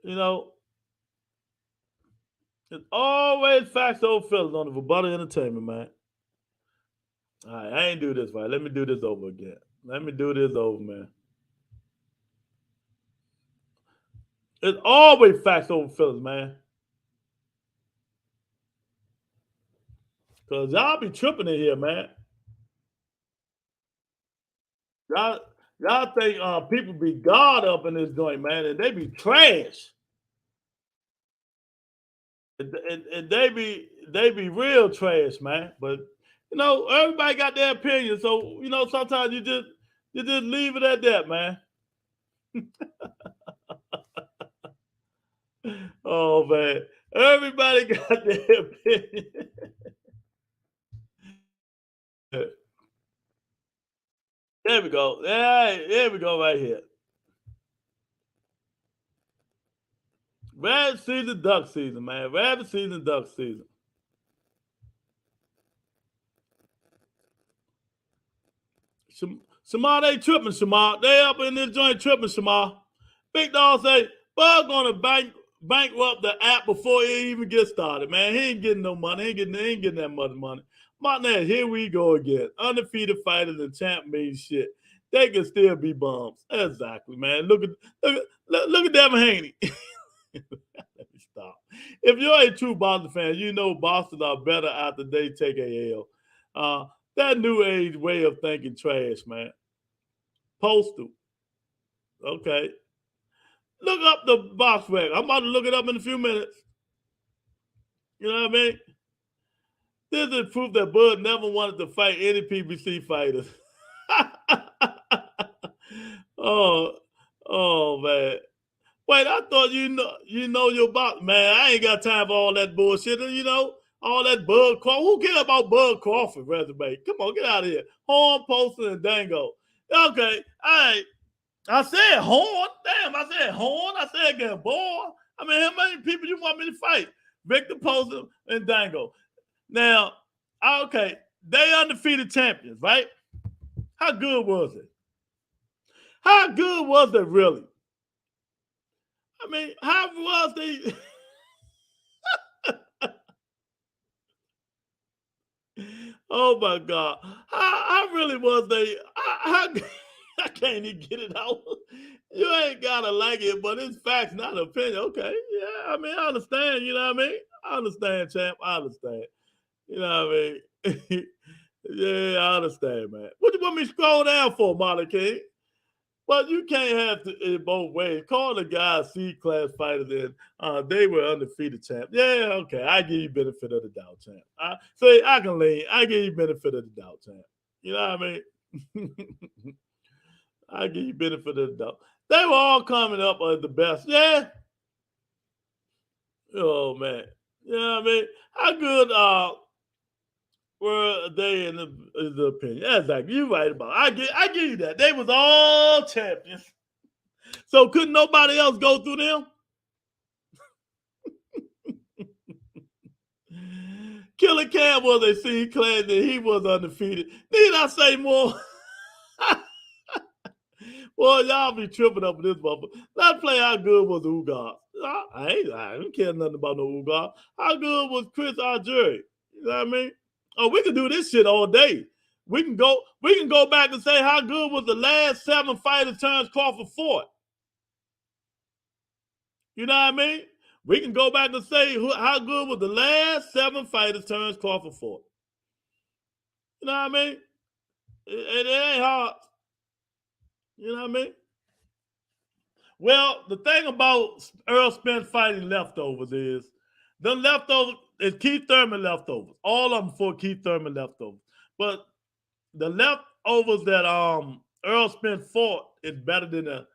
You know, It's always facts over feelings on the Verbata Entertainment, man. All right, I ain't do this right. Let me do this over again. Let me do this over, man. It's always facts over feelings, man. Cause y'all be tripping in here, man. Y'all, y'all think people be God up in this joint, man, and they be trash. And they be real trash, man. But everybody got their opinion, so sometimes you just leave it at that, man. Oh man, everybody got their opinion. There we go. There we go, right here. Rabbit season, duck season, man. Rabbit season, duck season. Shamar, they tripping, Shamar. They up in this joint tripping, Shamar. Big Dog say, Bug gonna bankrupt the app before it even gets started, man. He ain't getting no money. He ain't getting that much money. Martinez, here we go again. Undefeated fighters and champ mean shit. They can still be bums. Exactly, man. Look at Devin Haney. Let me stop. If you're a true Boston fan, you know Boston are better after they take a L. That new age way of thinking trash, man. Postal. Okay. Look up the box rec. I'm about to look it up in a few minutes. You know what I mean? This is proof that Bud never wanted to fight any PBC fighters. oh man. Wait, I thought you know your box. Man, I ain't got time for all that bullshit. All that Bud Crawford. Who cares about Bud Crawford resume? Come on, get out of here. Horn, Postal, and Dango. Okay, all right. I said Horn. Damn, I said Horn. I said Gamboa. I mean, how many people you want me to fight? Victor, Postal, and Dango. Now, okay, they undefeated champions, right? How good was it? How good was it really? I mean, how was they? Oh my God! How really was they? I can't even get it out. You ain't gotta like it, but it's facts, not opinion. Okay, yeah. I mean, I understand. You know what I mean? I understand, champ. I understand. You know what I mean? Yeah, I understand, man. What you want me to scroll down for, Molly King? Well, you can't have it both ways. Call the guys C-class fighters and they were undefeated champ. Yeah, okay. I give you benefit of the doubt, champ. I can lean. I give you benefit of the doubt, champ. You know what I mean? I give you benefit of the doubt. They were all coming up as the best. Yeah. Oh man. You know what I mean? How good were they in the opinion? Yeah, exactly. You're right about it. I give you that. They was all champions. So couldn't nobody else go through them? Killer Cam was a C-class and he was undefeated. Need I say more? Well, y'all be tripping up with this motherfucker. Let's play how good was Ugar. I don't care nothing about no Ugar. How good was Chris Arjuri? You know what I mean? Oh, we can do this shit all day. We can go back and say how good was the last 7 fighters Terence Crawford fought. You know what I mean? We can go back and say how good was the last 7 fighters Terence Crawford fought. You know what I mean? It ain't hard. You know what I mean? Well, the thing about Earl Spence fighting leftovers is the leftovers is Keith Thurman leftovers. All of them for Keith Thurman leftovers. But the leftovers that Earl Spence fought is better than the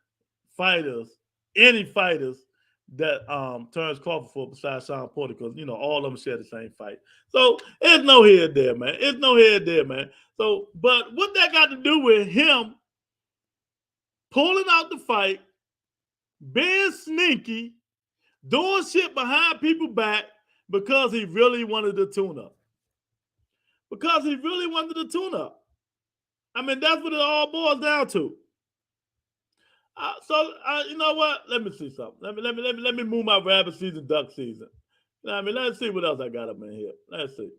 fighters, any fighters that Terence Crawford fought besides Sean Porter, because all of them share the same fight. So it's no head there, man. It's no head there, man. So, but what that got to do with him pulling out the fight, being sneaky, doing shit behind people's back because he really wanted to tune up. Because he really wanted to tune up. I mean, that's what it all boils down to. So you know what? Let me see something. Let me move my rabbit season, duck season. I mean, let's see what else I got up in here. Let's see.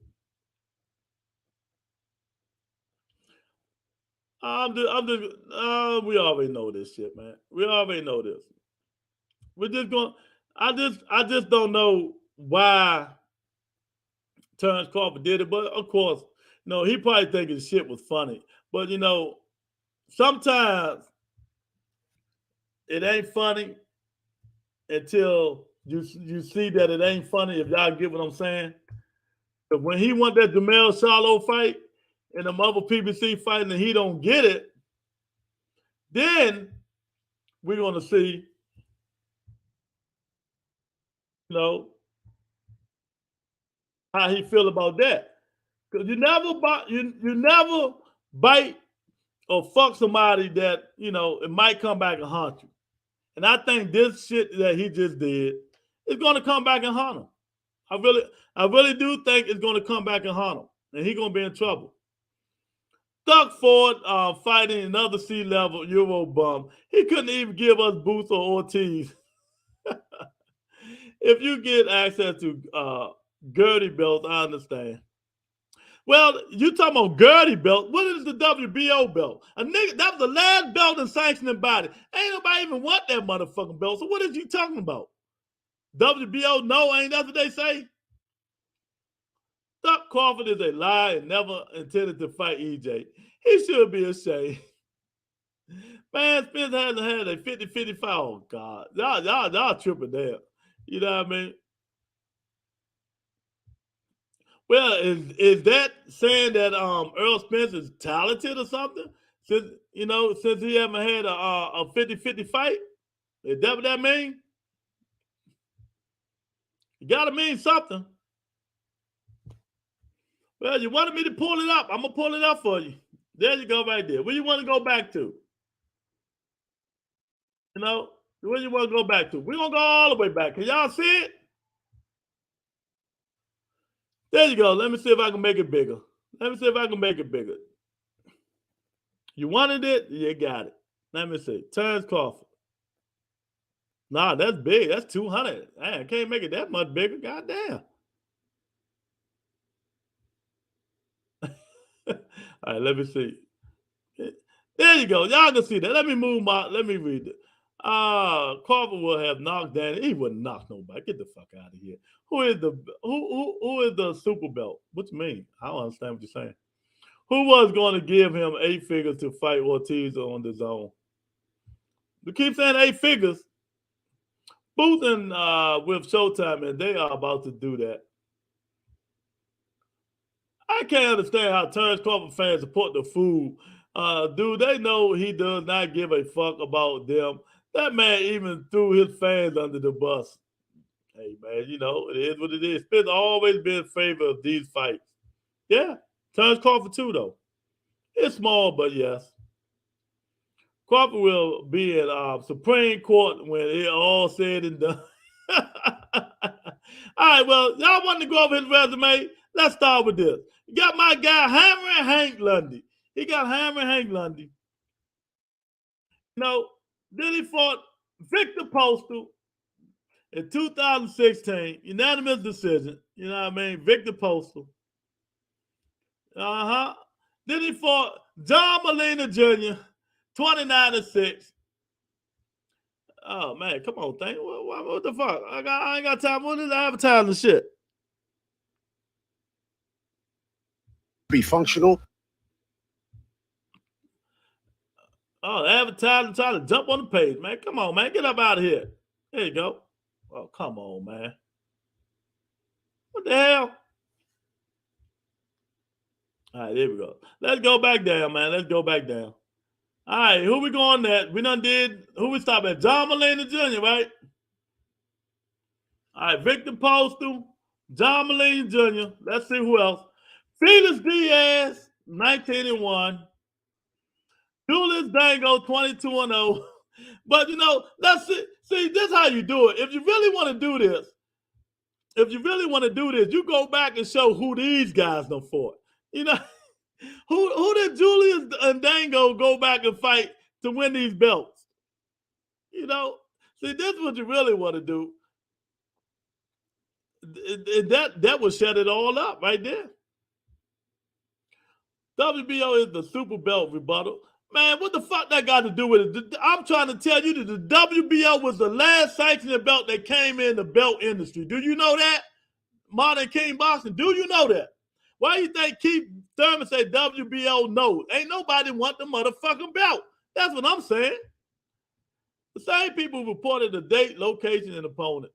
We already know this shit, man. We already know this. We're just going. I just don't know why Terrence Crawford did it, but of course, no, he probably thinking shit was funny. But you know, sometimes it ain't funny until you see that it ain't funny. If y'all get what I'm saying. But when he won that Jamel Charlo fight and the other PBC fight and he don't get it, then we're gonna see, you know, how he feel about that. Because you never bite or fuck somebody that, you know, it might come back and haunt you. And I think this shit that he just did is gonna come back and haunt him. I really do think it's gonna come back and haunt him. And he's gonna be in trouble. Doug Ford fighting another C-level Euro bum. He couldn't even give us Booth or Ortiz. If you get access to Gertie belts, I understand. Well, you talking about Gertie belt? What is the WBO belt? A nigga, that was the last belt in sanctioning body. Ain't nobody even want that motherfucking belt. So what is you talking about? WBO? No, ain't that what they say? Doug Crawford is a lie and never intended to fight EJ. He should be ashamed. Man, Spence hasn't had a 50-50 fight. Oh, God. Y'all tripping there. You know what I mean? Well, is that saying that Earl Spence is talented or something? Since he haven't had a 50-50 fight? Is that what that mean? You gotta mean something. Well, you wanted me to pull it up. I'm gonna pull it up for you. There you go, right there. Where you want to go back to? You know, where you want to go back to? We're gonna go all the way back. Can y'all see it? There you go. Let me see if I can make it bigger. You wanted it? You got it. Let me see. Terrence Crawford. Nah, that's big. That's 200. I can't make it that much bigger. God damn. All right, let me see. There you go. Y'all can see that. Let me read it. Crawford will have knocked Danny. He wouldn't knock nobody. Get the fuck out of here. Who is the super belt? What you mean? I don't understand what you're saying. Who was going to give him 8 figures to fight Ortiz on the zone? You keep saying 8 figures. Booth and with Showtime, and they are about to do that. I can't understand how Terrence Crawford fans support the fool. Dude, they know he does not give a fuck about them. That man even threw his fans under the bus. Hey, man, you know, it is what it is. Spence always been in favor of these fights. Yeah, Terrence Crawford too, though. It's small, but yes. Crawford will be in Supreme Court when it all said and done. All right, well, y'all want to go over his resume? Let's start with this. You got my guy, Hammering Hank Lundy. He got Hammering Hank Lundy. You know, then he fought Victor Postal in 2016, unanimous decision. You know what I mean? Victor Postal. Then he fought John Molina Jr., 29-6. Oh, man, come on, thing. What the fuck? I ain't got time. What is advertising shit? Be functional. Oh, advertising trying to jump on the page, man. Come on, man. Get up out of here. There you go. Oh, come on, man. What the hell? All right, there we go. Let's go back down, man. Let's go back down. All right, who we going at? We done did, who we stop at? John Molina Jr., right? All right, Victor Postal, John Molina Jr. Let's see who else. Felix Diaz, 19-1. Julius Dango, 22-0. But, you know, let's see, this is how you do it. If you really want to do this, you go back and show who these guys done fought. You know, who did Julius and Dango go back and fight to win these belts? You know, see, this is what you really want to do. That will shut it all up right there. WBO is the super belt rebuttal. Man, what the fuck that got to do with it? I'm trying to tell you that the WBO was the last sanctioned belt that came in the belt industry. Do you know that? Modern King Boxing, do you know that? Why do you think Keith Thurman say WBO knows? Ain't nobody want the motherfucking belt. That's what I'm saying. The same people reported the date, location, and opponents.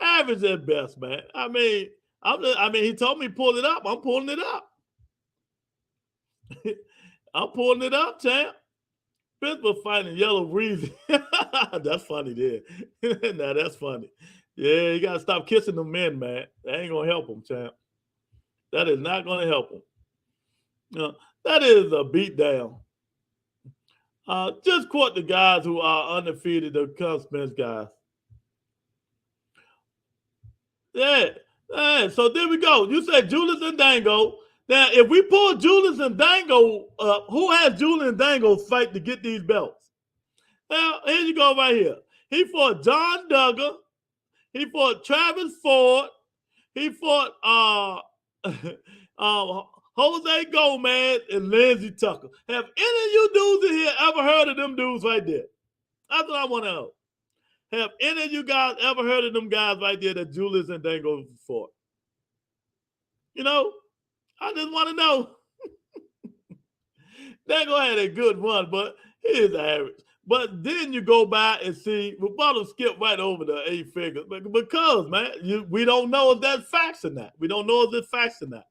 Average at best, man. I mean, he told me pull it up. I'm pulling it up. I'm pulling it up, champ. Pittsburgh fighting Yellow Breezy. That's funny there. Now that's funny. Yeah, you gotta stop kissing them men, man. That ain't gonna help them, champ. That is not gonna help them. That is a beatdown. Just quote the guys who are undefeated, the Spence guys. Yeah. So there we go. You said Julius and Dango. Now, if we pull Julius and Dango up, who has Julius and Dango fight to get these belts? Now, here you go right here. He fought John Duggar. He fought Travis Ford. He fought Jose Gomez and Lindsey Tucker. Have any of you dudes in here ever heard of them dudes right there? That's what I want to know. Have any of you guys ever heard of them guys right there that Julius and Dango fought? You know, I just want to know. Dango had a good run, but he is average. But then you go by and see, Rebuttal skip right over the 8 figures. Because, man, we don't know if that's facts or not. We don't know if it's facts or not.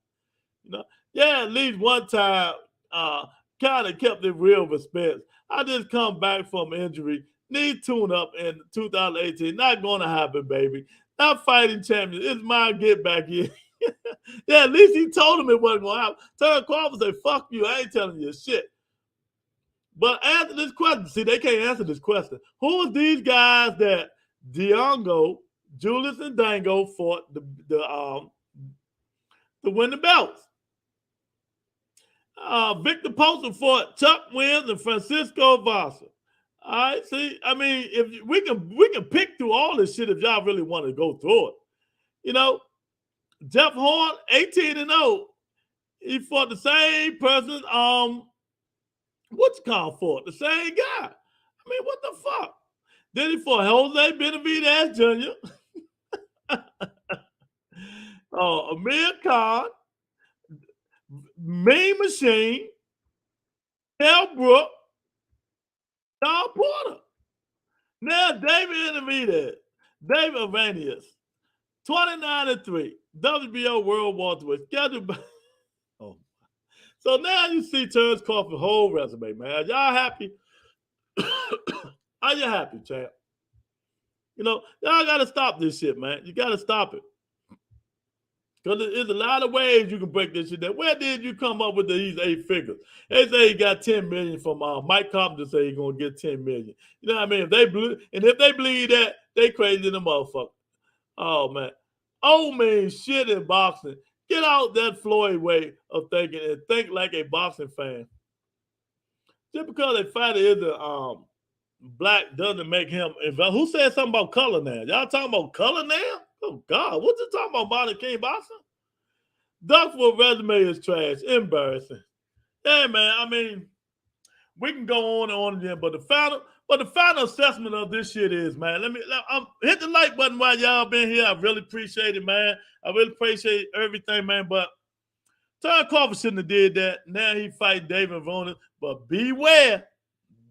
You know, yeah, at least one time, kind of kept it real with Spence. I just come back from injury. Need tune up in 2018. Not going to happen, baby. Not fighting champions. It's my get back here. Yeah, at least he told him it wasn't going to happen. Terrence Crawford said, fuck you. I ain't telling you shit. But answer this question. See, they can't answer this question. Who are these guys that Diongo, Julius, and Dango fought to win the belts? Victor Poulsen fought Chuck Williams and Francisco Vasa. All right, see, I mean, if we can pick through all this shit if y'all really want to go through it. You know, Jeff Horn, 18-0. He fought the same person. What's it called for? The same guy. I mean, what the fuck? Then he fought Jose Benavidez Jr. Amir Khan, Mean Machine, Kel Brook, Don Porter. Now David Benavidez, David Avanius, 29-3, WBO World Welterweight, scheduled by. Oh. So now you see Terrence Crawford's whole resume, man. Are y'all happy? Are you happy, champ? You know, y'all got to stop this shit, man. You got to stop it. Because there's a lot of ways you can break this shit down. Where did you come up with these 8 figures? They say he got $10 million from Mike Compton say he's going to get $10 million. You know what I mean? If they believe that, they crazy the motherfucker. Oh, man. Old man shit in boxing. Get out that Floyd way of thinking and think like a boxing fan. Just because a fighter isn't black doesn't make him invalid. Who said something about color now? Y'all talking about color now? Oh, God. What you talking about, Modern King Boxing? Duckworth resume is trash. Embarrassing. Yeah, man. I mean, we can go on and on again, but the final assessment of this shit is, man, hit the like button while y'all been here. I really appreciate it, man. I really appreciate everything, man. But Terrence Crawford shouldn't have did that. Now he fight David Vonen. But beware.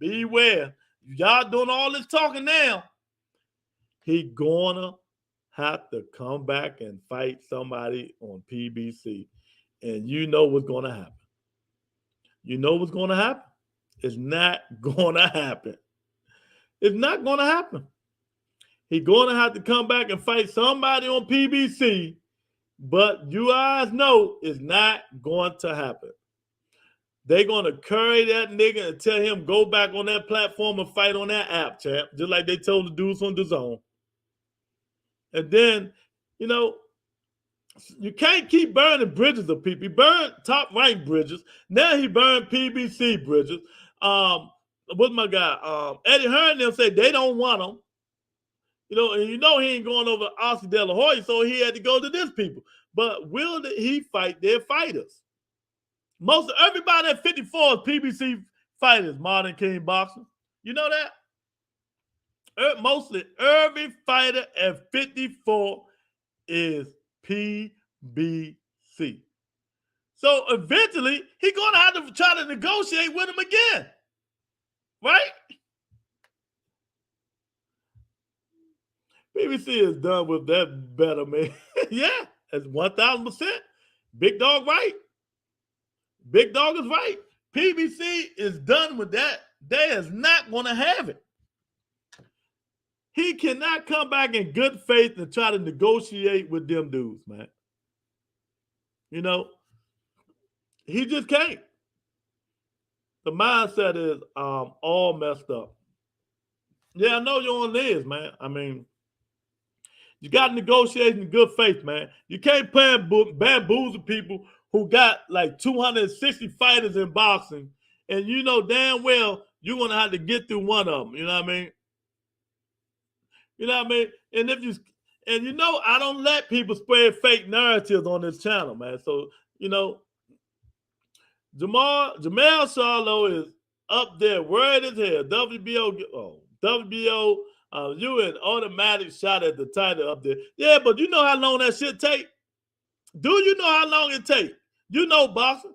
Y'all doing all this talking now. He gonna have to come back and fight somebody on PBC. And you know what's going to happen. You know what's going to happen? It's not going to happen. It's not going to happen. He's going to have to come back and fight somebody on PBC, but you guys know it's not going to happen. They're going to curry that nigga and tell him go back on that platform and fight on that app, champ, just like they told the dudes on DAZN. And then, you know, you can't keep burning bridges of people. He burned top-ranked bridges. Now he burned PBC bridges. What's my guy? Eddie Hearn, they'll say they don't want him. And he ain't going over Oscar De La Hoya, so he had to go to this people. But will he fight their fighters? Most of everybody at 54 is PBC fighters, modern king boxers. You know that? Mostly every fighter at 54 is PBC. So eventually, he's going to have to try to negotiate with him again. Right? PBC is done with that better, man. Yeah, that's 1,000%. Big dog right. Big dog is right. PBC is done with that. They is not going to have it. He cannot come back in good faith and try to negotiate with them dudes, man. He just can't. The mindset is all messed up. Yeah, I know you're on this, man. I mean, you got to negotiate in good faith, man. You can't bamboozle people who got like 260 fighters in boxing, and you know damn well you're going to have to get through one of them. You know what I mean? And I don't let people spread fake narratives on this channel, man. So, Jermell Charlo is up there, worried as hell. WBO, you an automatic shot at the title up there. Yeah, but you know how long that shit take? Do you know how long it take? You know boxing.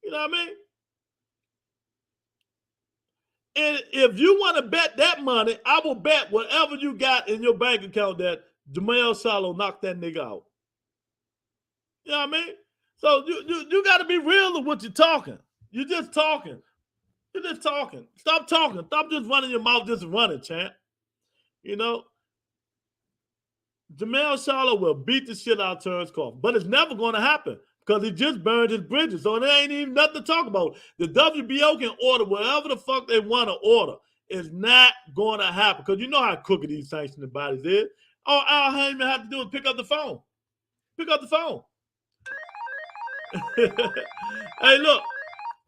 You know what I mean? And if you want to bet that money, I will bet whatever you got in your bank account that Jermell Charlo knocked that nigga out. You know what I mean? So you got to be real with what you're talking. You're just talking. Stop talking. Stop just running your mouth, just running, champ. Jermell Charlo will beat the shit out of Terence Crawford. But it's never going to happen because he just burned his bridges. So there ain't even nothing to talk about. The WBO can order whatever the fuck they want to order. It's not going to happen because you know how crooked these sanctioning bodies is. All Al Heyman have to do is pick up the phone. Pick up the phone. Hey, look.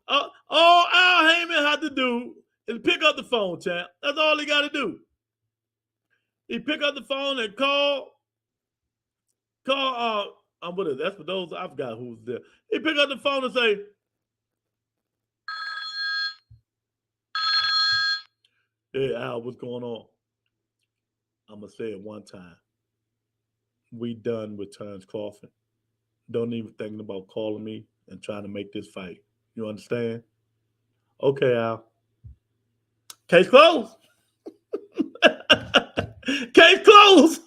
All Al Heyman had to do is pick up the phone, champ. That's all he got to do. He pick up the phone and call. What is that's for those I forgot who's there. He pick up the phone and say, "Hey Al, what's going on?" I'm gonna say it one time. We done with Terence Crawford. Don't even think about calling me and trying to make this fight. You understand? Okay, Al. Case closed. Case closed.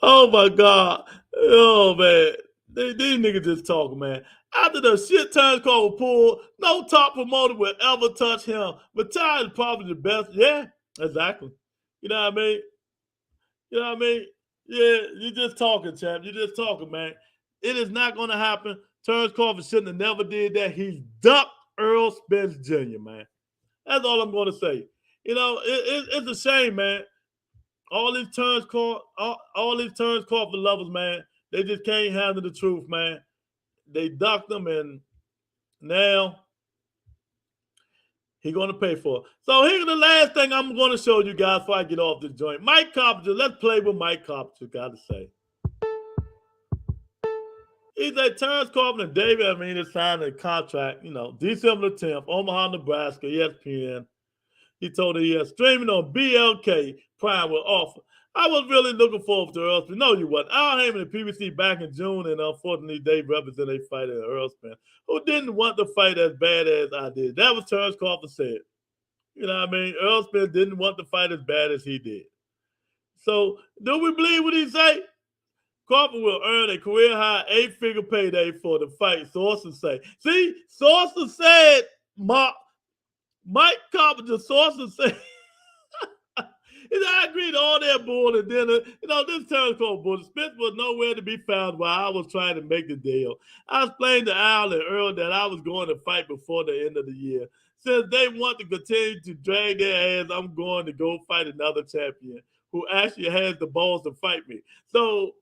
Oh my God. Oh man. These niggas just talking, man. After the shit Terence Crawford pulled, no top promoter will ever touch him. But Ty is probably the best. Yeah, exactly. You know what I mean? Yeah, you're just talking, champ. You're just talking, man. It is not going to happen. Terence Crawford shouldn't have never did that. He's ducked Earl Spence Jr., man. That's all I'm going to say. It's a shame, man. All these Terence Crawford lovers, man, they just can't handle the truth, man. They ducked him, and now he's going to pay for it. So here's the last thing I'm going to show you guys before I get off this joint. Mike Carpenter, let's play with Mike Carpenter, got to say. He said Terence Crawford and David Arena signed a contract, December 10th, Omaha, Nebraska, ESPN. He told her he had streaming on BLK Prime with offer. I was really looking forward to Earl Spence. No, you wasn't. Al Heyman and PBC back in June, and unfortunately, they represented a fighter, Earl Spence, who didn't want to fight as bad as I did. That was Terence Crawford said. You know what I mean? Earl Spence didn't want to fight as bad as he did. So, do we believe what he say? Crawford will earn a career-high 8-figure payday for the fight, sources say. See, sources said, Mike Carpenter, sources said, I agreed to all that bull and dinner. This Terence Crawford bull. Spence was nowhere to be found while I was trying to make the deal. I explained to Al and Earl that I was going to fight before the end of the year. Since they want to continue to drag their ass, I'm going to go fight another champion who actually has the balls to fight me. So,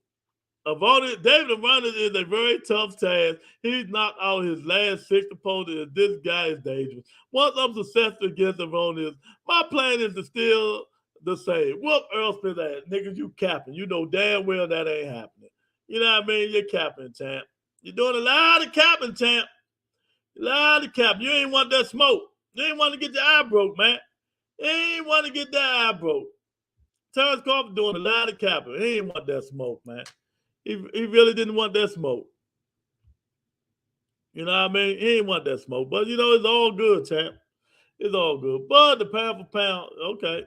David Arana is a very tough task. He's knocked out his last 6 opponents, and this guy is dangerous. Once I'm successful against Arana, my plan is to steal to say, whoop Earl Spence ass. Niggas, you capping. You know damn well that ain't happening. You know what I mean? You're capping, champ. You're doing a lot of capping, champ. A lot of capping. You ain't want that smoke. You ain't want to get your eye broke, man. You ain't want to get that eye broke. Terrence Crawford doing a lot of capping. He ain't want that smoke, man. He really didn't want that smoke. You know what I mean? He ain't want that smoke. But, you know, it's all good, champ. It's all good. Bud the pound for pound. Okay.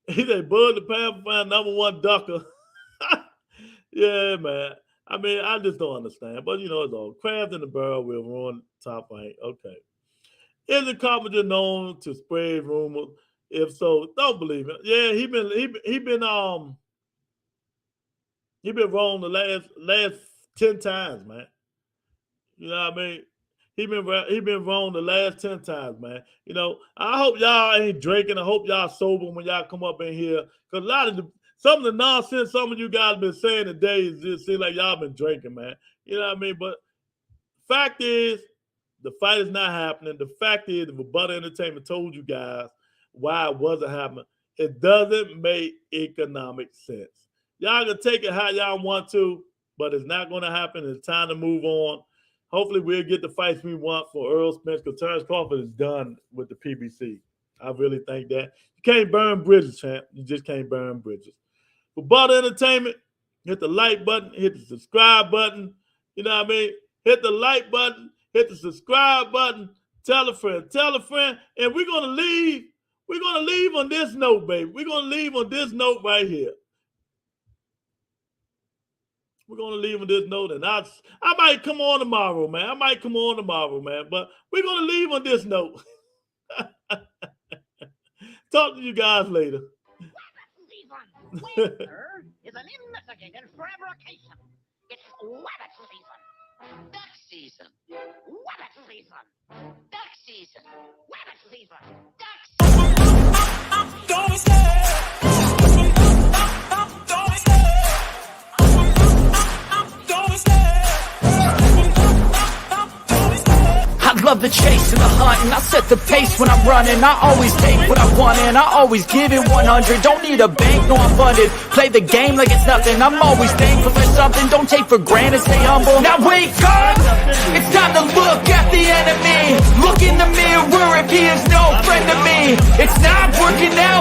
He said, Bud the pound for pound, #1 ducker. Yeah, man. I mean, I just don't understand. But, you know, it's all. Kraft in the barrel will ruin top rank. Okay. Is the Carpenter known to spread rumors? If so, don't believe it. Yeah, he been wrong the last 10 times, man. You know what I mean? He been wrong the last 10 times, man. You know, I hope y'all ain't drinking. I hope y'all sober when y'all come up in here. Because some of the nonsense some of you guys been saying today is just seem like y'all been drinking, man. You know what I mean? But fact is, the fight is not happening. The fact is, if Butter Entertainment told you guys why it wasn't happening, it doesn't make economic sense. Y'all can take it how y'all want to, but it's not going to happen. It's time to move on. Hopefully, we'll get the fights we want for Earl Spence, because Terrence Crawford is done with the PBC. I really think that. You can't burn bridges, champ. You just can't burn bridges. For Butter Entertainment, hit the like button, hit the subscribe button. You know what I mean? Hit the like button, hit the subscribe button, tell a friend, and we're going to leave. We're going to leave on this note, baby. We're going to leave on this note right here. We're going to leave on this note, and I might come on tomorrow, man. But we're going to leave on this note. Talk to you guys later. Winter is an investigated fabrication. It's rabbit season. Duck season. Rabbit season. Duck season. Rabbit season. Duck season. Don't stay. Don't stay. I love the chase and the hunt, and I set the pace when I'm running. I always take what I want, and I always give it 100. Don't need a bank, no I'm funded. Play the game like it's nothing. I'm always thankful for something. Don't take for granted, stay humble. Now wake up, it's time to look at the enemy. Look in the mirror if he is no friend to me. It's not working out.